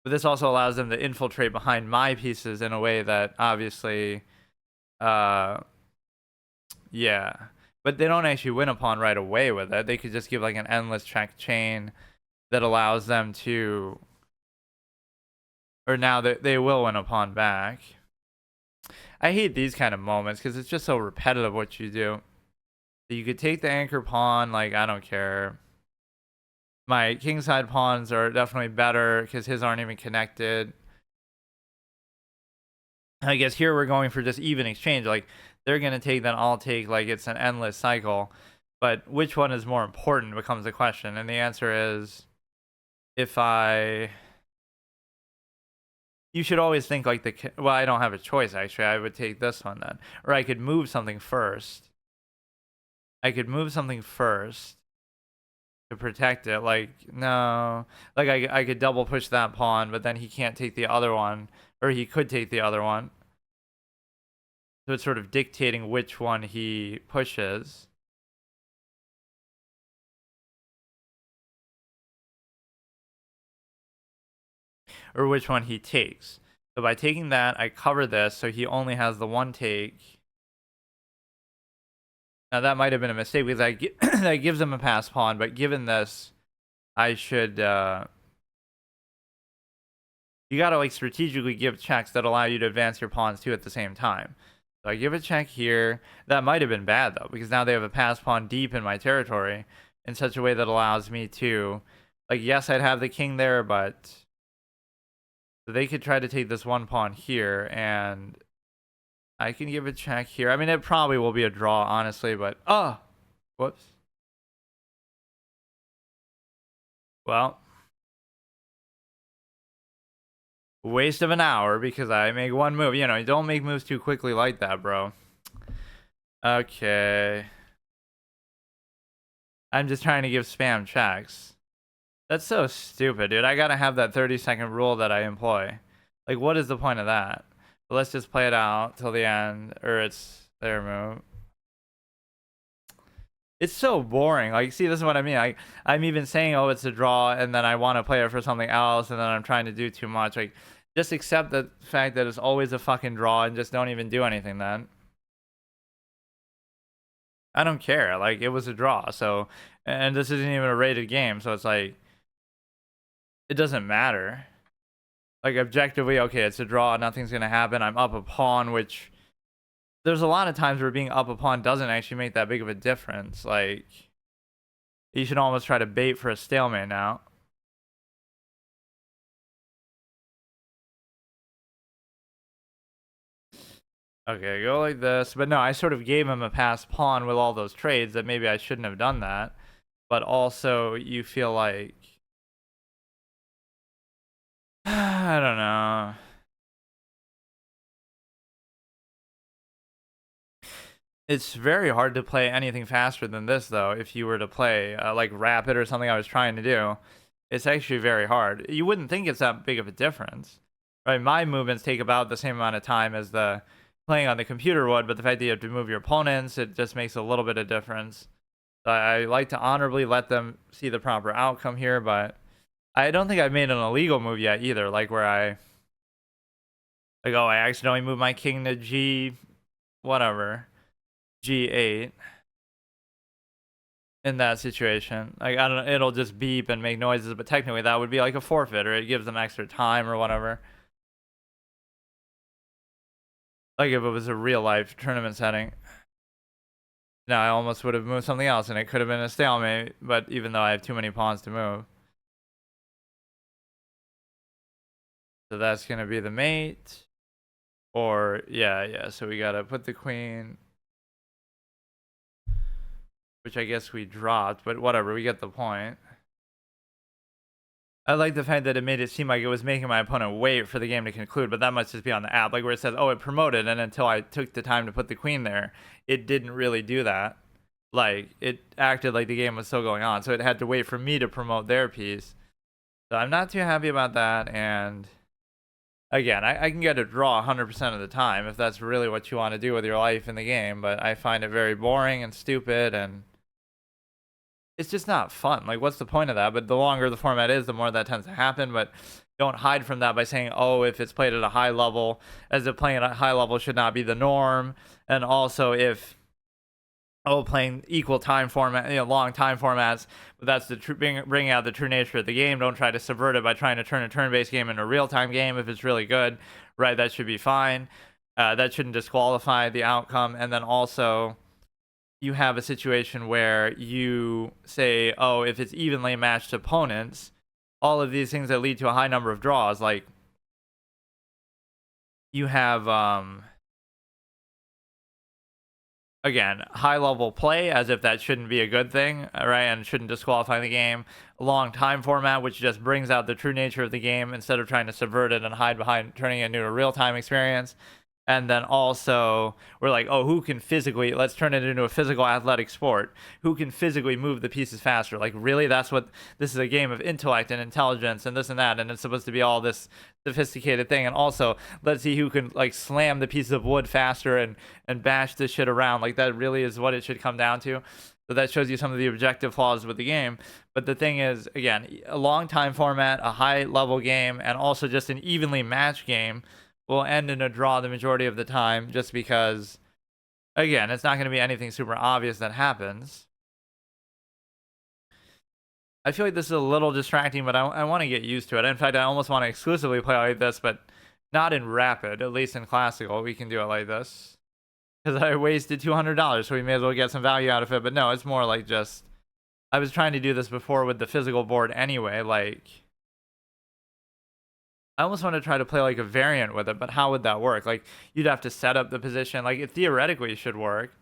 But this also allows them to infiltrate behind my pieces in a way that obviously, yeah. But they don't actually win a pawn right away with it. They could just give like an endless check chain that allows them to... Or now they will win a pawn back. I hate these kind of moments because it's just so repetitive what you do. You could take the anchor pawn, like, I don't care. My kingside pawns are definitely better because his aren't even connected. I guess here we're going for just even exchange. Like, they're going to take, then I'll take. Like, it's an endless cycle. But which one is more important becomes the question. And the answer is, if I... You should always think like the... Well, I don't have a choice, actually. I would take this one then. Or I could move something first. I could move something first to protect it. Like, no. Like, I could double push that pawn, but then he can't take the other one. Or he could take the other one. So it's sort of dictating which one he pushes. Or which one he takes. So by taking that, I cover this, so he only has the one take. Now that might have been a mistake because that gives him a pass pawn, but given this, I should... You gotta like strategically give checks that allow you to advance your pawns too at the same time. So I give a check here. That might have been bad though, because now they have a pass pawn deep in my territory in such a way that allows me to... Like, yes, I'd have the king there, but... So they could try to take this one pawn here, and I can give a check here. I mean, it probably will be a draw, honestly, but... Oh! Whoops. Well. Waste of an hour because I make one move. You know, you don't make moves too quickly like that, bro. Okay. I'm just trying to give spam checks. That's so stupid, dude. I gotta have that 30-second rule that I employ. Like, what is the point of that? But let's just play it out till the end, or it's their move. It's so boring. Like, see, this is what I mean. I'm even saying, oh, it's a draw, and then I want to play it for something else, and then I'm trying to do too much. Like, just accept the fact that it's always a fucking draw, and just don't even do anything then. I don't care. Like, it was a draw, so... And this isn't even a rated game, so it's like... It doesn't matter. Like, objectively, okay, it's a draw, nothing's gonna happen. I'm up a pawn, which... There's a lot of times where being up a pawn doesn't actually make that big of a difference. Like, you should almost try to bait for a stalemate now. Okay, go like this. But no, I sort of gave him a passed pawn with all those trades that maybe I shouldn't have done that. But also, you feel like I don't know. It's very hard to play anything faster than this, though. If you were to play like Rapid or something I was trying to do, it's actually very hard. You wouldn't think it's that big of a difference, right? My movements take about the same amount of time as the playing on the computer would, but the fact that you have to move your opponents, it just makes a little bit of difference. So I like to honorably let them see the proper outcome here, but I don't think I've made an illegal move yet either, like where oh, I accidentally moved my king to G, whatever, G8 in that situation. Like, I don't know, it'll just beep and make noises, but technically that would be like a forfeit, or it gives them extra time or whatever. Like if it was a real life tournament setting. Now I almost would have moved something else and it could have been a stalemate, but even though I have too many pawns to move. So that's gonna be the mate. Or yeah, so we gotta put the queen, which I guess we dropped, but whatever, we get the point. I like the fact that it made it seem like it was making my opponent wait for the game to conclude, but that must just be on the app, like where it says, oh, it promoted, and until I took the time to put the queen there, it didn't really do that. Like, it acted like the game was still going on, so it had to wait for me to promote their piece. So I'm not too happy about that, and again, I can get a draw 100% of the time if that's really what you want to do with your life in the game, but I find it very boring and stupid, and it's just not fun. Like, what's the point of that? But the longer the format is, the more that tends to happen. But don't hide from that by saying, oh, if it's played at a high level, as if playing at a high level should not be the norm. And also, if playing equal time format, long time formats, but that's the bringing out the true nature of the game. Don't try to subvert it by trying to turn a turn-based game into a real-time game. If it's really good, right, that should be fine. That shouldn't disqualify the outcome. And then also, you have a situation where you say, oh, if it's evenly matched opponents, all of these things that lead to a high number of draws, like you have again, high level play, as if that shouldn't be a good thing, right? And shouldn't disqualify the game. A long time format, which just brings out the true nature of the game instead of trying to subvert it and hide behind turning it into a real time experience. And then also, we're like, oh, who can physically, let's turn it into a physical athletic sport. Who can physically move the pieces faster? Like, really? That's what this is, a game of intellect and intelligence and this and that. And it's supposed to be all this sophisticated thing. And also, let's see who can, like, slam the pieces of wood faster and bash this shit around. Like, that really is what it should come down to. So that shows you some of the objective flaws with the game. But the thing is, again, a long time format, a high level game, and also just an evenly matched game will end in a draw the majority of the time, just because, again, it's not going to be anything super obvious that happens. I feel like this is a little distracting, but I want to get used to it. In fact, I almost want to exclusively play like this, but not in Rapid. At least in Classical, we can do it like this. Because I wasted $200, so we may as well get some value out of it. But no, it's more like just, I was trying to do this before with the physical board anyway, like, I almost want to try to play like a variant with it, but how would that work? Like, you'd have to set up the position. Like, it theoretically should work,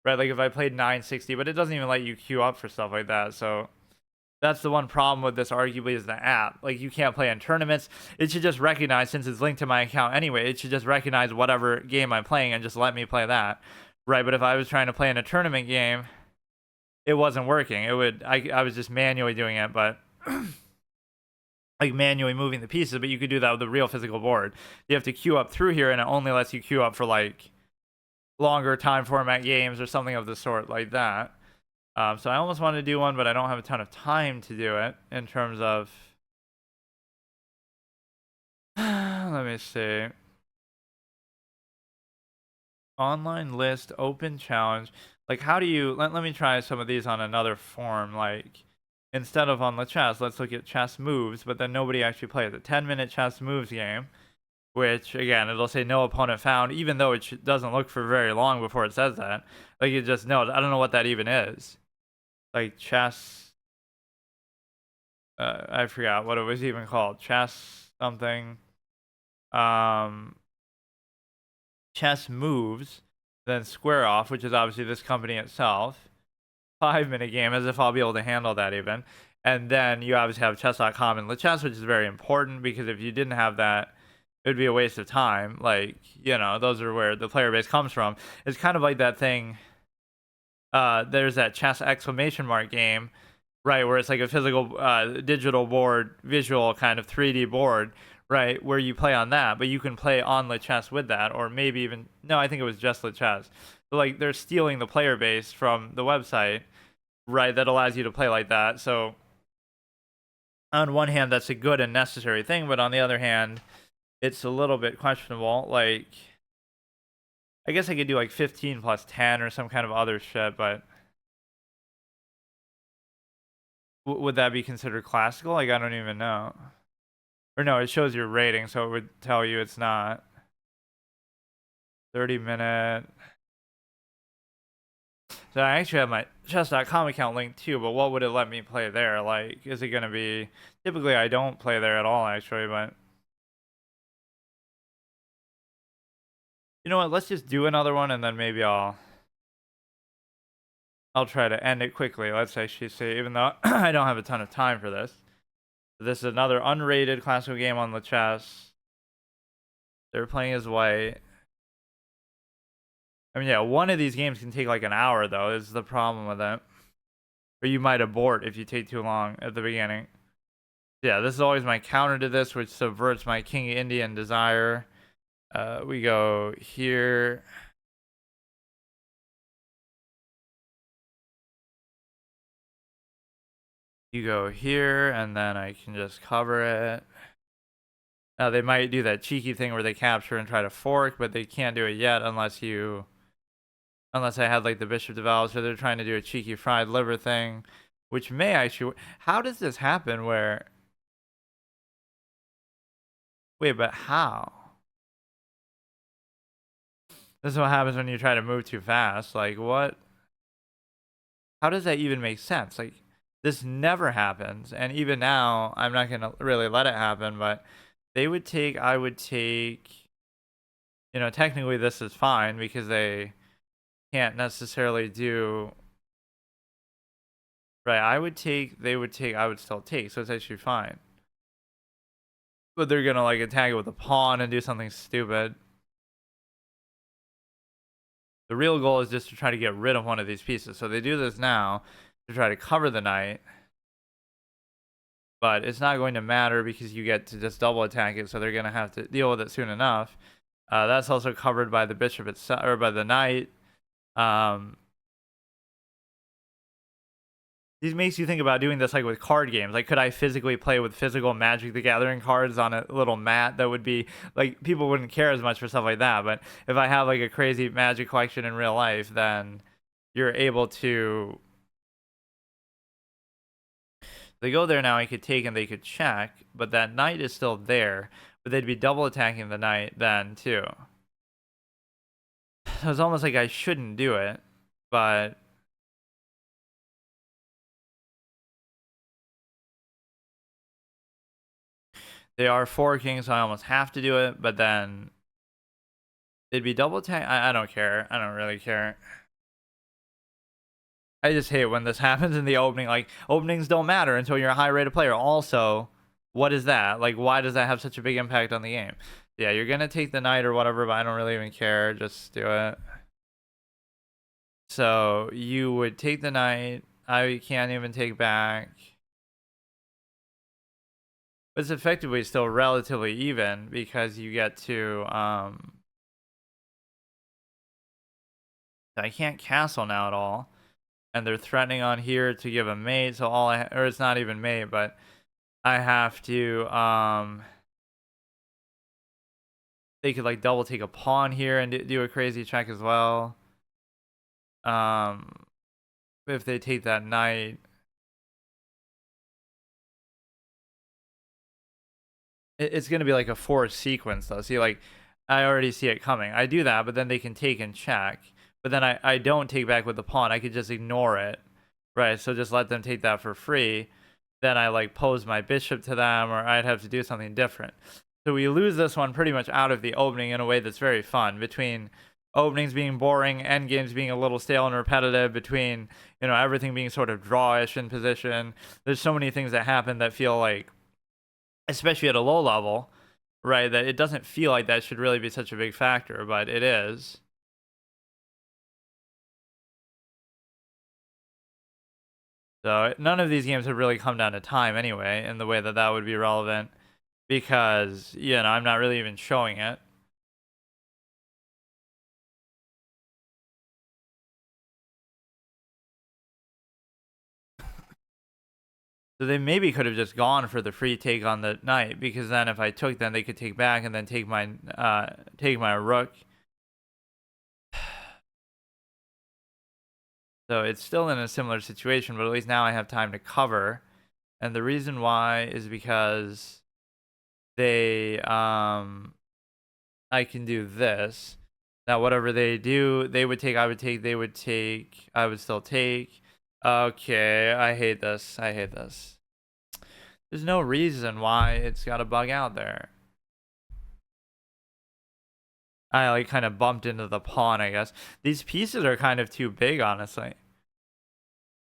right? Like, if I played 960, but it doesn't even let you queue up for stuff like that. So that's the one problem with this, arguably, is the app. Like, you can't play in tournaments. It should just recognize, since it's linked to my account anyway, it should just recognize whatever game I'm playing and just let me play that, right? But if I was trying to play in a tournament game, it wasn't working. I was just manually doing it, but like manually moving the pieces, but you could do that with a real physical board. You have to queue up through here, and it only lets you queue up for like longer time format games or something of the sort like that. So I almost wanted to do one, but I don't have a ton of time to do it in terms of let me see. Online list, open challenge. Like, how do you let me try some of these on another form. Like, instead of on the chess, let's look at chess moves, but then nobody actually plays a 10-minute chess moves game, which again, it'll say no opponent found, even though it doesn't look for very long before it says that. Like, it just knows. I don't know what that even is. Like, chess, I forgot what it was even called. Chess something. Um, chess moves, then square off, which is obviously this company itself. 5-minute game, as if I'll be able to handle that even. And then you obviously have chess.com and LeChess, which is very important because if you didn't have that, it would be a waste of time. Like, those are where the player base comes from. It's kind of like that thing. There's that chess exclamation mark game, right, where it's like a physical digital board, visual kind of 3D board, right, where you play on that, but you can play on LeChess with that, or maybe even, no, I think it was just LeChess. So, like, they're stealing the player base from the website, right, that allows you to play like that. So on one hand, that's a good and necessary thing, but on the other hand, it's a little bit questionable. Like, I guess I could do like 15 plus 10 or some kind of other shit, but would that be considered classical? Like, I don't even know. Or no, it shows your rating, so it would tell you it's not. 30-minute. So I actually have my chess.com account linked too, but what would it let me play there? Like, is it going to be... Typically, I don't play there at all, actually, but... You know what? Let's just do another one, and then maybe I'll try to end it quickly. Let's actually see, even though I don't have a ton of time for this. This is another unrated classical game on LeChess. They're playing as white. I mean, yeah, one of these games can take like an hour, though, is the problem with it. Or you might abort if you take too long at the beginning. Yeah, this is always my counter to this, which subverts my King Indian desire. We go here. You go here, and then I can just cover it. Now, they might do that cheeky thing where they capture and try to fork, but they can't do it yet unless I had like the bishop developed. So they're trying to do a cheeky fried liver thing, which may actually... How does this happen where... Wait, but how? This is what happens when you try to move too fast. Like, what? How does that even make sense? Like, this never happens. And even now, I'm not going to really let it happen, but they would take... I would take... technically this is fine because they can't necessarily do... Right, I would take, they would take, I would still take, so it's actually fine. But they're gonna like attack it with a pawn and do something stupid. The real goal is just to try to get rid of one of these pieces. So they do this now to try to cover the knight. But it's not going to matter because you get to just double attack it, so they're gonna have to deal with it soon enough. That's also covered by the bishop itself, or by the knight. These makes you think about doing this like with card games. Like, could I physically play with physical Magic the Gathering cards on a little mat? That would be like, people wouldn't care as much for stuff like that. But if I have like a crazy Magic collection in real life, then you're able to... They go there now, I could take and they could check, but that knight is still there. But they'd be double attacking the knight then too. So it's almost like I shouldn't do it, but... They are forking, so I almost have to do it, but then they'd be double attack. I don't care. I don't really care. I just hate when this happens in the opening. Like, openings don't matter until you're a high-rated player. Also, what is that? Like, why does that have such a big impact on the game? Yeah, you're going to take the knight or whatever, but I don't really even care. Just do it. So, you would take the knight. I can't even take back. But it's effectively still relatively even because you get to... I can't castle now at all. And they're threatening on here to give a mate, so all or it's not even mate, but I have to, they could like double take a pawn here and do a crazy check as well. If they take that knight, it's going to be like a forced sequence though. See, like, I already see it coming. I do that, but then they can take and check. But then I don't take back with the pawn. I could just ignore it, right? So just let them take that for free. Then I like pose my bishop to them, or I'd have to do something different. So we lose this one pretty much out of the opening in a way that's very fun, between openings being boring, end games being a little stale and repetitive, between, you know, everything being sort of drawish in position. There's so many things that happen that feel like, especially at a low level, right, that it doesn't feel like that should really be such a big factor, but it is. So none of these games have really come down to time anyway, in the way that that would be relevant, because, you know, I'm not really even showing it. So they maybe could have just gone for the free take on the knight, because then if I took, then they could take back and then take my rook. So it's still in a similar situation, but at least now I have time to cover. And the reason why is because they I can do this. Now whatever they do, they would take, I would take, they would take, I would still take. Okay, I hate this. I hate this. There's no reason why it's got to bug out there. I like kind of bumped into the pawn, I guess. These pieces are kind of too big, honestly.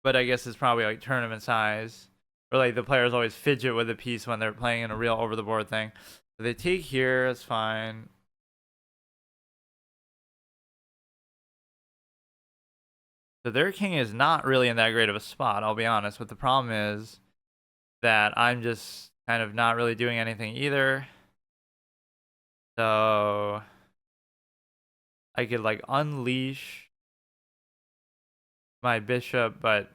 But I guess it's probably like tournament size. Or like the players always fidget with a piece when they're playing in a real over the board thing. So they take here, it's fine. So their king is not really in that great of a spot, I'll be honest. But the problem is that I'm just kind of not really doing anything either. So I could like unleash my bishop, but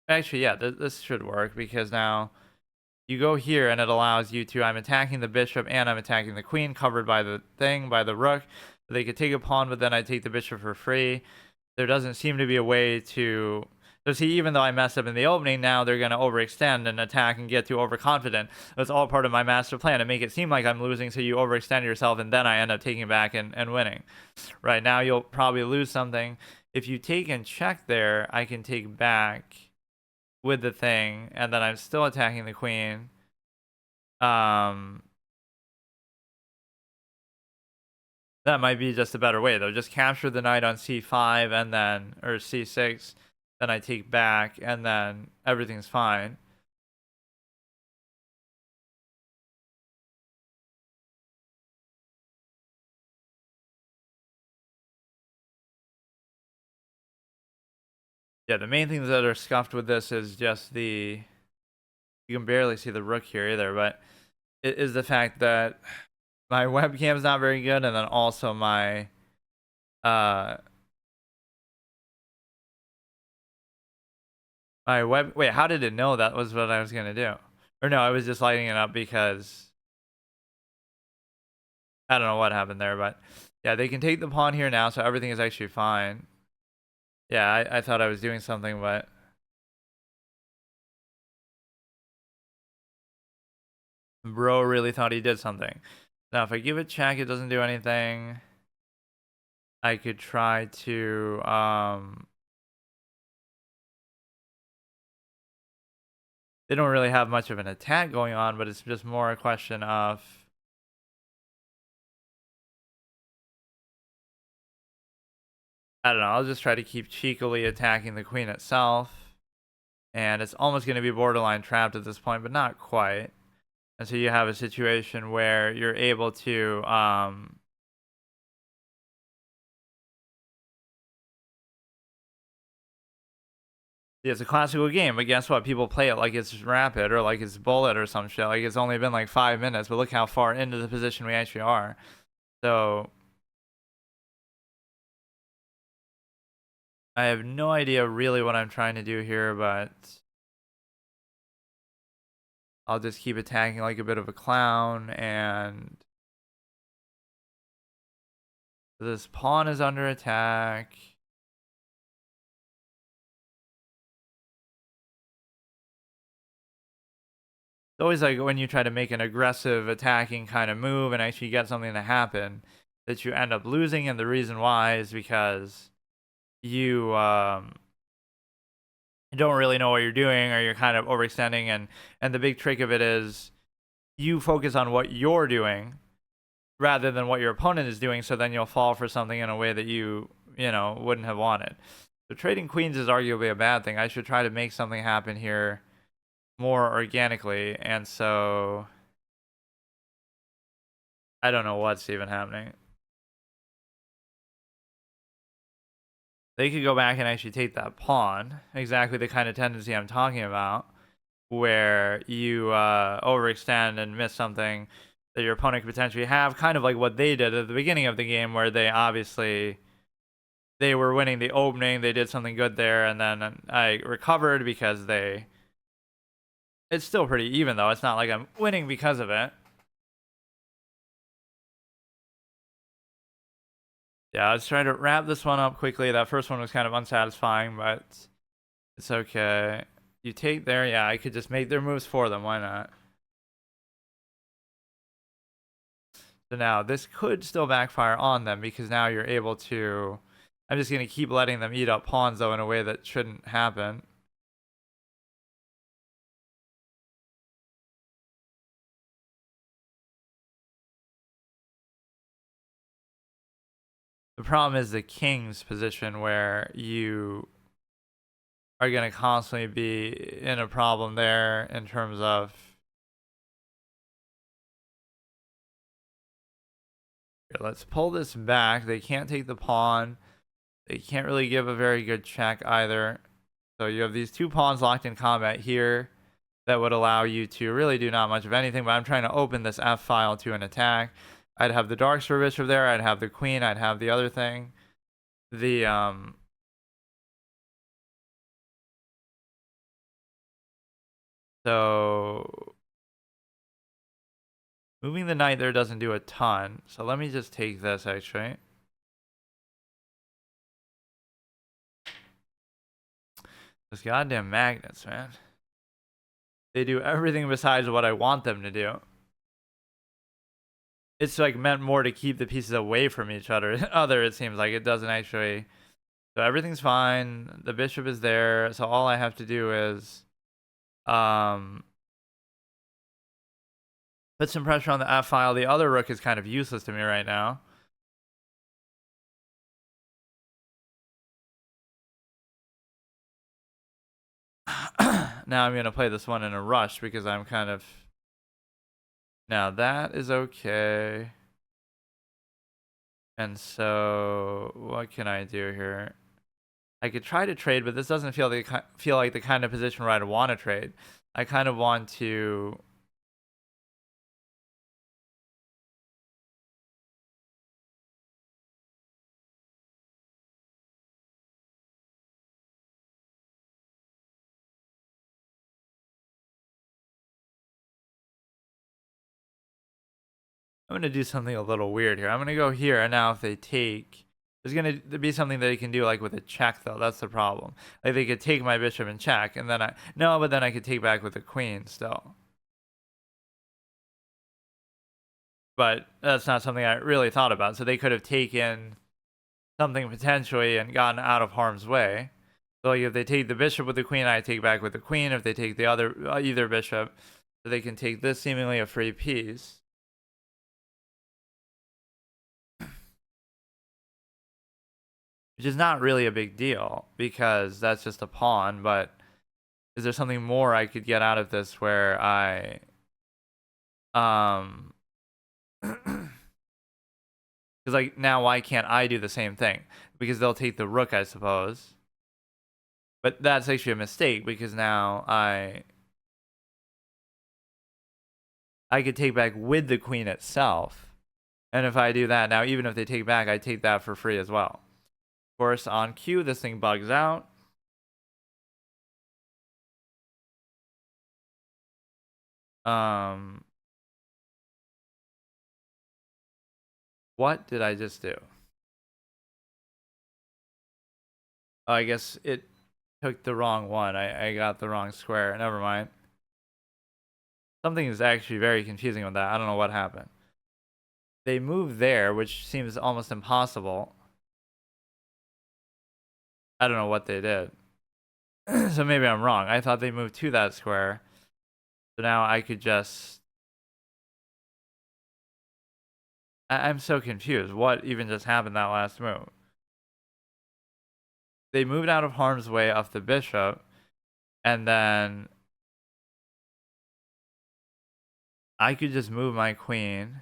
actually, yeah, this should work, because now you go here and it allows you to, I'm attacking the bishop and I'm attacking the queen, covered by the thing, by the rook. They could take a pawn, but then I take the bishop for free. There doesn't seem to be a way to... So see, even though I messed up in the opening, now they're going to overextend and attack and get too overconfident. That's all part of my master plan, to make it seem like I'm losing, so you overextend yourself, and then I end up taking back and winning. Right, now you'll probably lose something. If you take and check there, I can take back with the thing, and then I'm still attacking the queen. That might be just a better way, though. Just capture the knight on c5 and then, or c6, then I take back, and then everything's fine. Yeah, the main things that are scuffed with this is just the... You can barely see the rook here either, but it is the fact that my webcam's not very good, and then also my... Wait, how did it know that was what I was gonna do? Or no, I was just lighting it up because I don't know what happened there, but yeah, they can take the pawn here now, so everything is actually fine. Yeah, I thought I was doing something, but bro really thought he did something. Now, if I give it check, it doesn't do anything. I could try to they don't really have much of an attack going on, but it's just more a question of... I don't know, I'll just try to keep cheekily attacking the queen itself. And it's almost going to be borderline trapped at this point, but not quite. And so you have a situation where you're able to... It's a classical game, but guess what? People play it like it's rapid or like it's bullet or some shit. Like it's only been like 5 minutes, but look how far into the position we actually are. So I have no idea really what I'm trying to do here, but I'll just keep attacking like a bit of a clown. And this pawn is under attack. It's always like when you try to make an aggressive attacking kind of move and actually get something to happen, that you end up losing. And the reason why is because you don't really know what you're doing, or you're kind of overextending. And the big trick of it is you focus on what you're doing, rather than what your opponent is doing, so then you'll fall for something in a way that you know, wouldn't have wanted. So trading queens is arguably a bad thing. I should try to make something happen here more organically, and so I don't know what's even happening. They could go back and actually take that pawn, exactly the kind of tendency I'm talking about, where you overextend and miss something that your opponent could potentially have, kind of like what they did at the beginning of the game, where they obviously they were winning the opening, they did something good there, and then I recovered because they... It's still pretty even, though. It's not like I'm winning because of it. Yeah, let's try to wrap this one up quickly. That first one was kind of unsatisfying, but it's okay. You take there, yeah, I could just make their moves for them. Why not? So now this could still backfire on them because now you're able to... I'm just going to keep letting them eat up pawns, though, in a way that shouldn't happen. The problem is the king's position, where you are going to constantly be in a problem there in terms of... Here, let's pull this back. They can't take the pawn. They can't really give a very good check either. So you have these two pawns locked in combat here that would allow you to really do not much of anything, but I'm trying to open this F file to an attack. I'd have the dark star bishop there, I'd have the queen, I'd have the other thing. So moving the knight there doesn't do a ton. So let me just take this, actually. Those goddamn magnets, man. They do everything besides what I want them to do. It's like meant more to keep the pieces away from each other. It seems like it doesn't actually. So everything's fine. The bishop is there. So all I have to do is put some pressure on the F file. The other rook is kind of useless to me right now. Now I'm going to play this one in a rush because I'm kind of... Now that is okay. And so what can I do here? I could try to trade, but this doesn't feel like the kind of position where I'd want to trade. I kind of want to... I'm going to do something a little weird here. I'm going to go here, and now if they take... There's going to be something that they can do, like with a check, though. That's the problem. Like, they could take my bishop and check, and then I... No, but then I could take back with the queen still. But that's not something I really thought about. So they could have taken something potentially and gotten out of harm's way. So like if they take the bishop with the queen, I take back with the queen. If they take the other either bishop, so they can take this seemingly a free piece. Which is not really a big deal because that's just a pawn, but is there something more I could get out of this where I because like now why can't I do the same thing? Because they'll take the rook, I suppose. But that's actually a mistake because now I could take back with the queen itself. And if I do that, now even if they take back, I take that for free as well. Of course, on cue, this thing bugs out. What did I just do? Oh, I guess it took the wrong one. I got the wrong square. Never mind. Something is actually very confusing with that. I don't know what happened. They moved there, which seems almost impossible. I don't know what they did. So maybe I'm wrong. I thought they moved to that square. So now I could just... I'm so confused. What even just happened that last move? They moved out of harm's way off the bishop, and then I could just move my queen.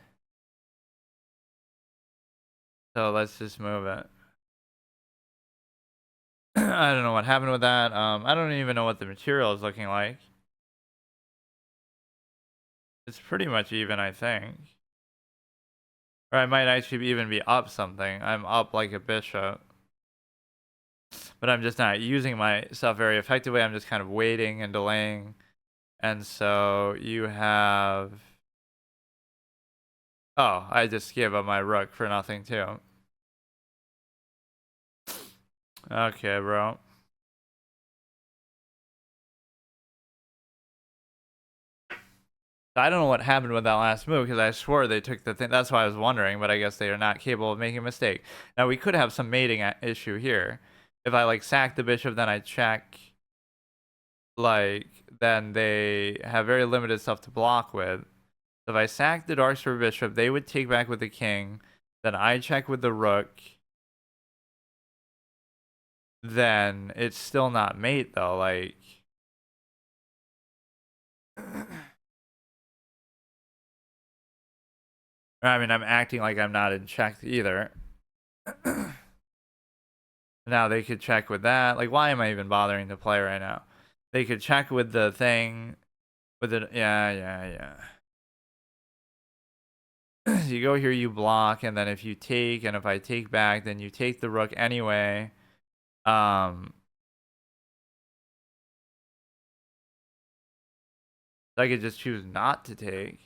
So let's just move it. I don't know what happened with that. I don't even know what the material is looking like. It's pretty much even, I think. Or I might actually even be up something. I'm up like a bishop. But I'm just not using my stuff very effectively. I'm just kind of waiting and delaying. And so you have... Oh, I just gave up my rook for nothing too. Okay, bro. I don't know what happened with that last move because I swore they took the thing. That's why I was wondering, but I guess they are not capable of making a mistake. Now, we could have some mating issue here. If I, like, sack the bishop, then I check, like, then they have very limited stuff to block with. So if I sack the dark square bishop, they would take back with the king. Then I check with the rook. Then it's still not mate, though. Like... I mean, I'm acting like I'm not in check either. Now they could check with that. Like, why am I even bothering to play right now? They could check with the thing. With it. Yeah. You go here, you block, and then if you take, and if I take back, then you take the rook anyway. I could just choose not to take.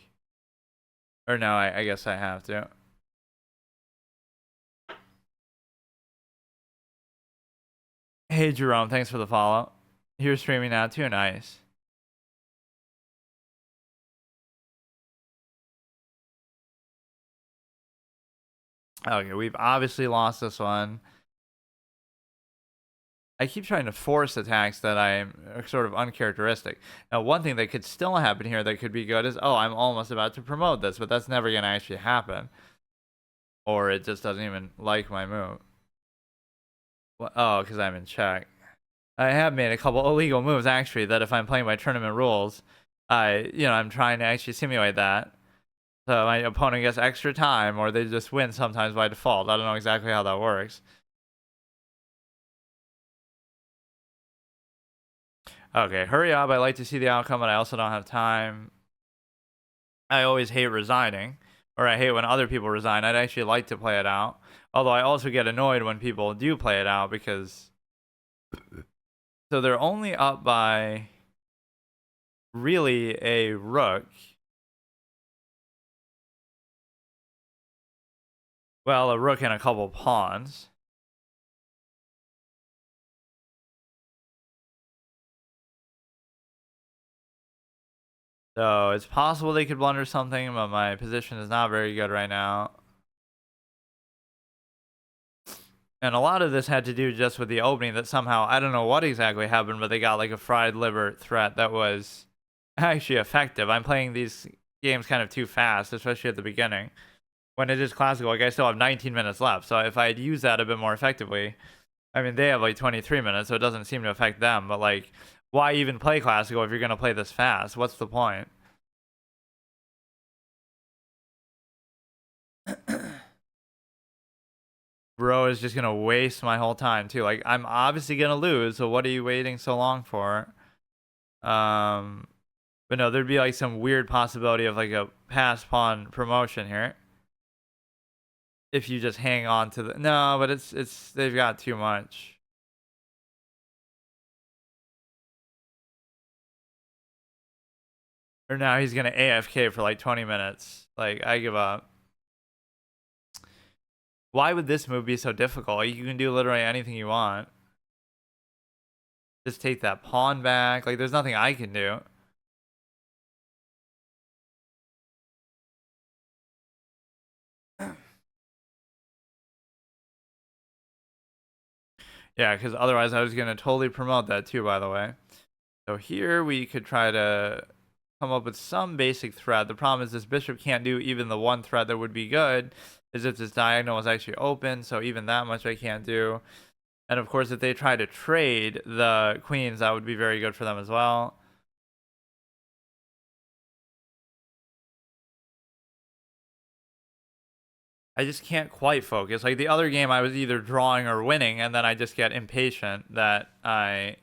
Or no, I guess I have to. Hey, Jerome, thanks for the follow. You're streaming now too, nice. Okay, we've obviously lost this one. I keep trying to force attacks that I'm sort of uncharacteristic. Now, one thing that could still happen here that could be good is, oh, I'm almost about to promote this, but that's never going to actually happen. Or it just doesn't even like my move. Well, oh, because I'm in check. I have made a couple illegal moves, actually, that if I'm playing by tournament rules, I'm trying to actually simulate that. So my opponent gets extra time, or they just win sometimes by default. I don't know exactly how that works. Okay, hurry up. I like to see the outcome, but I also don't have time. I always hate resigning, or I hate when other people resign. I'd actually like to play it out. Although I also get annoyed when people do play it out because... So they're only up by really a rook. Well, a rook and a couple pawns. So it's possible they could blunder something, but my position is not very good right now. And a lot of this had to do just with the opening that somehow, I don't know what exactly happened, but they got like a fried liver threat that was actually effective. I'm playing these games kind of too fast, especially at the beginning. When it is classical, like I still have 19 minutes left. So if I had used that a bit more effectively, I mean, they have like 23 minutes, so it doesn't seem to affect them. But like, why even play classical if you're going to play this fast? What's the point? Bro is just going to waste my whole time too. Like, I'm obviously going to lose, so what are you waiting so long for? But no, there'd be like some weird possibility of like a pass pawn promotion here. If you just hang on to the... No, but it's they've got too much. Or now he's gonna AFK for like 20 minutes. Like, I give up. Why would this move be so difficult? You can do literally anything you want. Just take that pawn back. Like, there's nothing I can do. Yeah, because otherwise I was gonna totally promote that too, by the way. So here we could try to come up with some basic threat. The problem is this bishop can't do even the one threat that would be good. is if this diagonal is actually open, so even that much I can't do. And of course, if they try to trade the queens, that would be very good for them as well. I just can't quite focus. Like the other game, I was either drawing or winning, and then I just get impatient that I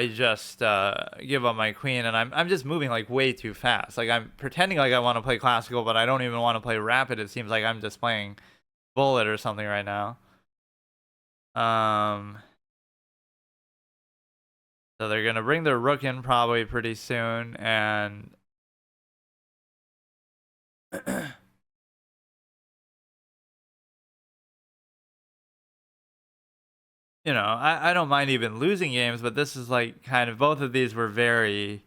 just give up my queen, and I'm just moving like way too fast. Like I'm pretending like I want to play classical, but I don't even want to play rapid. It seems like I'm just playing bullet or something right now. Um, so they're gonna bring their rook in probably pretty soon, and you know, I don't mind even losing games, but this is like kind of both of these were very.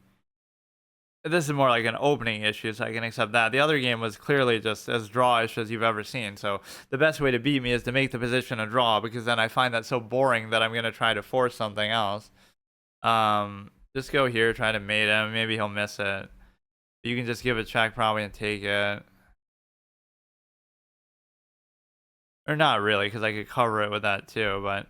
This is more like an opening issue, so I can accept that. The other game was clearly just as drawish as you've ever seen. So the best way to beat me is to make the position a draw, because then I find that so boring that I'm gonna try to force something else. Just go here, try to mate him. Maybe he'll miss it. You can just give a check probably and take it, or not really, because I could cover it with that too. But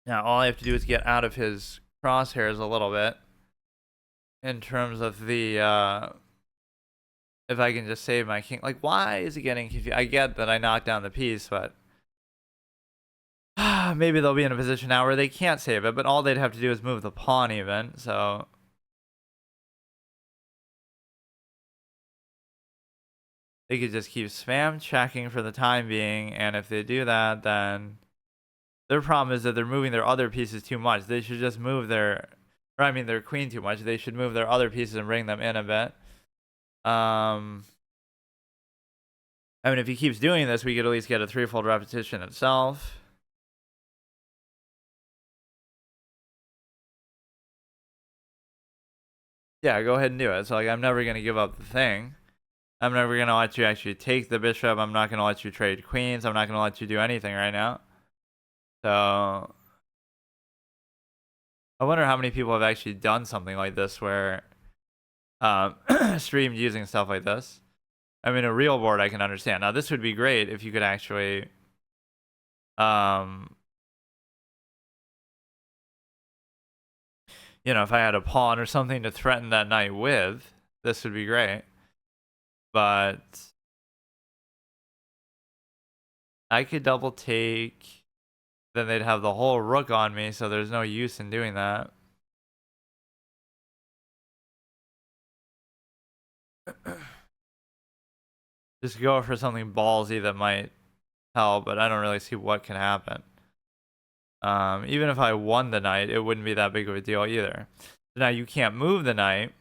now all I have to do is get out of his crosshairs a little bit in terms of the if I can just save my king. Like, why is he getting confused? I get that I knocked down the piece, but maybe they'll be in a position now where they can't save it, but all they'd have to do is move the pawn even, so they could just keep spam checking for the time being, and if they do that, then their problem is that they're moving their other pieces too much. They should just move their queen too much. They should move their other pieces and bring them in a bit. I mean, if he keeps doing this, we could at least get a threefold repetition itself. Yeah, go ahead and do it. So, like, I'm never going to give up the thing. I'm never going to let you actually take the bishop. I'm not going to let you trade queens. I'm not going to let you do anything right now. So, I wonder how many people have actually done something like this where streamed using stuff like this. I mean, a real board I can understand. Now, this would be great if you could actually you know, if I had a pawn or something to threaten that knight with, this would be great. But I could double take, then they'd have the whole rook on me, so there's no use in doing that. Just go for something ballsy that might help, but I don't really see what can happen. Even if I won the knight, it wouldn't be that big of a deal either. So now you can't move the knight.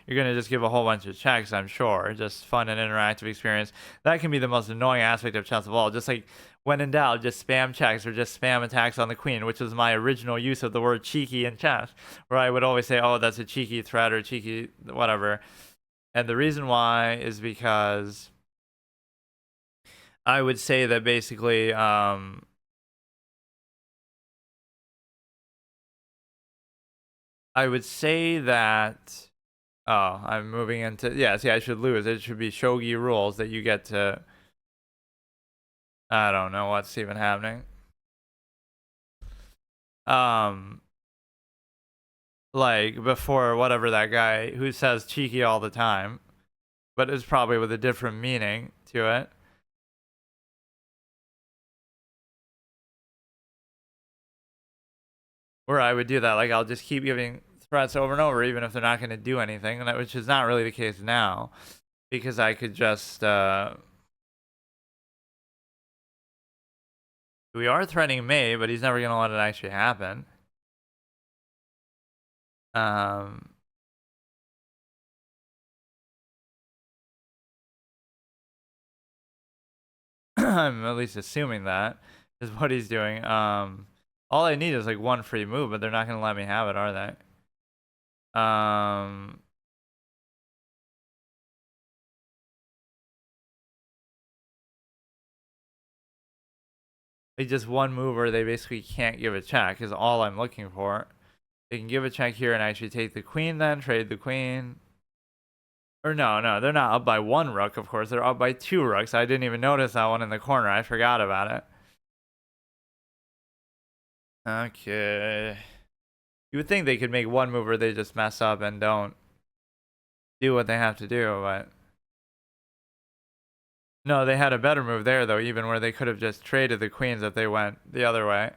You're going to just give a whole bunch of checks, I'm sure. Just fun and interactive experience. That can be the most annoying aspect of chess of all. Just like when in doubt, just spam checks or just spam attacks on the queen, which was my original use of the word cheeky in chess, where I would always say, oh, that's a cheeky threat or cheeky whatever. And the reason why is because I would say that basically, I would say that. Oh, I'm moving into. Yeah, see, I should lose. It should be shogi rules that you get to. I don't know what's even happening. Um, like before, whatever that guy who says cheeky all the time, but it's probably with a different meaning to it. Where I would do that, like I'll just keep giving threats over and over, even if they're not going to do anything, and that, which is not really the case now, because I could just. We are threatening May, but he's never going to let it actually happen. Um, I'm at least assuming that is what he's doing. All I need is like one free move, but they're not going to let me have it, are they? Like just one move where they basically can't give a check is all I'm looking for. They can give a check here and actually take the queen, then trade the queen. Or no, they're not up by one rook, of course. They're up by 2 rooks. I didn't even notice that one in the corner. I forgot about it. Okay. You would think they could make one move where they just mess up and don't do what they have to do, but... No, they had a better move there, though, even where they could have just traded the queens if they went the other way.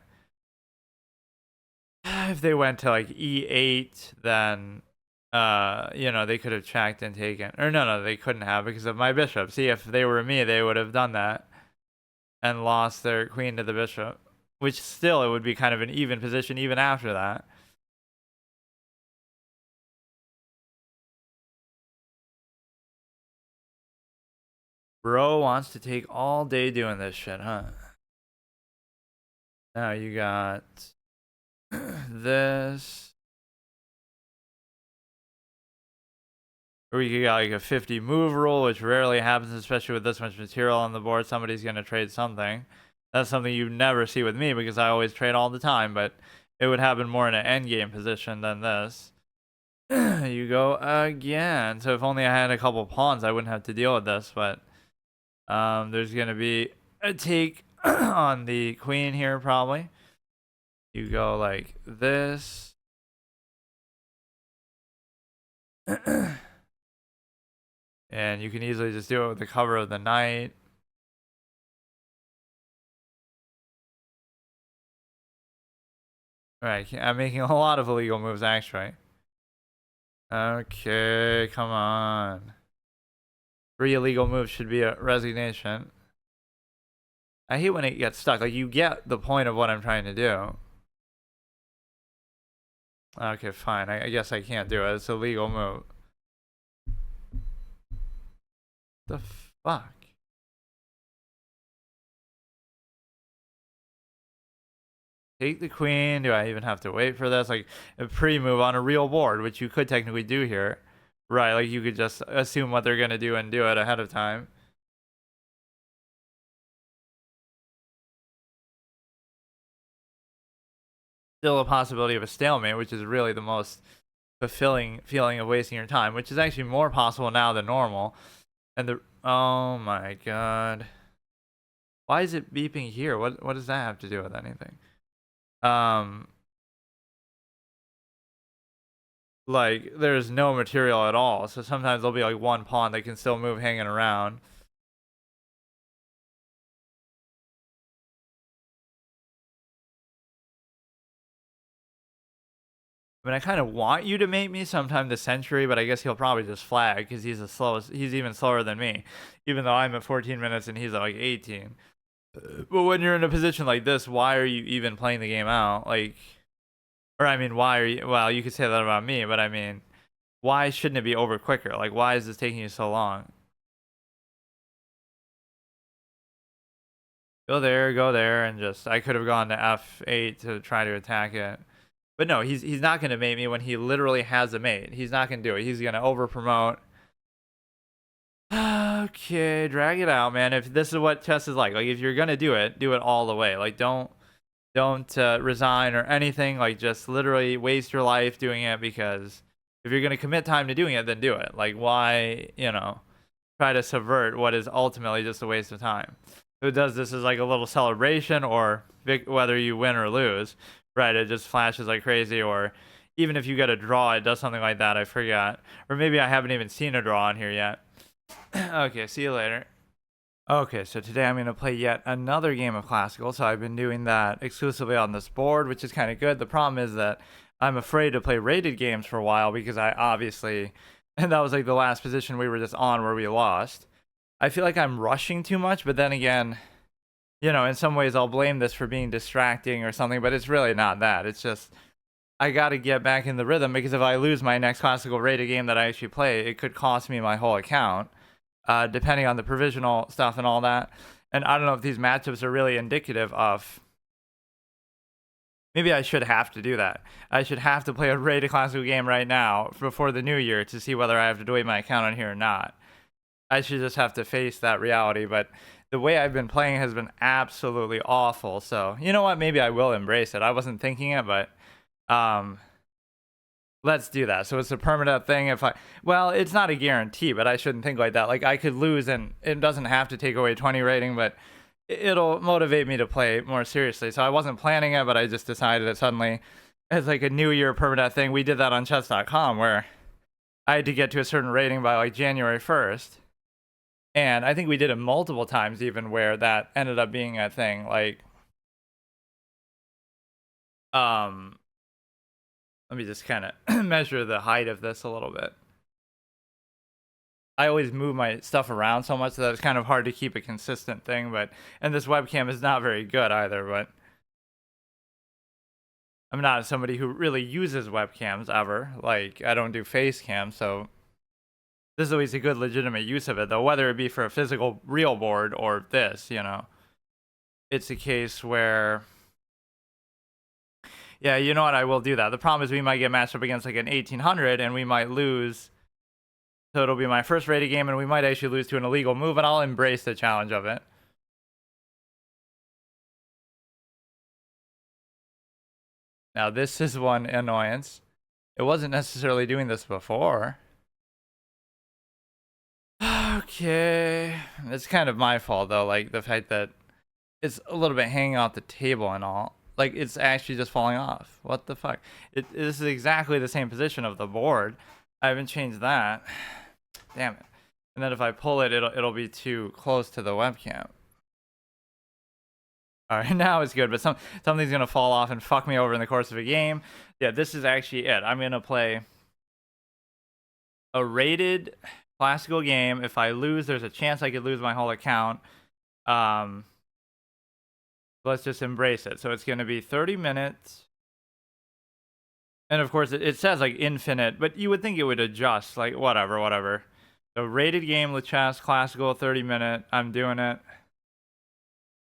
If they went to, like, e8, then... you know, they could have checked and taken. Or no, they couldn't have because of my bishop. See, if they were me, they would have done that and lost their queen to the bishop, which still it would be kind of an even position even after that. Bro wants to take all day doing this shit, huh? Now you got this. Or you got like a 50 move rule, which rarely happens, especially with this much material on the board. Somebody's going to trade something. That's something you never see with me because I always trade all the time, but it would happen more in an endgame position than this. You go again. So if only I had a couple pawns, I wouldn't have to deal with this, but there's going to be a take on the queen here, probably. You go like this. And you can easily just do it with the cover of the knight. Alright, I'm making a lot of illegal moves, actually. Okay, come on. 3 illegal moves should be a resignation. I hate when it gets stuck. Like, you get the point of what I'm trying to do. Okay, fine. I guess I can't do it. It's a legal move. The fuck? Take the queen. Do I even have to wait for this? Like a pre-move on a real board, which you could technically do here. Right, like you could just assume what they're going to do and do it ahead of time. Still a possibility of a stalemate, which is really the most fulfilling feeling of wasting your time, which is actually more possible now than normal. And the oh my god, why is it beeping here? What does that have to do with anything? Like there's no material at all, so sometimes there'll be like one pawn that can still move hanging around. I mean, I kind of want you to mate me sometime this century, but I guess he'll probably just flag because he's the slowest. He's even slower than me, even though I'm at 14 minutes and he's at like 18. But when you're in a position like this, why are you even playing the game out? Like, or I mean, why are you? Well, you could say that about me, but I mean, why shouldn't it be over quicker? Like, why is this taking you so long? Go there, and just I could have gone to f8 to try to attack it. But no, he's not going to mate me when he literally has a mate. He's not going to do it. He's going to over promote. Okay, drag it out, man. If this is what chess is like if you're going to do it all the way. Like don't resign or anything. Like just literally waste your life doing it, because if you're going to commit time to doing it, then do it. Like why, try to subvert what is ultimately just a waste of time. Who does this as like a little celebration, or whether you win or lose. Right, it just flashes like crazy, or even if you get a draw, it does something like that. I forgot. Or maybe I haven't even seen a draw on here yet. Okay, see you later. Okay, so today I'm going to play yet another game of Classical. So I've been doing that exclusively on this board, which is kind of good. The problem is that I'm afraid to play rated games for a while because I obviously... And that was like the last position we were just on where we lost. I feel like I'm rushing too much, but then again... in some ways I'll blame this for being distracting or something, but it's really not that. It's just I got to get back in the rhythm, because if I lose my next Classical rated game that I actually play, it could cost me my whole account, depending on the provisional stuff and all that. And I don't know if these matchups are really indicative of... Maybe I should have to do that. I should have to play a rated Classical game right now before the new year to see whether I have to delete my account on here or not. I should just have to face that reality, but the way I've been playing has been absolutely awful. So you know what? Maybe I will embrace it. I wasn't thinking it, but let's do that. So it's a permanent thing. Well, it's not a guarantee, but I shouldn't think like that. Like I could lose, and it doesn't have to take away 20 rating, but it'll motivate me to play more seriously. So I wasn't planning it, but I just decided it suddenly as like a New Year permanent thing. We did that on chess.com where I had to get to a certain rating by like January 1st. And I think we did it multiple times even where that ended up being a thing. Like, let me just kind of measure the height of this a little bit. I always move my stuff around so much that it's kind of hard to keep a consistent thing, and this webcam is not very good either, but I'm not somebody who really uses webcams ever. Like, I don't do face cam, so this is always a good legitimate use of it, though, whether it be for a physical real board or this, you know. It's a case where, yeah, you know what, I will do that. The problem is we might get matched up against like an 1800 and we might lose. So it'll be my first rated game and we might actually lose to an illegal move, and I'll embrace the challenge of it. Now this is one annoyance. It wasn't necessarily doing this before. Okay, it's kind of my fault though, like the fact that it's a little bit hanging off the table and all. Like it's actually just falling off. What the fuck? This is exactly the same position of the board. I haven't changed that. Damn it. And then if I pull it, it'll be too close to the webcam. All right, now it's good, but something's gonna fall off and fuck me over in the course of a game. Yeah, this is actually it. I'm gonna play a rated classical game. If I lose, there's a chance I could lose my whole account. Let's just embrace it. So it's gonna be 30 minutes. And of course, it says like infinite, but you would think it would adjust, like whatever. So rated game with chess, classical, 30-minute. I'm doing it.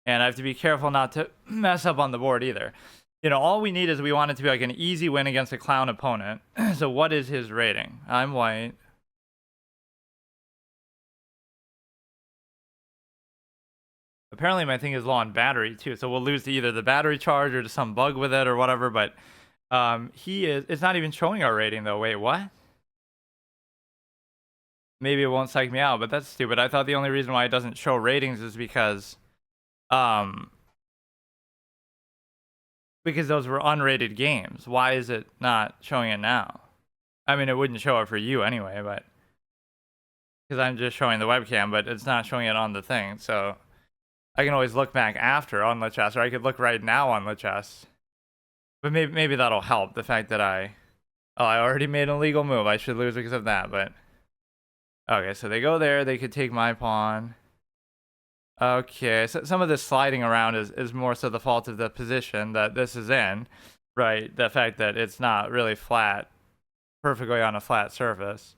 And I have to be careful not to mess up on the board either. You know, all we need is we want it to be like an easy win against a clown opponent. So what is his rating? I'm white. Apparently my thing is low on battery too. So we'll lose to either the battery charge or to some bug with it or whatever. But it's not even showing our rating though. Wait, what? Maybe it won't psych me out, but that's stupid. I thought the only reason why it doesn't show ratings is because those were unrated games. Why is it not showing it now? I mean, it wouldn't show it for you anyway, but because I'm just showing the webcam, but it's not showing it on the thing. So I can always look back after on Lichess, or I could look right now on Lichess. But maybe that'll help. The fact that I already made an illegal move. I should lose because of that, but okay. So they go there. They could take my pawn. Okay, so some of this sliding around is more so the fault of the position that this is in, right? The fact that it's not really flat, perfectly on a flat surface.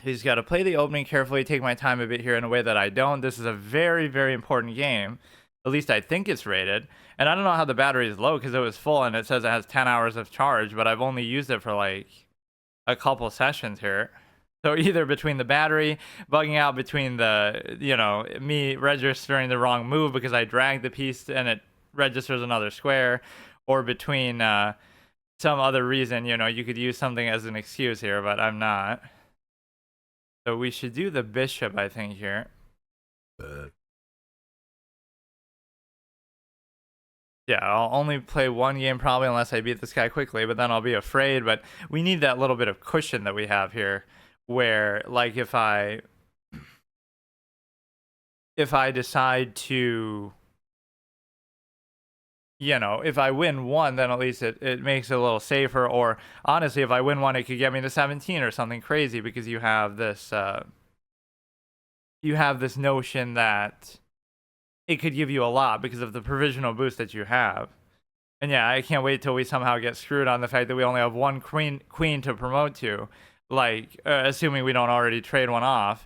He's got to play the opening carefully, take my time a bit here in a way that I don't. This is a very, very important game. At least I think it's rated. And I don't know how the battery is low because it was full and it says it has 10 hours of charge, but I've only used it for like a couple sessions here. So either between the battery bugging out, between the, you know, me registering the wrong move because I dragged the piece and it registers another square, or between some other reason, you know, you could use something as an excuse here, but I'm not. So we should do the bishop, I think, here. Yeah, I'll only play one game probably unless I beat this guy quickly, but then I'll be afraid. But we need that little bit of cushion that we have here, where like if I decide to, you know, if I win one, then at least it makes it a little safer. Or honestly, if I win one, it could get me to 17 or something crazy, because you have this notion that it could give you a lot because of the provisional boost that you have. And yeah, I can't wait till we somehow get screwed on the fact that we only have one queen to promote to. Like, assuming we don't already trade one off.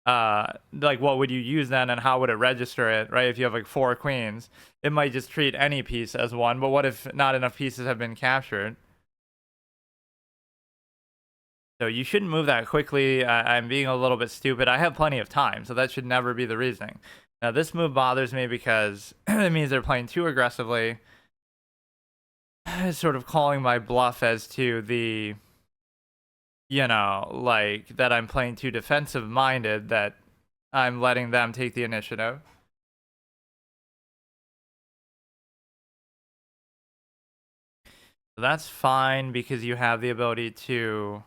Like, what would you use then, and how would it register it, right? If you have like 4 queens, it might just treat any piece as one. But what if not enough pieces have been captured? So you shouldn't move that quickly. I'm being a little bit stupid. I have plenty of time, so that should never be the reasoning. Now this move bothers me because it means they're playing too aggressively. It's sort of calling my bluff as to the, like that I'm playing too defensive minded, that I'm letting them take the initiative. So that's fine because you have the ability to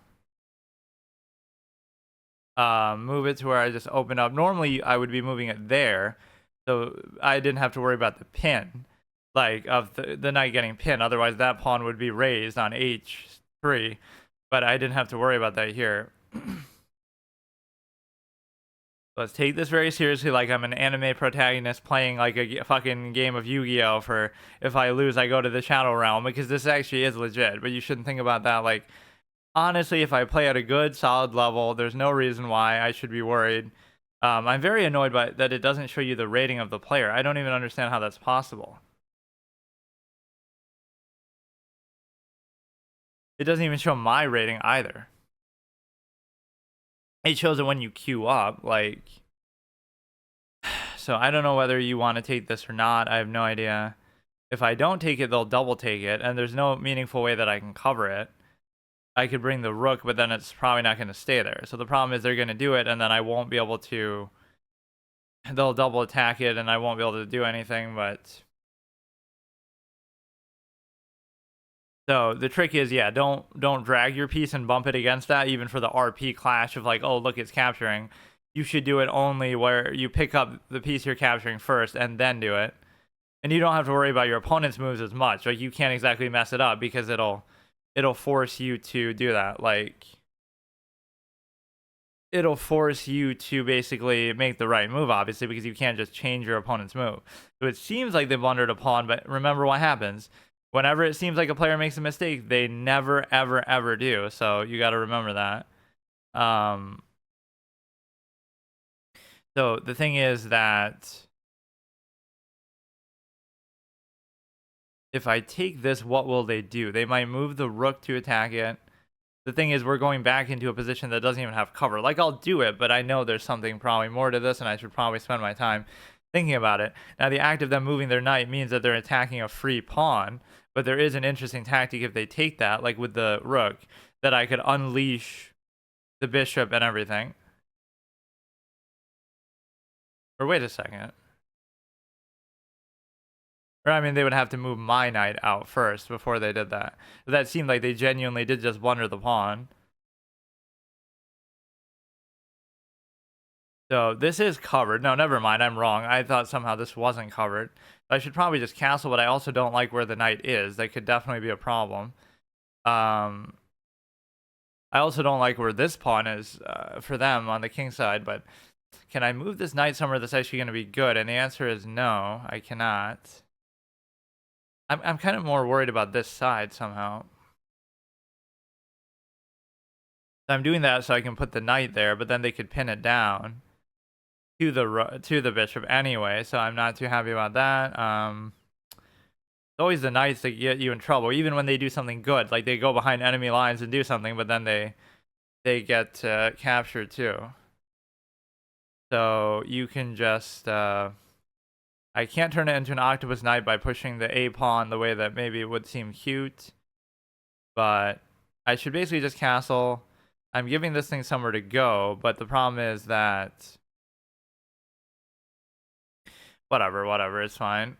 move it to where I just open up. Normally I would be moving it there, so I didn't have to worry about the pin, like of the knight getting pinned. Otherwise that pawn would be raised on h3, but I didn't have to worry about that here. Let's take this very seriously, like I'm an anime protagonist playing like a fucking game of Yu-Gi-Oh! For if I lose, I go to the Shadow Realm, because this actually is legit, but you shouldn't think about that. Like, honestly, if I play at a good, solid level, there's no reason why I should be worried. I'm very annoyed by that it doesn't show you the rating of the player. I don't even understand how that's possible. It doesn't even show my rating either. It shows it when you queue up, like... So I don't know whether you want to take this or not. I have no idea. If I don't take it, they'll double take it, and there's no meaningful way that I can cover it. I could bring the rook, but then it's probably not going to stay there. So the problem is they're going to do it, and then I won't be able to... They'll double attack it, and I won't be able to do anything, but... So the trick is, yeah, don't drag your piece and bump it against that, even for the RP clash of like, oh, look, it's capturing. You should do it only where you pick up the piece you're capturing first and then do it. And you don't have to worry about your opponent's moves as much. Like, you can't exactly mess it up because it'll force you to do that. Like, it'll force you to basically make the right move, obviously, because you can't just change your opponent's move. So it seems like they've blundered a pawn, but remember what happens. Whenever it seems like a player makes a mistake, they never, ever, ever do. So you got to remember that. So the thing is that if I take this, what will they do? They might move the rook to attack it. The thing is, we're going back into a position that doesn't even have cover. Like, I'll do it, but I know there's something probably more to this, and I should probably spend my time thinking about it. Now, the act of them moving their knight means that they're attacking a free pawn, but there is an interesting tactic if they take that, like with the rook, that I could unleash the bishop and everything. Or wait a second. Or, I mean, they would have to move my knight out first before they did that. That seemed like they genuinely did just blunder the pawn. So this is covered. No, never mind. I'm wrong. I thought somehow this wasn't covered. I should probably just castle, but I also don't like where the knight is. That could definitely be a problem. I also don't like where this pawn is for them on the king side, but can I move this knight somewhere that's actually going to be good? And the answer is no, I cannot. I'm kind of more worried about this side somehow. I'm doing that so I can put the knight there, but then they could pin it down to the bishop anyway, so I'm not too happy about that. It's always the knights that get you in trouble, even when they do something good. Like, they go behind enemy lines and do something, but then they get captured too. So you can just... I can't turn it into an octopus knight by pushing the A pawn the way that maybe it would seem cute. But I should basically just castle. I'm giving this thing somewhere to go, but the problem is that... Whatever, it's fine.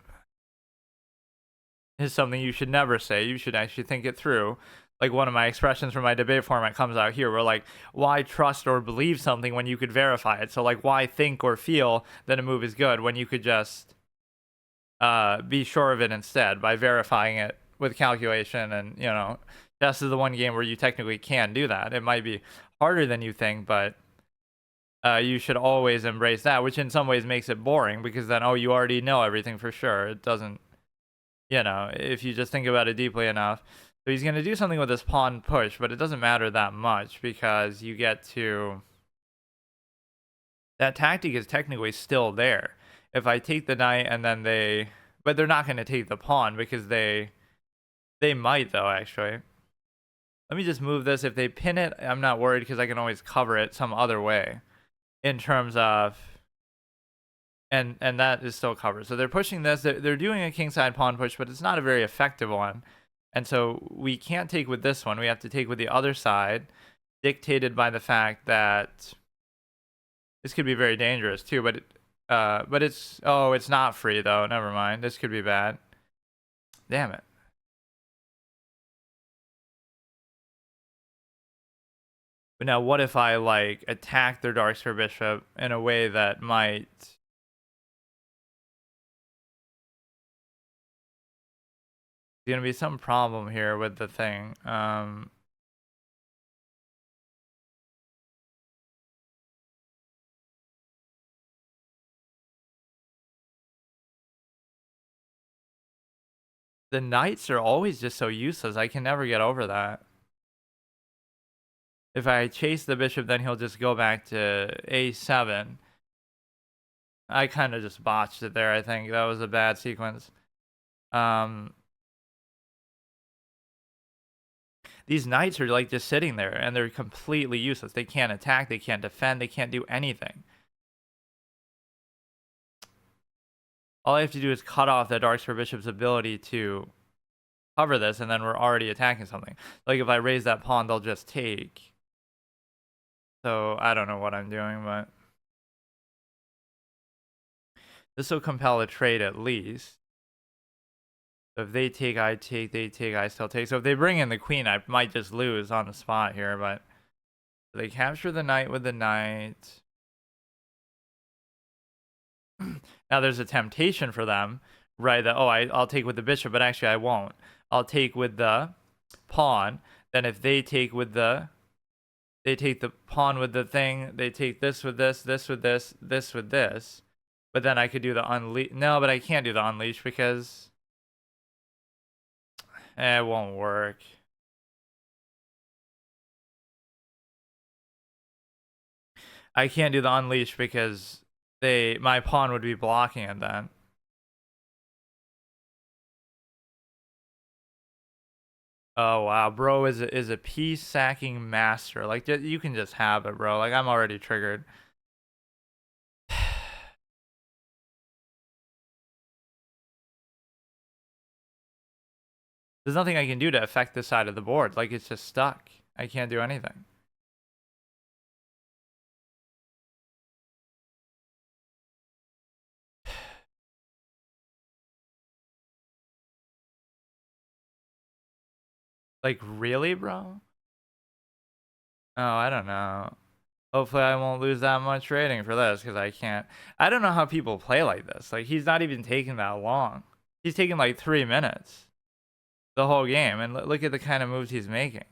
It's something you should never say. You should actually think it through. Like, one of my expressions from my debate format comes out here. We're like, why trust or believe something when you could verify it? So, like, why think or feel that a move is good when you could just... be sure of it instead by verifying it with calculation. And, chess is the one game where you technically can do that. It might be harder than you think, but you should always embrace that, which in some ways makes it boring, because then, oh, you already know everything for sure. It doesn't, if you just think about it deeply enough. So he's going to do something with this pawn push, but it doesn't matter that much, because you get to... That tactic is technically still there. If I take the knight and then they... But they're not going to take the pawn, because they might, though, actually. Let me just move this. If they pin it, I'm not worried because I can always cover it some other way in terms of, and that is still covered. So they're pushing this. They're doing a kingside pawn push, but it's not a very effective one. And so we can't take with this one. We have to take with the other side, dictated by the fact that this could be very dangerous too. But it's, oh, it's not free though. Never mind. This could be bad. Damn it. But now what if I like attack their Darksphere Bishop in a way that might... There's gonna be some problem here with the thing. The knights are always just so useless. I can never get over that. If I chase the bishop, then he'll just go back to a7. I kind of just botched it there, I think. That was a bad sequence. These knights are like just sitting there, and they're completely useless. They can't attack, they can't defend, they can't do anything. All I have to do is cut off that Darksphere Bishop's ability to cover this, and then we're already attacking something. Like if I raise that pawn, they'll just take. So I don't know what I'm doing, but this will compel a trade at least. So if they take, I take, they take, I still take. So if they bring in the queen, I might just lose on the spot here, but they capture the knight with the knight. Now there's a temptation for them, right? That, oh, I'll take with the bishop, but actually I won't. I'll take with the pawn. Then if they take with the... They take the pawn with the thing. They take this with this, this with this, this with this. But then I could do the unleash. No, but I can't do the unleash because... it won't work. I can't do the unleash because my pawn would be blocking it then. Oh wow, bro is a piece sacking master. Like you can just have it, bro. Like I'm already triggered. There's nothing I can do to affect this side of the board. Like it's just stuck. I can't do anything. Like really, bro? Oh, I don't know. Hopefully I won't lose that much rating for this because I can't. I don't know how people play like this. Like he's not even taking that long. He's taking like 3 minutes the whole game, and look at the kind of moves he's making.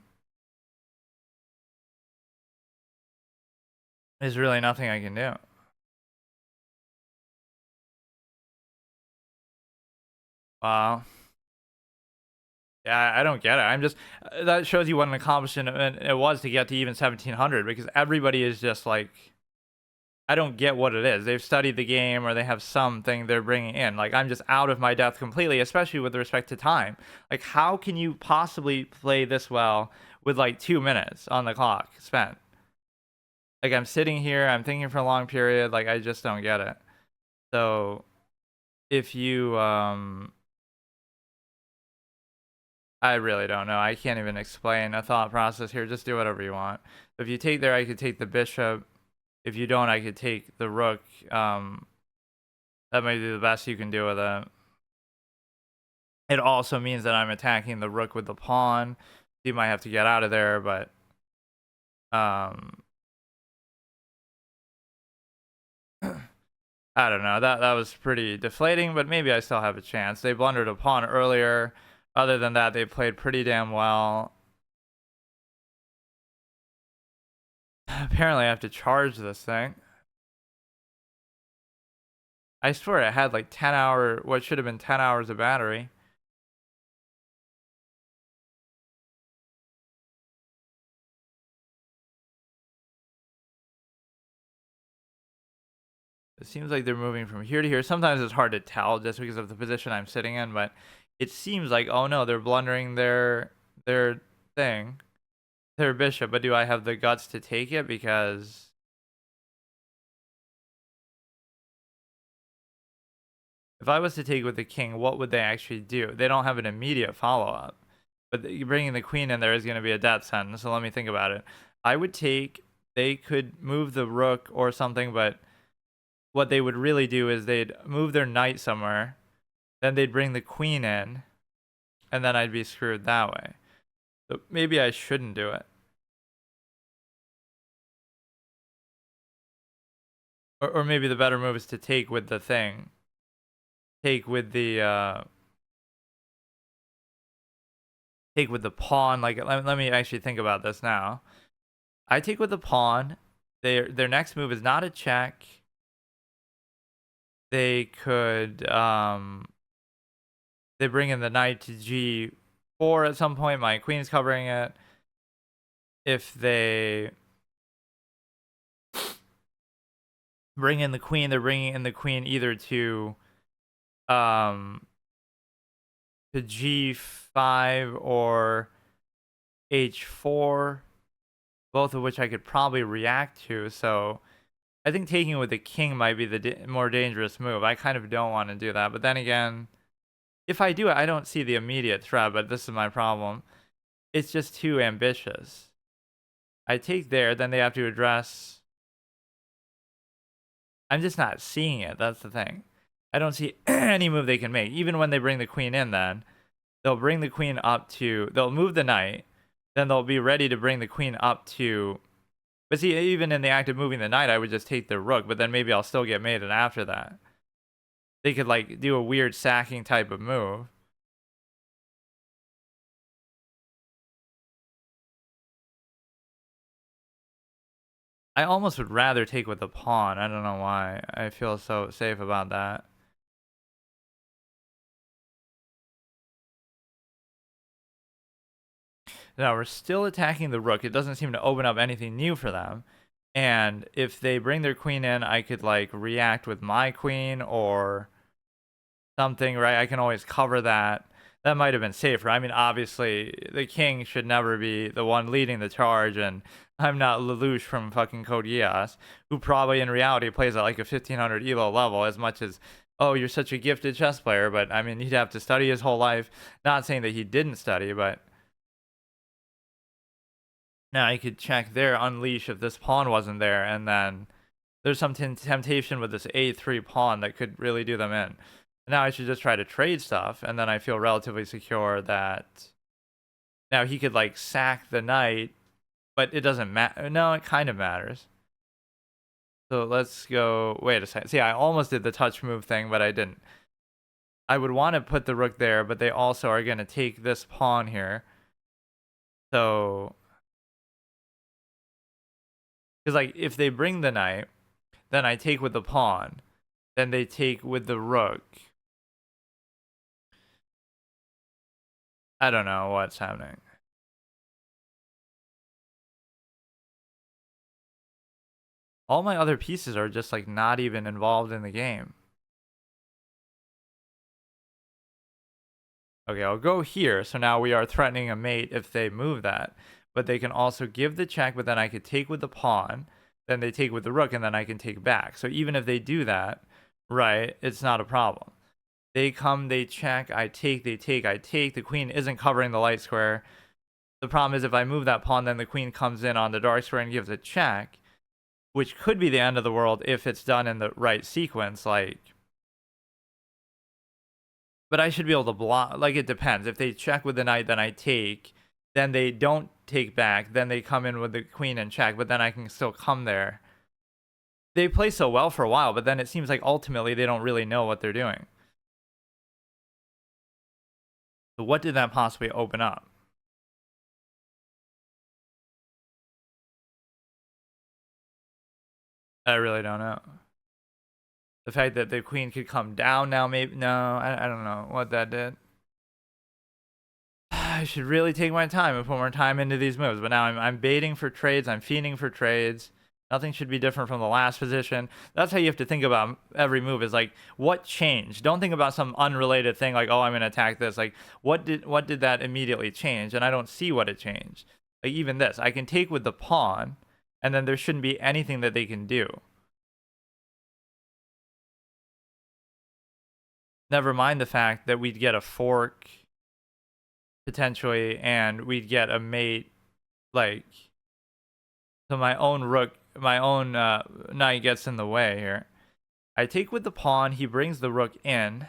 There's really nothing I can do. Wow. Yeah, I don't get it. I'm just... that shows you what an accomplishment it was to get to even 1700 because everybody is just like... I don't get what it is. They've studied the game or they have something they're bringing in. Like, I'm just out of my depth completely, especially with respect to time. Like, how can you possibly play this well with like 2 minutes on the clock spent? Like, I'm sitting here, I'm thinking for a long period. Like, I just don't get it. So, if you... I really don't know. I can't even explain a thought process here. Just do whatever you want. If you take there, I could take the bishop. If you don't, I could take the rook. That might be the best you can do with it. It also means that I'm attacking the rook with the pawn. You might have to get out of there, but I don't know. That was pretty deflating, but maybe I still have a chance. They blundered a pawn earlier. Other than that, they played pretty damn well. Apparently, I have to charge this thing. I swear it had like 10 hour, what should have been 10 hours of battery. It seems like they're moving from here to here. Sometimes it's hard to tell just because of the position I'm sitting in, but it seems like, oh no, they're blundering their thing. their bishop, but do I have the guts to take it? Because if I was to take with the king, what would they actually do? They don't have an immediate follow-up. But bringing the queen in there is going to be a death sentence, so let me think about it. I would take... They could move the rook or something, but what they would really do is they'd move their knight somewhere, then they'd bring the queen in, and then I'd be screwed that way. So maybe I shouldn't do it. Or maybe the better move is to take with the thing. Take with the pawn. Like, let me actually think about this now. I take with the pawn. Their next move is not a check. They could they bring in the knight to g4 at some point. My queen's covering it. If they bring in the queen, they're bringing in the queen either to g5 or h4, both of which I could probably react to. So I think taking with the king might be the more dangerous move. I kind of don't want to do that, but then again, if I do it, I don't see the immediate threat, but this is my problem. It's just too ambitious. I take there, then they have to address... I'm just not seeing it. That's the thing. I don't see any move they can make. Even when they bring the queen in, then they'll bring the queen up to... They'll move the knight. Then they'll be ready to bring the queen up to... But see, even in the act of moving the knight, I would just take the rook. But then maybe I'll still get mated after that. They could, like, do a weird sacking type of move. I almost would rather take with the pawn. I don't know why. I feel so safe about that. Now, we're still attacking the rook. It doesn't seem to open up anything new for them. And if they bring their queen in, I could, like, react with my queen or something, right? I can always cover that. That might have been safer. I mean, obviously, the king should never be the one leading the charge, and I'm not Lelouch from fucking Code Geass, who probably in reality plays at like a 1500 elo level as much as, oh, you're such a gifted chess player, but I mean, he'd have to study his whole life. Not saying that he didn't study, but... Now I could check there, unleash if this pawn wasn't there, and then there's some temptation with this a3 pawn that could really do them in. Now I should just try to trade stuff, and then I feel relatively secure that... Now he could, like, sack the knight, but it doesn't matter. No, it kind of matters. So let's go... Wait a second. See, I almost did the touch move thing, but I didn't. I would want to put the rook there, but they also are going to take this pawn here. So... Because, like, if they bring the knight, then I take with the pawn. Then they take with the rook. I don't know what's happening. All my other pieces are just, like, not even involved in the game. Okay, I'll go here. So now we are threatening a mate if they move that. But they can also give the check, but then I could take with the pawn. Then they take with the rook, and then I can take back. So even if they do that, right, it's not a problem. They come, they check, I take, they take, I take. The queen isn't covering the light square. The problem is if I move that pawn, then the queen comes in on the dark square and gives a check, which could be the end of the world if it's done in the right sequence, like... But I should be able to block... Like, it depends. If they check with the knight, then I take. Then they don't take back. Then they come in with the queen and check, but then I can still come there. They play so well for a while, but then it seems like ultimately they don't really know what they're doing. So what did that possibly open up? I really don't know. The fact that the queen could come down now, maybe... No, I don't know what that did. I should really take my time and put more time into these moves. But now I'm baiting for trades. I'm fiending for trades. Nothing should be different from the last position. That's how you have to think about every move, is like, what changed? Don't think about some unrelated thing like, oh, I'm going to attack this. Like, what did that immediately change? And I don't see what it changed. Like even this, I can take with the pawn, and then there shouldn't be anything that they can do. Never mind the fact that we'd get a fork potentially, and we'd get a mate. Like, so my own rook, my own knight gets in the way here. I take with the pawn. He brings the rook in,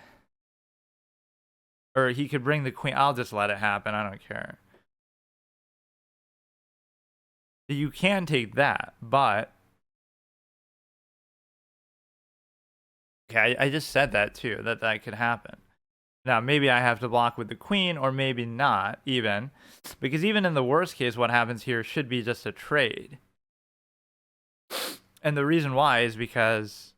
or he could bring the queen. I'll just let it happen. I don't care. You can take that, but okay, I just said that too, that could happen. Now, maybe I have to block with the queen, or maybe not even, because even in the worst case, what happens here should be just a trade. And the reason why is because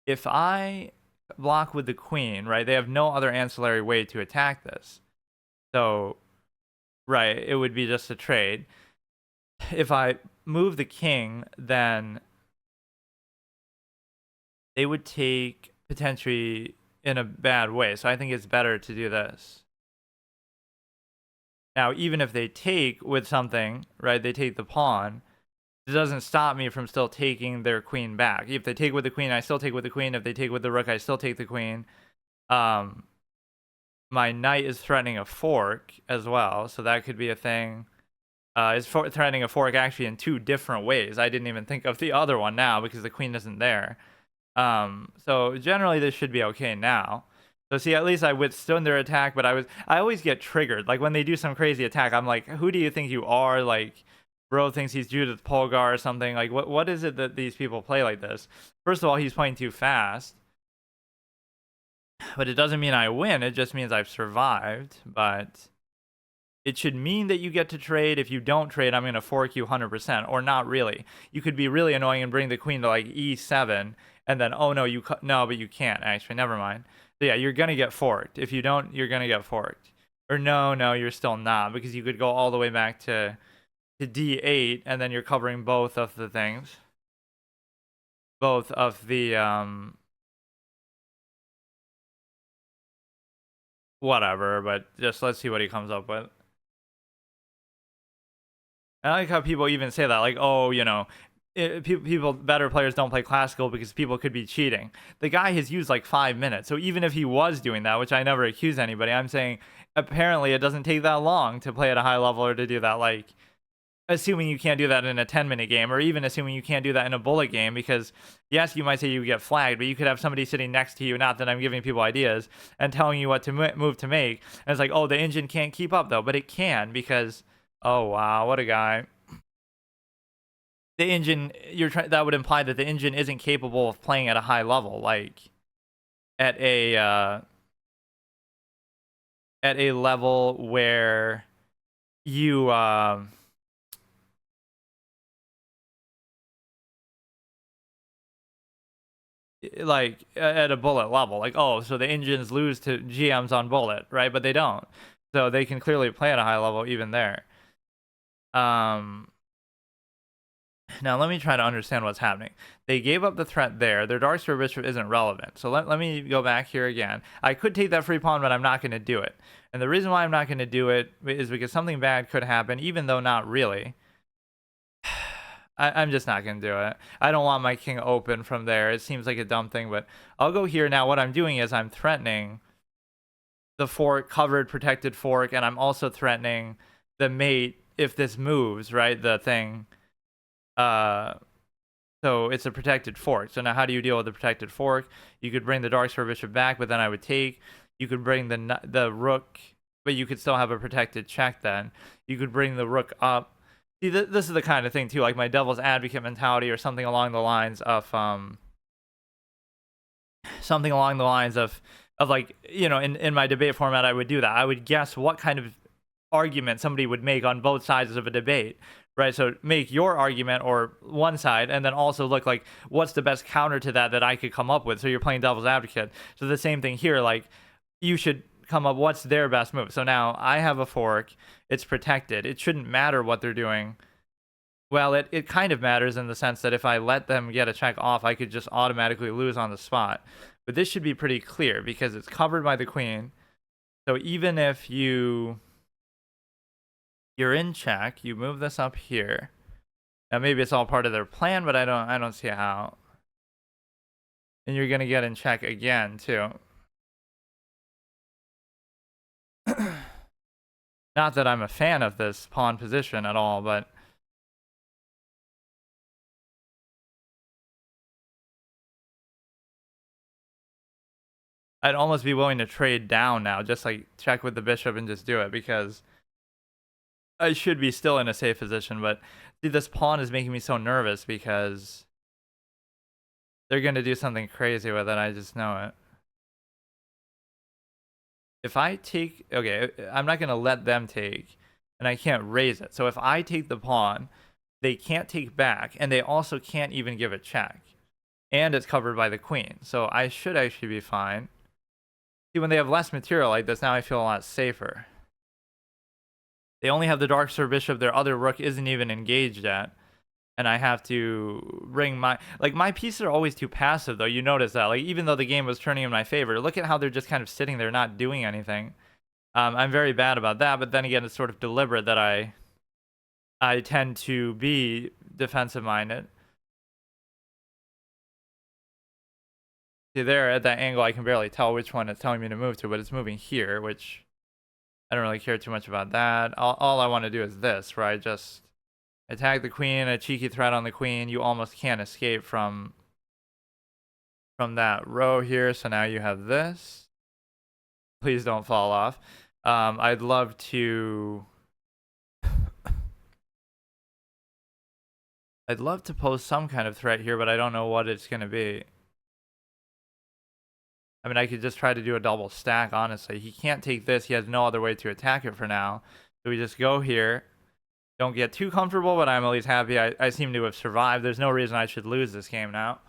if I block with the queen, right, they have no other ancillary way to attack this. So, right, it would be just a trade. If I move the king, then they would take potentially in a bad way. So I think it's better to do this. Now, even if they take with something, right, they take the pawn, it doesn't stop me from still taking their queen back. If they take with the queen, I still take with the queen. If they take with the rook, I still take the queen. My knight is threatening a fork as well, so that could be a thing. Is threatening a fork actually in two different ways. I didn't even think of the other one now because the queen isn't there. So generally this should be okay now. So see, at least I withstood their attack, but I always get triggered. Like when they do some crazy attack, I'm like, who do you think you are? Like, bro thinks he's Judith Polgar or something. Like, what is it that these people play like this? First of all, he's playing too fast. But it doesn't mean I win. It just means I've survived. But it should mean that you get to trade. If you don't trade, I'm going to fork you 100%. Or not really. You could be really annoying and bring the queen to like e7. And then, oh no, no, but you can't actually. Never mind. So yeah, you're going to get forked. If you don't, you're going to get forked. Or no, you're still not. Because you could go all the way back to d8. And then you're covering both of the things. Both of the... whatever, but just let's see what he comes up with. I like how people even say that, like, oh, you know, people, better players don't play classical because people could be cheating. The guy has used like 5 minutes, so even if he was doing that, which I never accuse anybody, I'm saying apparently it doesn't take that long to play at a high level or to do that. Like, assuming you can't do that in a 10-minute game, or even assuming you can't do that in a bullet game, because yes, you might say you get flagged, but you could have somebody sitting next to you, not that I'm giving people ideas, and telling you what to move to make, and it's like, oh, the engine can't keep up though, but it can, because, oh wow, what a guy. The engine, that would imply that the engine isn't capable of playing at a high level, like at a level where you like at a bullet level, like, oh, so the engines lose to GMs on bullet, right? But they don't, so they can clearly play at a high level even there. Now let me try to understand what's happening. They gave up the threat there. Their dark square bishop isn't relevant, so let me go back here again. I could take that free pawn, but I'm not going to do it, and the reason why I'm not going to do it is because something bad could happen, even though not really. I'm just not going to do it. I don't want my king open from there. It seems like a dumb thing, but I'll go here. Now what I'm doing is I'm threatening the fork, covered, protected fork, and I'm also threatening the mate if this moves, right? The thing. So it's a protected fork. So now how do you deal with the protected fork? You could bring the dark square bishop back, but then I would take. You could bring the rook, but you could still have a protected check then. You could bring the rook up. See, this is the kind of thing too, like my devil's advocate mentality, or something along the lines of like, you know, in my debate format, I would do that. I would guess what kind of argument somebody would make on both sides of a debate, right? So make your argument or one side, and then also look like what's the best counter to that I could come up with. So you're playing devil's advocate. So the same thing here, like you should come up what's their best move. So now I have a fork, it's protected, it shouldn't matter what they're doing. Well, it kind of matters in the sense that if I let them get a check off, I could just automatically lose on the spot. But this should be pretty clear because it's covered by the queen. So even if you're in check, you move this up here. Now maybe it's all part of their plan, but I don't see how. And you're gonna get in check again too. Not that I'm a fan of this pawn position at all, but I'd almost be willing to trade down now, just like check with the bishop and just do it, because I should be still in a safe position. But see, this pawn is making me so nervous because they're gonna do something crazy with it. I just know it. If I take, okay, I'm not gonna let them take, and I can't raise it. So if I take the pawn, they can't take back, and they also can't even give a check. And it's covered by the queen, so I should actually be fine. See, when they have less material like this, now I feel a lot safer. They only have the dark sir bishop, their other rook isn't even engaged yet. And I have to bring my, like, my pieces are always too passive though, you notice that. Like, even though the game was turning in my favor, look at how they're just kind of sitting there not doing anything. I'm very bad about that, but then again, it's sort of deliberate that I tend to be defensive minded. See, there at that angle, I can barely tell which one it's telling me to move to, but it's moving here, which I don't really care too much about that. All I want to do is this, where I just attack the queen, a cheeky threat on the queen. You almost can't escape from that row here. So now you have this. Please don't fall off. I'd love to pose some kind of threat here, but I don't know what it's going to be. I mean, I could just try to do a double stack, honestly. He can't take this. He has no other way to attack it for now. So we just go here. Don't get too comfortable, but I'm at least happy I seem to have survived. There's no reason I should lose this game now.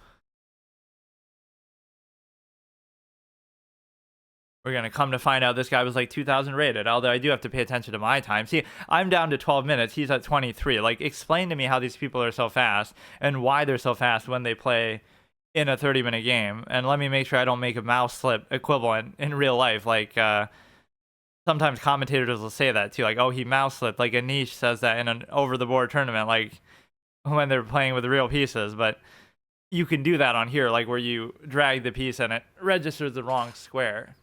We're going to come to find out this guy was like 2,000 rated, although I do have to pay attention to my time. See, I'm down to 12 minutes. He's at 23. Like, explain to me how these people are so fast and why they're so fast when they play in a 30-minute game. And let me make sure I don't make a mouse slip equivalent in real life. Like, sometimes commentators will say that too. Like, oh, he mouse slipped. Like, Anish says that in an over-the-board tournament, like, when they're playing with real pieces. But you can do that on here, like, where you drag the piece and it registers the wrong square.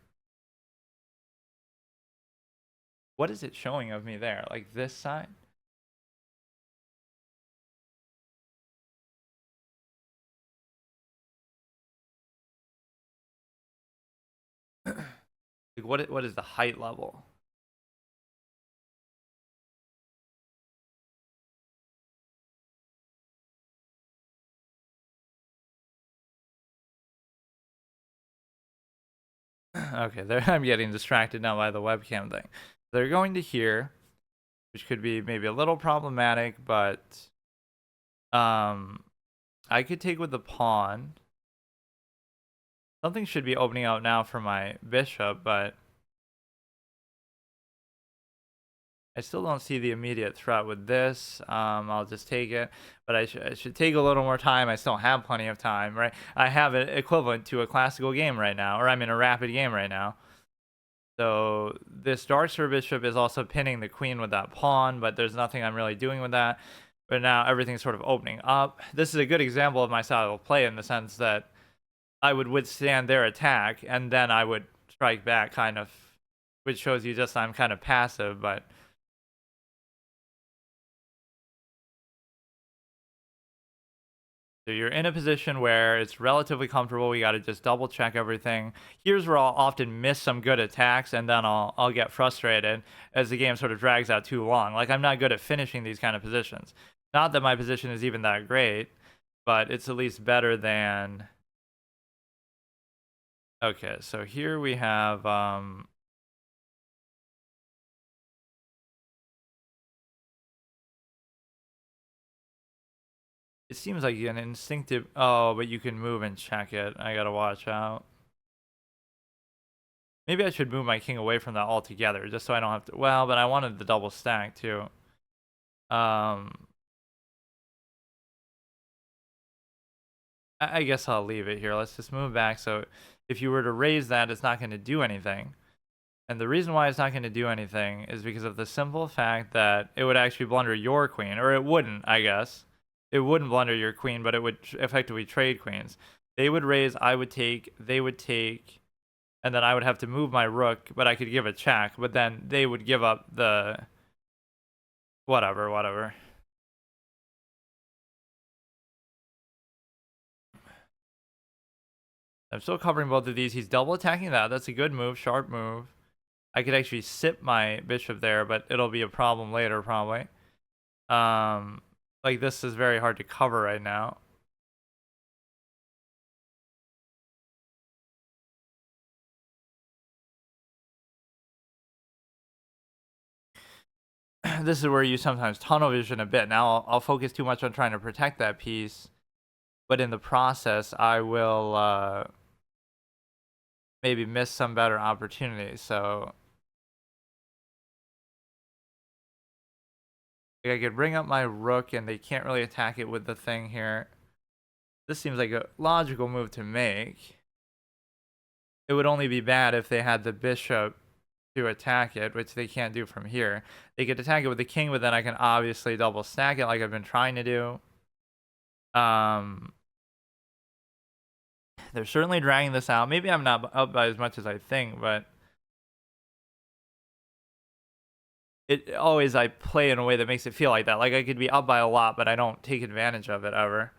What is it showing of me there? Like this side? Like what is the height level? Okay, there I'm getting distracted now by the webcam thing. They're going to here, which could be maybe a little problematic, but I could take with the pawn. Something should be opening out now for my bishop, but I still don't see the immediate threat with this. I'll just take it, but I should take a little more time. I still have plenty of time, right? I have it equivalent to a classical game right now, or I'm in a rapid game right now. So this dark sir bishop is also pinning the queen with that pawn, but there's nothing I'm really doing with that. But now everything's sort of opening up. This is a good example of my style of play in the sense that I would withstand their attack, and then I would strike back, kind of, which shows you just I'm kind of passive, but... So you're in a position where it's relatively comfortable. We got to just double check everything. Here's where I'll often miss some good attacks, and then I'll get frustrated as the game sort of drags out too long. Like, I'm not good at finishing these kind of positions. Not that my position is even that great, but it's at least better than... Okay, so here we have... It seems like an instinctive... Oh, but you can move and check it. I gotta watch out. Maybe I should move my king away from that altogether, just so I don't have to... Well, but I wanted the double stack, too. I guess I'll leave it here. Let's just move back. So if you were to raise that, it's not going to do anything. And the reason why it's not going to do anything is because of the simple fact that it would actually blunder your queen, or it wouldn't, I guess. It wouldn't blunder your queen, but it would effectively trade queens. They would raise, I would take, they would take, and then I would have to move my rook, but I could give a check, but then they would give up the... Whatever. I'm still covering both of these. He's double attacking that. That's a good move, sharp move. I could actually sip my bishop there, but it'll be a problem later, probably. Like, this is very hard to cover right now. This is where you sometimes tunnel vision a bit. Now, I'll focus too much on trying to protect that piece, but in the process, I will maybe miss some better opportunities. So, like, I could bring up my rook, and they can't really attack it with the thing here. This seems like a logical move to make. It would only be bad if they had the bishop to attack it, which they can't do from here. They could attack it with the king, but then I can obviously double stack it like I've been trying to do. They're certainly dragging this out. Maybe I'm not up by as much as I think, but it always, I play in a way that makes it feel like that. Like I could be up by a lot, but I don't take advantage of it ever.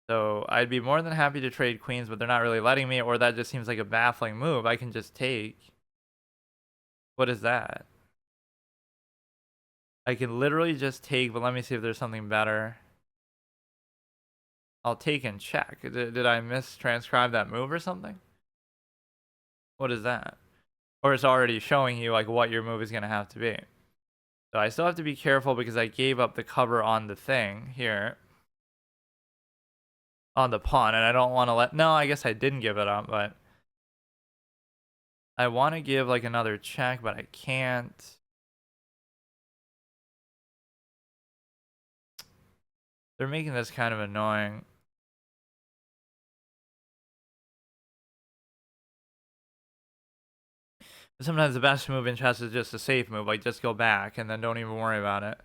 So I'd be more than happy to trade queens, but they're not really letting me, or that just seems like a baffling move. I can just take. What is that? I can literally just take, but let me see if there's something better. I'll take and check. Did I mistranscribe that move or something? What is that? Or it's already showing you like what your move is going to have to be. So I still have to be careful because I gave up the cover on the thing here. On the pawn, and I don't want to let... No, I guess I didn't give it up, but... I want to give like another check, but I can't. They're making this kind of annoying. Sometimes the best move in chess is just a safe move, like just go back and then don't even worry about it.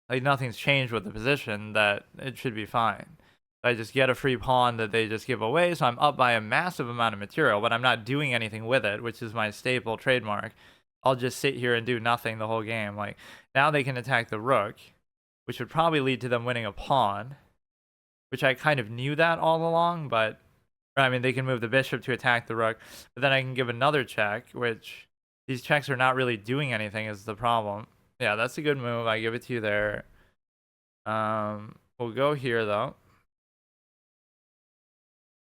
Like nothing's changed with the position, that it should be fine. I just get a free pawn that they just give away, so I'm up by a massive amount of material, but I'm not doing anything with it, which is my staple trademark. I'll just sit here and do nothing the whole game. Like now they can attack the rook, which would probably lead to them winning a pawn, which I kind of knew that all along, but I mean, they can move the bishop to attack the rook, but then I can give another check, which these checks are not really doing anything is the problem. Yeah, that's a good move. I give it to you there. We'll go here, though.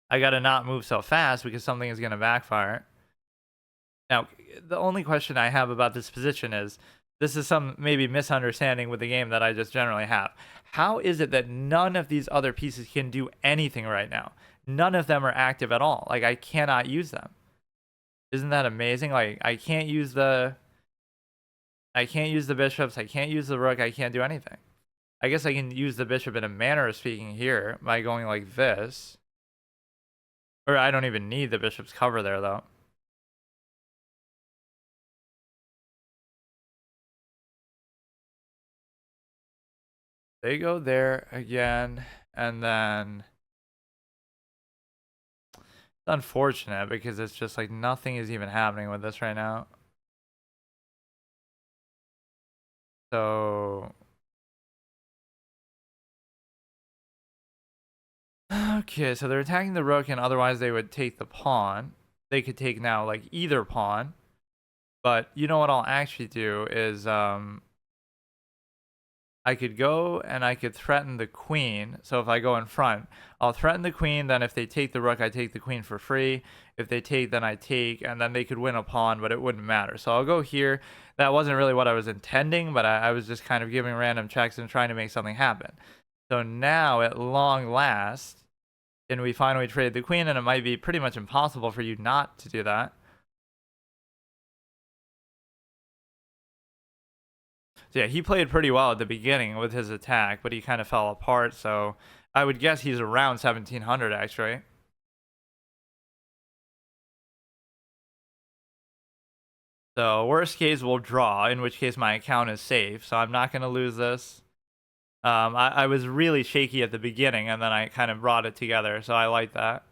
I gotta not move so fast because something is gonna backfire. Now, the only question I have about this position is, this is some maybe misunderstanding with the game that I just generally have. How is it that none of these other pieces can do anything right now? None of them are active at all. Like, I cannot use them. Isn't that amazing? Like, I can't use the bishops. I can't use the rook. I can't do anything. I guess I can use the bishop in a manner of speaking here by going like this. Or I don't even need the bishop's cover there, though. They go there again, and then... It's unfortunate because it's just like nothing is even happening with this right now. So... Okay, so they're attacking the rook, and otherwise they would take the pawn. They could take now like either pawn. But you know what I'll actually do is I could go and I could threaten the queen. So if I go in front, I'll threaten the queen. Then if they take the rook, I take the queen for free. If they take, then I take, and then they could win a pawn, but it wouldn't matter. So I'll go here. That wasn't really what I was intending, but I was just kind of giving random checks and trying to make something happen. So now, at long last, and we finally trade the queen, and it might be pretty much impossible for you not to do that. So yeah, he played pretty well at the beginning with his attack, but he kind of fell apart, so I would guess he's around 1700 actually. So worst case, we'll draw, in which case my account is safe. So I'm not going to lose this. I was really shaky at the beginning, and then I kind of brought it together. So I like that.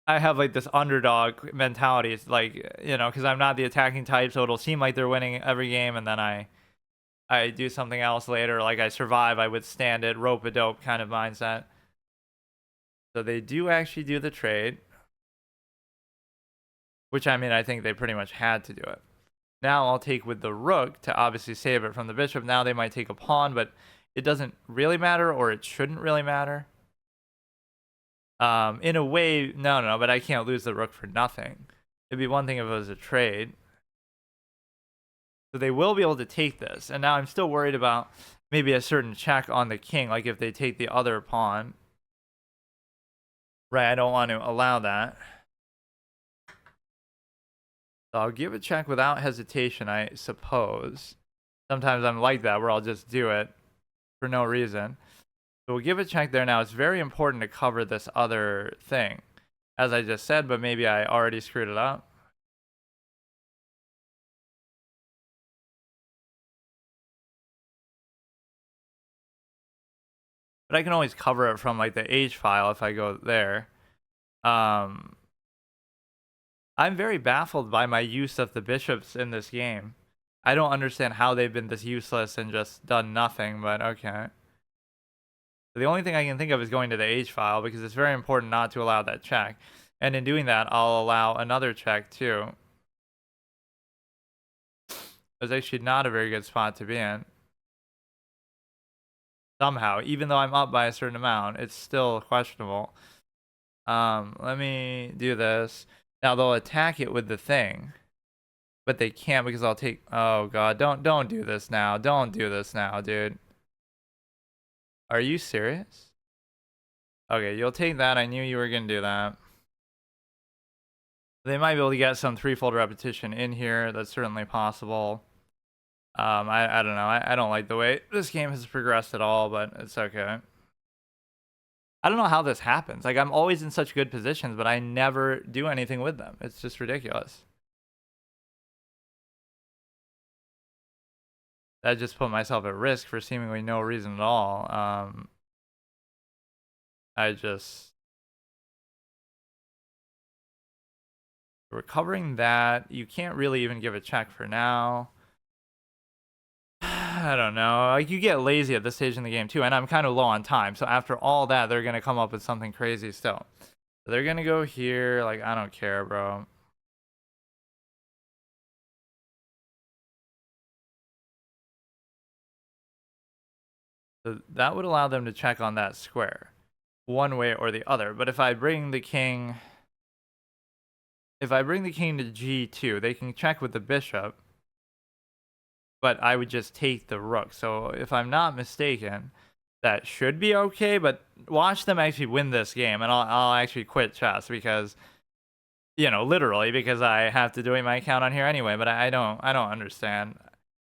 I have like this underdog mentality. It's like, because I'm not the attacking type, so it'll seem like they're winning every game, and then I do something else later. Like I survive, I withstand it, rope a dope kind of mindset. So they do actually do the trade, which I mean, I think they pretty much had to do it. Now I'll take with the rook to obviously save it from the bishop. Now they might take a pawn, but it doesn't really matter, or it shouldn't really matter. In a way, no, but I can't lose the rook for nothing. It'd be one thing if it was a trade. So they will be able to take this. And now I'm still worried about maybe a certain check on the king, like if they take the other pawn. Right, I don't want to allow that. So I'll give a check without hesitation, I suppose. Sometimes I'm like that, where I'll just do it for no reason. So we'll give a check there. Now, it's very important to cover this other thing, as I just said, but maybe I already screwed it up. But I can always cover it from like the H file if I go there. I'm very baffled by my use of the bishops in this game. I don't understand how they've been this useless and just done nothing, but okay. The only thing I can think of is going to the H file, because it's very important not to allow that check. And in doing that, I'll allow another check too. It's actually not a very good spot to be in. Somehow, even though I'm up by a certain amount, it's still questionable. Let me do this. Now they'll attack it with the thing, but they can't because I'll take. Oh god, don't do this now. Don't do this now, dude. Are you serious? Okay, you'll take that. I knew you were gonna do that. They might be able to get some threefold repetition in here. That's certainly possible. I don't know. I don't like the way this game has progressed at all, but it's okay. I don't know how this happens. Like, I'm always in such good positions, but I never do anything with them. It's just ridiculous. I just put myself at risk for seemingly no reason at all. I just... Recovering that, you can't really even give a check for now. I don't know. Like, you get lazy at this stage in the game too, and I'm kind of low on time. So after all that, they're gonna come up with something crazy still. So they're gonna go here. Like, I don't care, bro. So that would allow them to check on that square, one way or the other. But if I bring the king, to G2, they can check with the bishop. But I would just take the rook. So if I'm not mistaken, that should be okay. But watch them actually win this game, and I'll actually quit chess because, literally, because I have to do my account on here anyway. But I don't understand.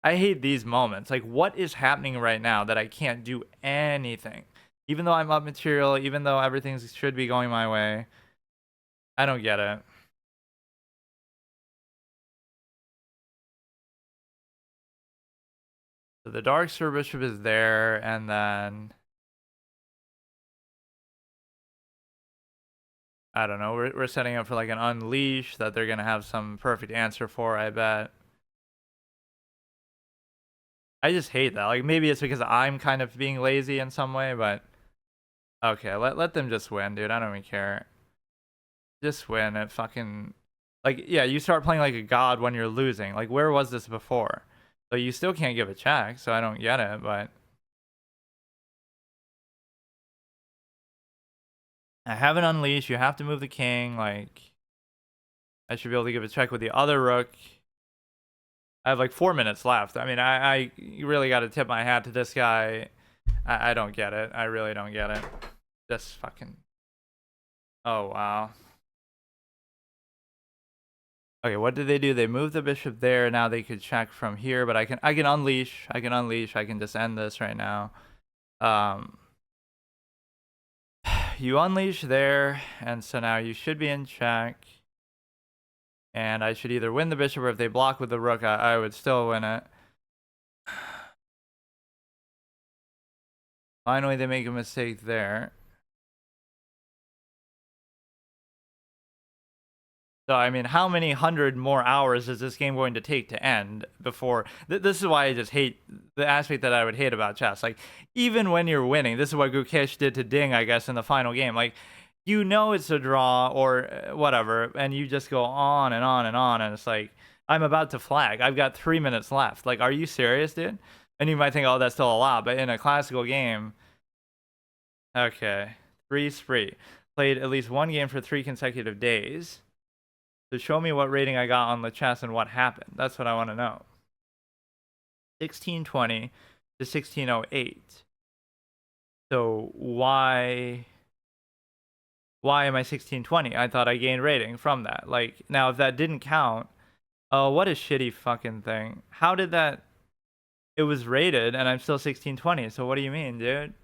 I hate these moments. Like, what is happening right now that I can't do anything, even though I'm up material, even though everything should be going my way? I don't get it. So the dark Sir Bishop is there, and then I don't know. We're setting up for like an unleash that they're gonna have some perfect answer for, I bet. I just hate that. Like, maybe it's because I'm kind of being lazy in some way, but okay, let them just win, dude. I don't even care. Just win it. Fucking, like, yeah, you start playing like a god when you're losing. Like, where was this before? So you still can't give a check, so I don't get it, but I have an unleash. You have to move the king. Like, I should be able to give a check with the other rook. I have like 4 minutes left. I mean, I really got to tip my hat to this guy. I don't get it. I really don't get it. Just fucking. Oh wow. Okay, what did they do? They moved the bishop there. Now they could check from here, but I can unleash. I can just end this right now. You unleash there, and so now you should be in check. And I should either win the bishop, or if they block with the rook, I would still win it. Finally, they make a mistake there. So, I mean, how many hundred more hours is this game going to take to end before... This is why I just hate the aspect that I would hate about chess. Like, even when you're winning, this is what Gukesh did to Ding, I guess, in the final game. Like, you know it's a draw or whatever, and you just go on and on and on, and it's like, I'm about to flag. I've got 3 minutes left. Like, are you serious, dude? And you might think, oh, that's still a lot, but in a classical game... Okay. 3 spree. Played at least one game for 3 consecutive days. So show me what rating I got on the chess and what happened. That's what I want to know. 1620 to 1608. So why am I 1620? I thought I gained rating from that. Like, now if that didn't count, oh, what a shitty fucking thing. How did that... It was rated and I'm still 1620. So what do you mean, dude?